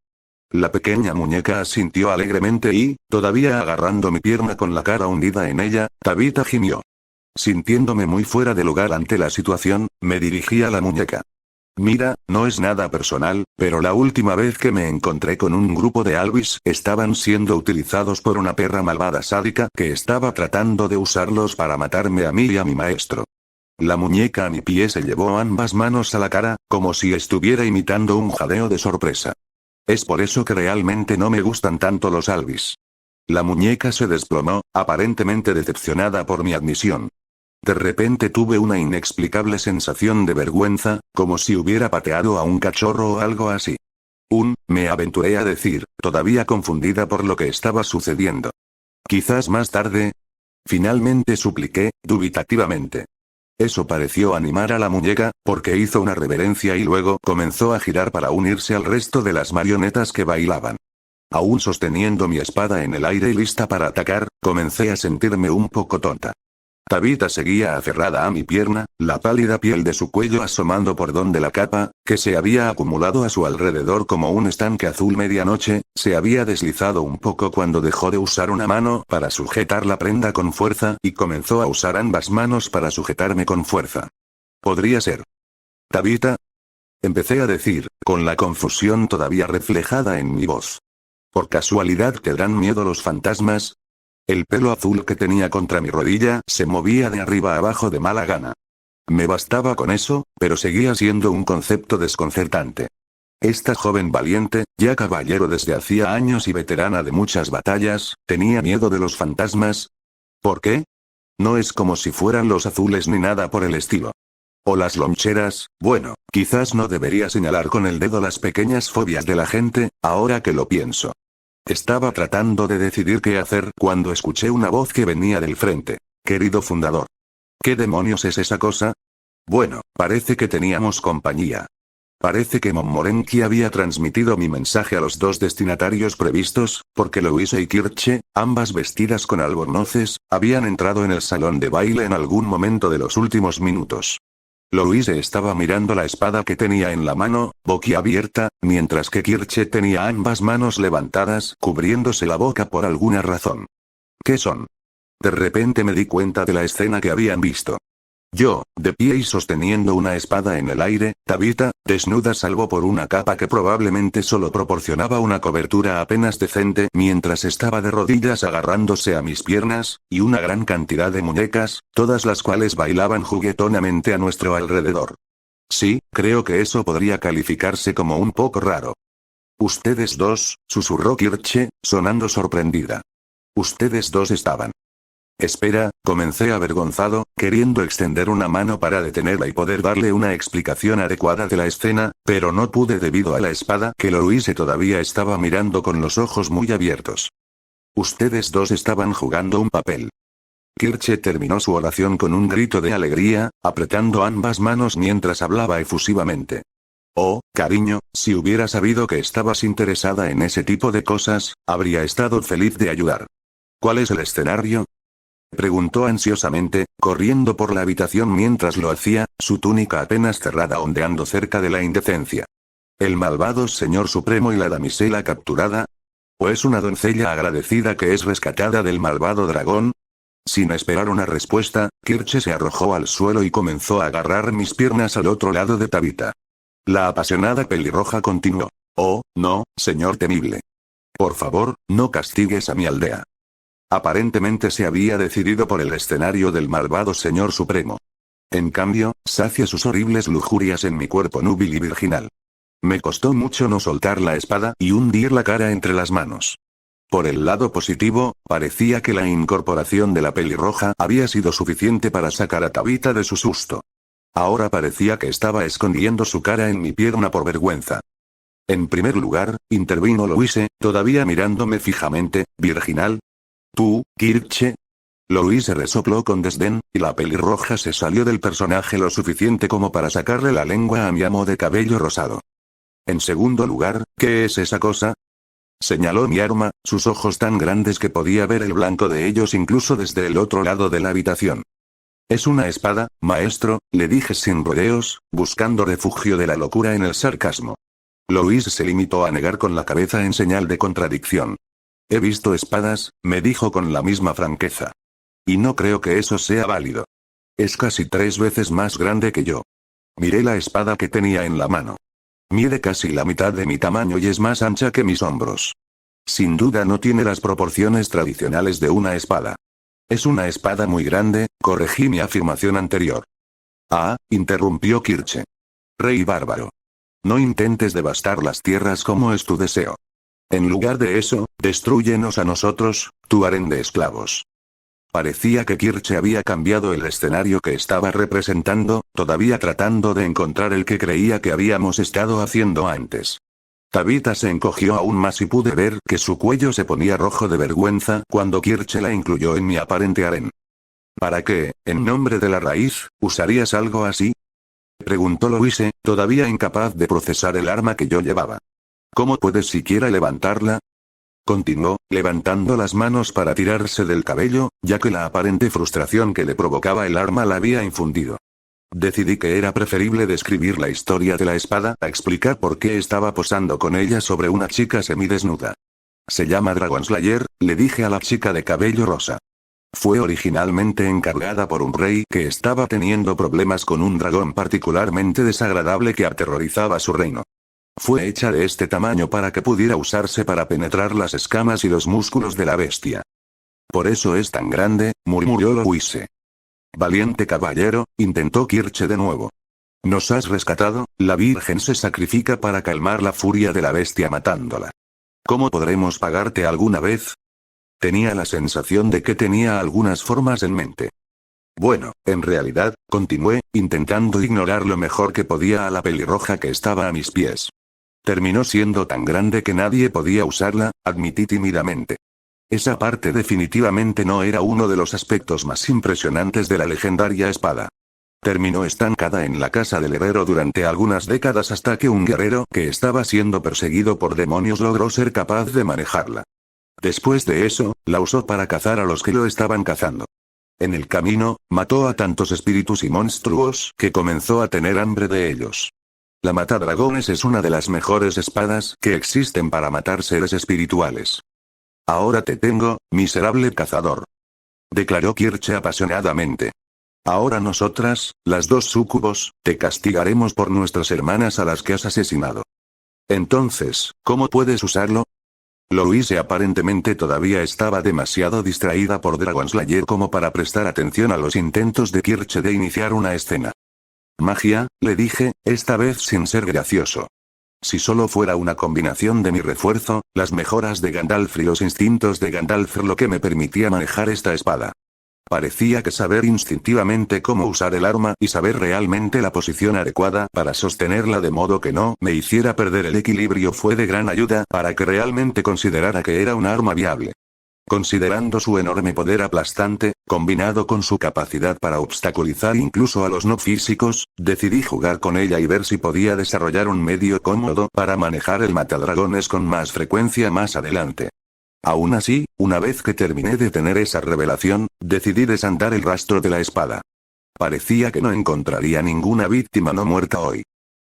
La pequeña muñeca asintió alegremente y, todavía agarrando mi pierna con la cara hundida en ella, Tabitha gimió. Sintiéndome muy fuera de lugar ante la situación, me dirigí a la muñeca. Mira, no es nada personal, pero la última vez que me encontré con un grupo de Alvis estaban siendo utilizados por una perra malvada sádica que estaba tratando de usarlos para matarme a mí y a mi maestro. La muñeca a mi pie se llevó ambas manos a la cara, como si estuviera imitando un jadeo de sorpresa. Es por eso que realmente no me gustan tanto los Alvis. La muñeca se desplomó, aparentemente decepcionada por mi admisión. De repente tuve una inexplicable sensación de vergüenza, como si hubiera pateado a un cachorro o algo así. Me aventuré a decir, todavía confundida por lo que estaba sucediendo. Quizás más tarde. Finalmente supliqué, dubitativamente. Eso pareció animar a la muñeca, porque hizo una reverencia y luego comenzó a girar para unirse al resto de las marionetas que bailaban. Aún sosteniendo mi espada en el aire y lista para atacar, comencé a sentirme un poco tonta. Tabitha seguía aferrada a mi pierna, la pálida piel de su cuello asomando por donde la capa, que se había acumulado a su alrededor como un estanque azul medianoche, se había deslizado un poco cuando dejó de usar una mano para sujetar la prenda con fuerza y comenzó a usar ambas manos para sujetarme con fuerza. ¿Podría ser Tabitha? Empecé a decir, con la confusión todavía reflejada en mi voz. ¿Por casualidad te dan miedo los fantasmas? El pelo azul que tenía contra mi rodilla se movía de arriba a abajo de mala gana. Me bastaba con eso, pero seguía siendo un concepto desconcertante. Esta joven valiente, ya caballero desde hacía años y veterana de muchas batallas, ¿tenía miedo de los fantasmas? ¿Por qué? No es como si fueran los azules ni nada por el estilo. O las loncheras, bueno, quizás no debería señalar con el dedo las pequeñas fobias de la gente, ahora que lo pienso. Estaba tratando de decidir qué hacer cuando escuché una voz que venía del frente. Querido fundador. ¿Qué demonios es esa cosa? Bueno, parece que teníamos compañía. Parece que Momorenki había transmitido mi mensaje a los dos destinatarios previstos, porque Louise y Kirche, ambas vestidas con albornoces, habían entrado en el salón de baile en algún momento de los últimos minutos. Louise estaba mirando la espada que tenía en la mano, boquiabierta, mientras que Kirche tenía ambas manos levantadas, cubriéndose la boca por alguna razón. ¿Qué son? De repente me di cuenta de la escena que habían visto. Yo, de pie y sosteniendo una espada en el aire, Tabitha, desnuda salvo por una capa que probablemente solo proporcionaba una cobertura apenas decente mientras estaba de rodillas agarrándose a mis piernas, y una gran cantidad de muñecas, todas las cuales bailaban juguetonamente a nuestro alrededor. Sí, creo que eso podría calificarse como un poco raro. Ustedes dos, susurró Kirche, sonando sorprendida. Ustedes dos estaban. Espera, comencé avergonzado, queriendo extender una mano para detenerla y poder darle una explicación adecuada de la escena, pero no pude debido a la espada que Louise todavía estaba mirando con los ojos muy abiertos. Ustedes dos estaban jugando un papel. Kirche terminó su oración con un grito de alegría, apretando ambas manos mientras hablaba efusivamente. Oh, cariño, si hubiera sabido que estabas interesada en ese tipo de cosas, habría estado feliz de ayudar. ¿Cuál es el escenario? Preguntó ansiosamente, corriendo por la habitación mientras lo hacía, su túnica apenas cerrada ondeando cerca de la indecencia. ¿El malvado señor supremo y la damisela capturada? ¿O es una doncella agradecida que es rescatada del malvado dragón? Sin esperar una respuesta, Kirche se arrojó al suelo y comenzó a agarrar mis piernas al otro lado de Tabitha. La apasionada pelirroja continuó. Oh, no, señor temible. Por favor, no castigues a mi aldea. Aparentemente se había decidido por el escenario del malvado señor supremo. En cambio, sacia sus horribles lujurias en mi cuerpo núbil y virginal. Me costó mucho no soltar la espada y hundir la cara entre las manos. Por el lado positivo, parecía que la incorporación de la pelirroja había sido suficiente para sacar a Tabitha de su susto. Ahora parecía que estaba escondiendo su cara en mi pierna por vergüenza. En primer lugar, intervino Louise, todavía mirándome fijamente, virginal. ¿Tú, Kirche? Louise resopló con desdén, y la pelirroja se salió del personaje lo suficiente como para sacarle la lengua a mi amo de cabello rosado. En segundo lugar, ¿qué es esa cosa? Señaló mi arma, sus ojos tan grandes que podía ver el blanco de ellos incluso desde el otro lado de la habitación. Es una espada, maestro, le dije sin rodeos, buscando refugio de la locura en el sarcasmo. Louise se limitó a negar con la cabeza en señal de contradicción. He visto espadas, me dijo con la misma franqueza. Y no creo que eso sea válido. Es casi 3 veces más grande que yo. Miré la espada que tenía en la mano. Mide casi la mitad de mi tamaño y es más ancha que mis hombros. Sin duda no tiene las proporciones tradicionales de una espada. Es una espada muy grande, corregí mi afirmación anterior. Ah, interrumpió Kirche. Rey bárbaro. No intentes devastar las tierras como es tu deseo. En lugar de eso, destrúyenos a nosotros, tu harén de esclavos. Parecía que Kirche había cambiado el escenario que estaba representando, todavía tratando de encontrar el que creía que habíamos estado haciendo antes. Tabitha se encogió aún más y pude ver que su cuello se ponía rojo de vergüenza cuando Kirche la incluyó en mi aparente harén. ¿Para qué, en nombre de la raíz, usarías algo así? Preguntó Louise, todavía incapaz de procesar el arma que yo llevaba. ¿Cómo puedes siquiera levantarla? Continuó, levantando las manos para tirarse del cabello, ya que la aparente frustración que le provocaba el arma la había infundido. Decidí que era preferible describir la historia de la espada a explicar por qué estaba posando con ella sobre una chica semidesnuda. Se llama Dragon Slayer, le dije a la chica de cabello rosa. Fue originalmente encargada por un rey que estaba teniendo problemas con un dragón particularmente desagradable que aterrorizaba su reino. Fue hecha de este tamaño para que pudiera usarse para penetrar las escamas y los músculos de la bestia. Por eso es tan grande, murmuró Louise. Valiente caballero, intentó Kirche de nuevo. Nos has rescatado, la Virgen se sacrifica para calmar la furia de la bestia matándola. ¿Cómo podremos pagarte alguna vez? Tenía la sensación de que tenía algunas formas en mente. Bueno, en realidad, continué, intentando ignorar lo mejor que podía a la pelirroja que estaba a mis pies. Terminó siendo tan grande que nadie podía usarla, admití tímidamente. Esa parte definitivamente no era uno de los aspectos más impresionantes de la legendaria espada. Terminó estancada en la casa del herrero durante algunas décadas hasta que un guerrero que estaba siendo perseguido por demonios logró ser capaz de manejarla. Después de eso, la usó para cazar a los que lo estaban cazando. En el camino, mató a tantos espíritus y monstruos que comenzó a tener hambre de ellos. La matadragones es una de las mejores espadas que existen para matar seres espirituales. Ahora te tengo, miserable cazador. Declaró Kirche apasionadamente. Ahora nosotras, las dos súcubos, te castigaremos por nuestras hermanas a las que has asesinado. Entonces, ¿cómo puedes usarlo? Louise aparentemente todavía estaba demasiado distraída por Dragon Slayer como para prestar atención a los intentos de Kirche de iniciar una escena. Magia, le dije, esta vez sin ser gracioso. Si solo fuera una combinación de mi refuerzo, las mejoras de Gandalf y los instintos de Gandalf lo que me permitía manejar esta espada. Parecía que saber instintivamente cómo usar el arma y saber realmente la posición adecuada para sostenerla de modo que no me hiciera perder el equilibrio fue de gran ayuda para que realmente considerara que era un arma viable. Considerando su enorme poder aplastante, combinado con su capacidad para obstaculizar incluso a los no físicos, decidí jugar con ella y ver si podía desarrollar un medio cómodo para manejar el matadragones con más frecuencia más adelante. Aún así, una vez que terminé de tener esa revelación, decidí desandar el rastro de la espada. Parecía que no encontraría ninguna víctima no muerta hoy.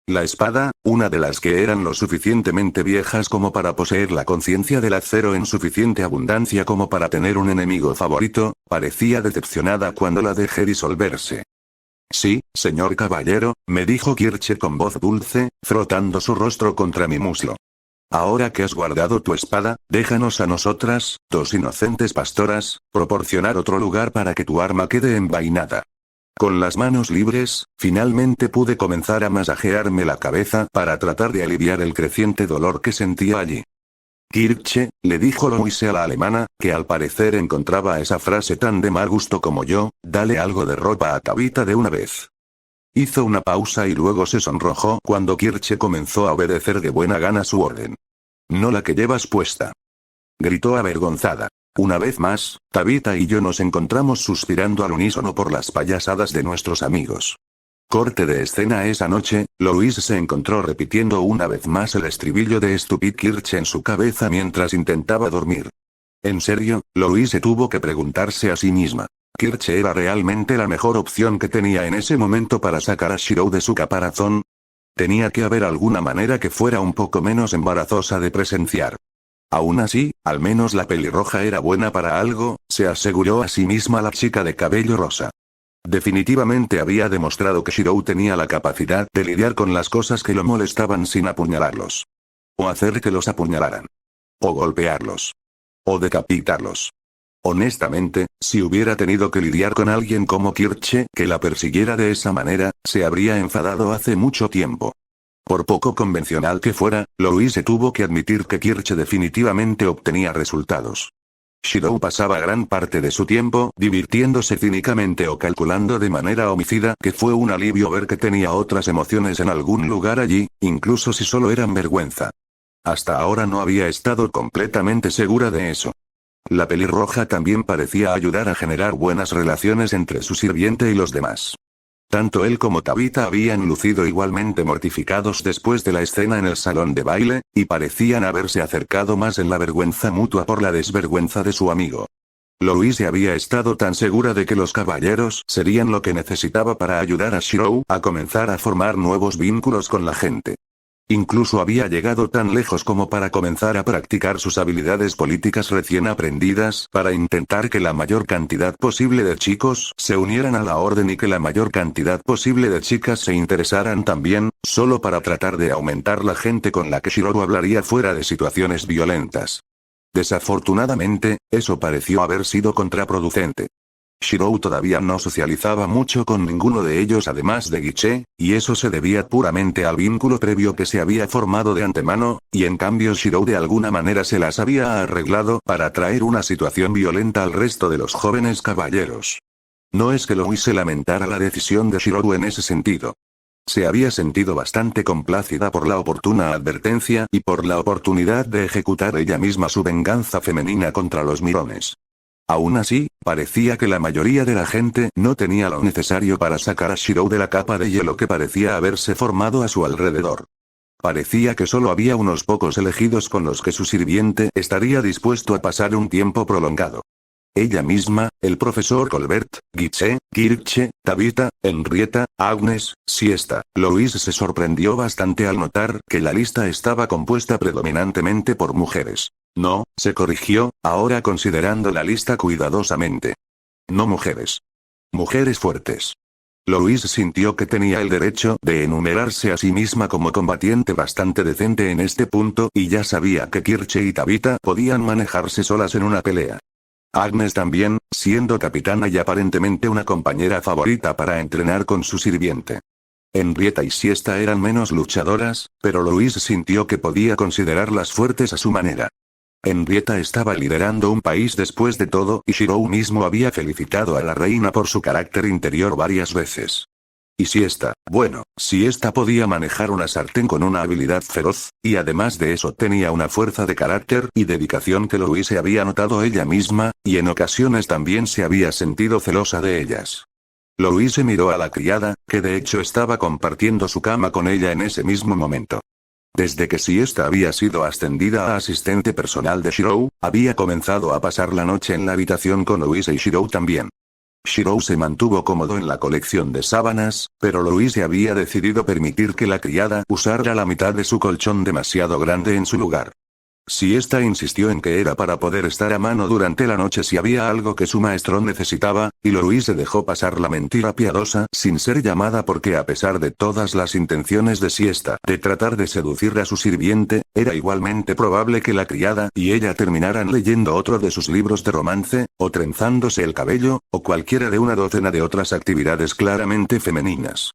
La espada, una de las que eran lo suficientemente viejas como para poseer la conciencia del acero en suficiente abundancia como para tener un enemigo favorito, parecía decepcionada cuando la dejé disolverse. Sí, señor caballero, me dijo Kirche con voz dulce, frotando su rostro contra mi muslo. Ahora que has guardado tu espada, déjanos a nosotras, dos inocentes pastoras, proporcionar otro lugar para que tu arma quede envainada. Con las manos libres, finalmente pude comenzar a masajearme la cabeza para tratar de aliviar el creciente dolor que sentía allí. Kirche, le dijo Louise a la alemana, que al parecer encontraba esa frase tan de mal gusto como yo, dale algo de ropa a Tabitha de una vez. Hizo una pausa y luego se sonrojó cuando Kirche comenzó a obedecer de buena gana su orden. No la que llevas puesta. Gritó avergonzada. Una vez más, Tabitha y yo nos encontramos suspirando al unísono por las payasadas de nuestros amigos. Corte de escena esa noche, Louise se encontró repitiendo una vez más el estribillo de Stupid Kirche en su cabeza mientras intentaba dormir. En serio, Louise tuvo que preguntarse a sí misma. ¿Kirche era realmente la mejor opción que tenía en ese momento para sacar a Shirou de su caparazón? Tenía que haber alguna manera que fuera un poco menos embarazosa de presenciar. Aún así, al menos la pelirroja era buena para algo, se aseguró a sí misma la chica de cabello rosa. Definitivamente había demostrado que Shirou tenía la capacidad de lidiar con las cosas que lo molestaban sin apuñalarlos. O hacer que los apuñalaran. O golpearlos. O decapitarlos. Honestamente, si hubiera tenido que lidiar con alguien como Kirche que la persiguiera de esa manera, se habría enfadado hace mucho tiempo. Por poco convencional que fuera, Louise tuvo que admitir que Kirche definitivamente obtenía resultados. Shirou pasaba gran parte de su tiempo divirtiéndose cínicamente o calculando de manera homicida, que fue un alivio ver que tenía otras emociones en algún lugar allí, incluso si solo eran vergüenza. Hasta ahora no había estado completamente segura de eso. La pelirroja también parecía ayudar a generar buenas relaciones entre su sirviente y los demás. Tanto él como Tabitha habían lucido igualmente mortificados después de la escena en el salón de baile, y parecían haberse acercado más en la vergüenza mutua por la desvergüenza de su amigo. Louise había estado tan segura de que los caballeros serían lo que necesitaba para ayudar a Shirou a comenzar a formar nuevos vínculos con la gente. Incluso había llegado tan lejos como para comenzar a practicar sus habilidades políticas recién aprendidas, para intentar que la mayor cantidad posible de chicos se unieran a la orden y que la mayor cantidad posible de chicas se interesaran también, solo para tratar de aumentar la gente con la que Shirou hablaría fuera de situaciones violentas. Desafortunadamente, eso pareció haber sido contraproducente. Shirou todavía no socializaba mucho con ninguno de ellos además de Guiche, y eso se debía puramente al vínculo previo que se había formado de antemano, y en cambio Shirou de alguna manera se las había arreglado para traer una situación violenta al resto de los jóvenes caballeros. No es que Louise lamentara la decisión de Shirou en ese sentido. Se había sentido bastante complacida por la oportuna advertencia y por la oportunidad de ejecutar ella misma su venganza femenina contra los mirones. Aún así, parecía que la mayoría de la gente no tenía lo necesario para sacar a Shirou de la capa de hielo que parecía haberse formado a su alrededor. Parecía que solo había unos pocos elegidos con los que su sirviente estaría dispuesto a pasar un tiempo prolongado. Ella misma, el profesor Colbert, Guiche, Kirche, Tabitha, Henrietta, Agnes, Siesta. Louise se sorprendió bastante al notar que la lista estaba compuesta predominantemente por mujeres. No, se corrigió, ahora considerando la lista cuidadosamente. No mujeres. Mujeres fuertes. Louise sintió que tenía el derecho de enumerarse a sí misma como combatiente bastante decente en este punto y ya sabía que Kirche y Tabitha podían manejarse solas en una pelea. Agnes también, siendo capitana y aparentemente una compañera favorita para entrenar con su sirviente. Henrietta y Siesta eran menos luchadoras, pero Louise sintió que podía considerarlas fuertes a su manera. Henrietta estaba liderando un país después de todo y Shirou mismo había felicitado a la reina por su carácter interior varias veces. Y Siesta, bueno, Siesta podía manejar una sartén con una habilidad feroz, y además de eso tenía una fuerza de carácter y dedicación que Louise había notado ella misma, y en ocasiones también se había sentido celosa de ellas. Louise miró a la criada, que de hecho estaba compartiendo su cama con ella en ese mismo momento. Desde que Siesta había sido ascendida a asistente personal de Shirou, había comenzado a pasar la noche en la habitación con Louise y Shirou también. Shirou se mantuvo cómodo en la colección de sábanas, pero Louise había decidido permitir que la criada usara la mitad de su colchón demasiado grande en su lugar. Siesta insistió en que era para poder estar a mano durante la noche si había algo que su maestro necesitaba, y Louise dejó pasar la mentira piadosa sin ser llamada porque a pesar de todas las intenciones de Siesta de tratar de seducir a su sirviente, era igualmente probable que la criada y ella terminaran leyendo otro de sus libros de romance, o trenzándose el cabello, o cualquiera de una docena de otras actividades claramente femeninas.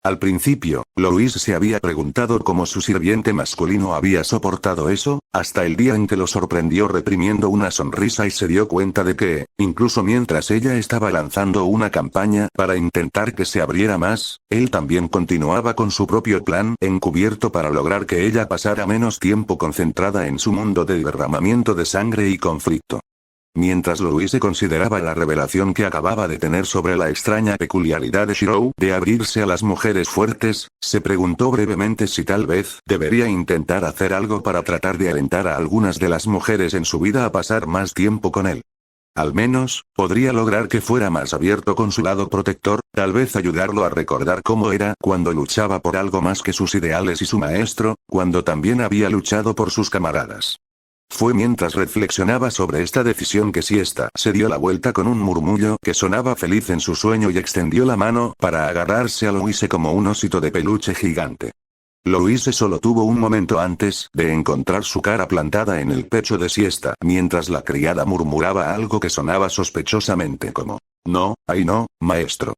Al principio, Louise se había preguntado cómo su sirviente masculino había soportado eso, hasta el día en que lo sorprendió reprimiendo una sonrisa y se dio cuenta de que, incluso mientras ella estaba lanzando una campaña para intentar que se abriera más, él también continuaba con su propio plan encubierto para lograr que ella pasara menos tiempo concentrada en su mundo de derramamiento de sangre y conflicto. Mientras Louise consideraba la revelación que acababa de tener sobre la extraña peculiaridad de Shirou de abrirse a las mujeres fuertes, se preguntó brevemente si tal vez debería intentar hacer algo para tratar de alentar a algunas de las mujeres en su vida a pasar más tiempo con él. Al menos, podría lograr que fuera más abierto con su lado protector, tal vez ayudarlo a recordar cómo era cuando luchaba por algo más que sus ideales y su maestro, cuando también había luchado por sus camaradas. Fue mientras reflexionaba sobre esta decisión que Siesta se dio la vuelta con un murmullo que sonaba feliz en su sueño y extendió la mano para agarrarse a Louise como un osito de peluche gigante. Louise solo tuvo un momento antes de encontrar su cara plantada en el pecho de Siesta mientras la criada murmuraba algo que sonaba sospechosamente como: "No, ay no, maestro".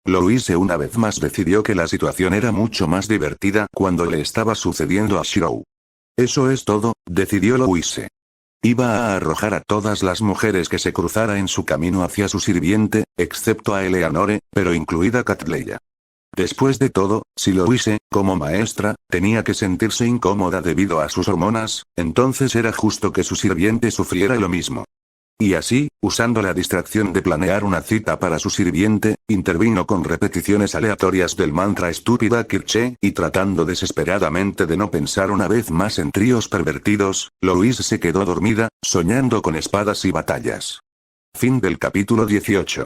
Louise una vez más decidió que la situación era mucho más divertida cuando le estaba sucediendo a Shirou. Eso es todo, decidió Louise. Iba a arrojar a todas las mujeres que se cruzara en su camino hacia su sirviente, excepto a Eleanore, pero incluida Catleya. Después de todo, si Louise, como maestra, tenía que sentirse incómoda debido a sus hormonas, entonces era justo que su sirviente sufriera lo mismo. Y así, usando la distracción de planear una cita para su sirviente, intervino con repeticiones aleatorias del mantra estúpida Kirche, y tratando desesperadamente de no pensar una vez más en tríos pervertidos, Louise se quedó dormida, soñando con espadas y batallas. Fin del capítulo 18.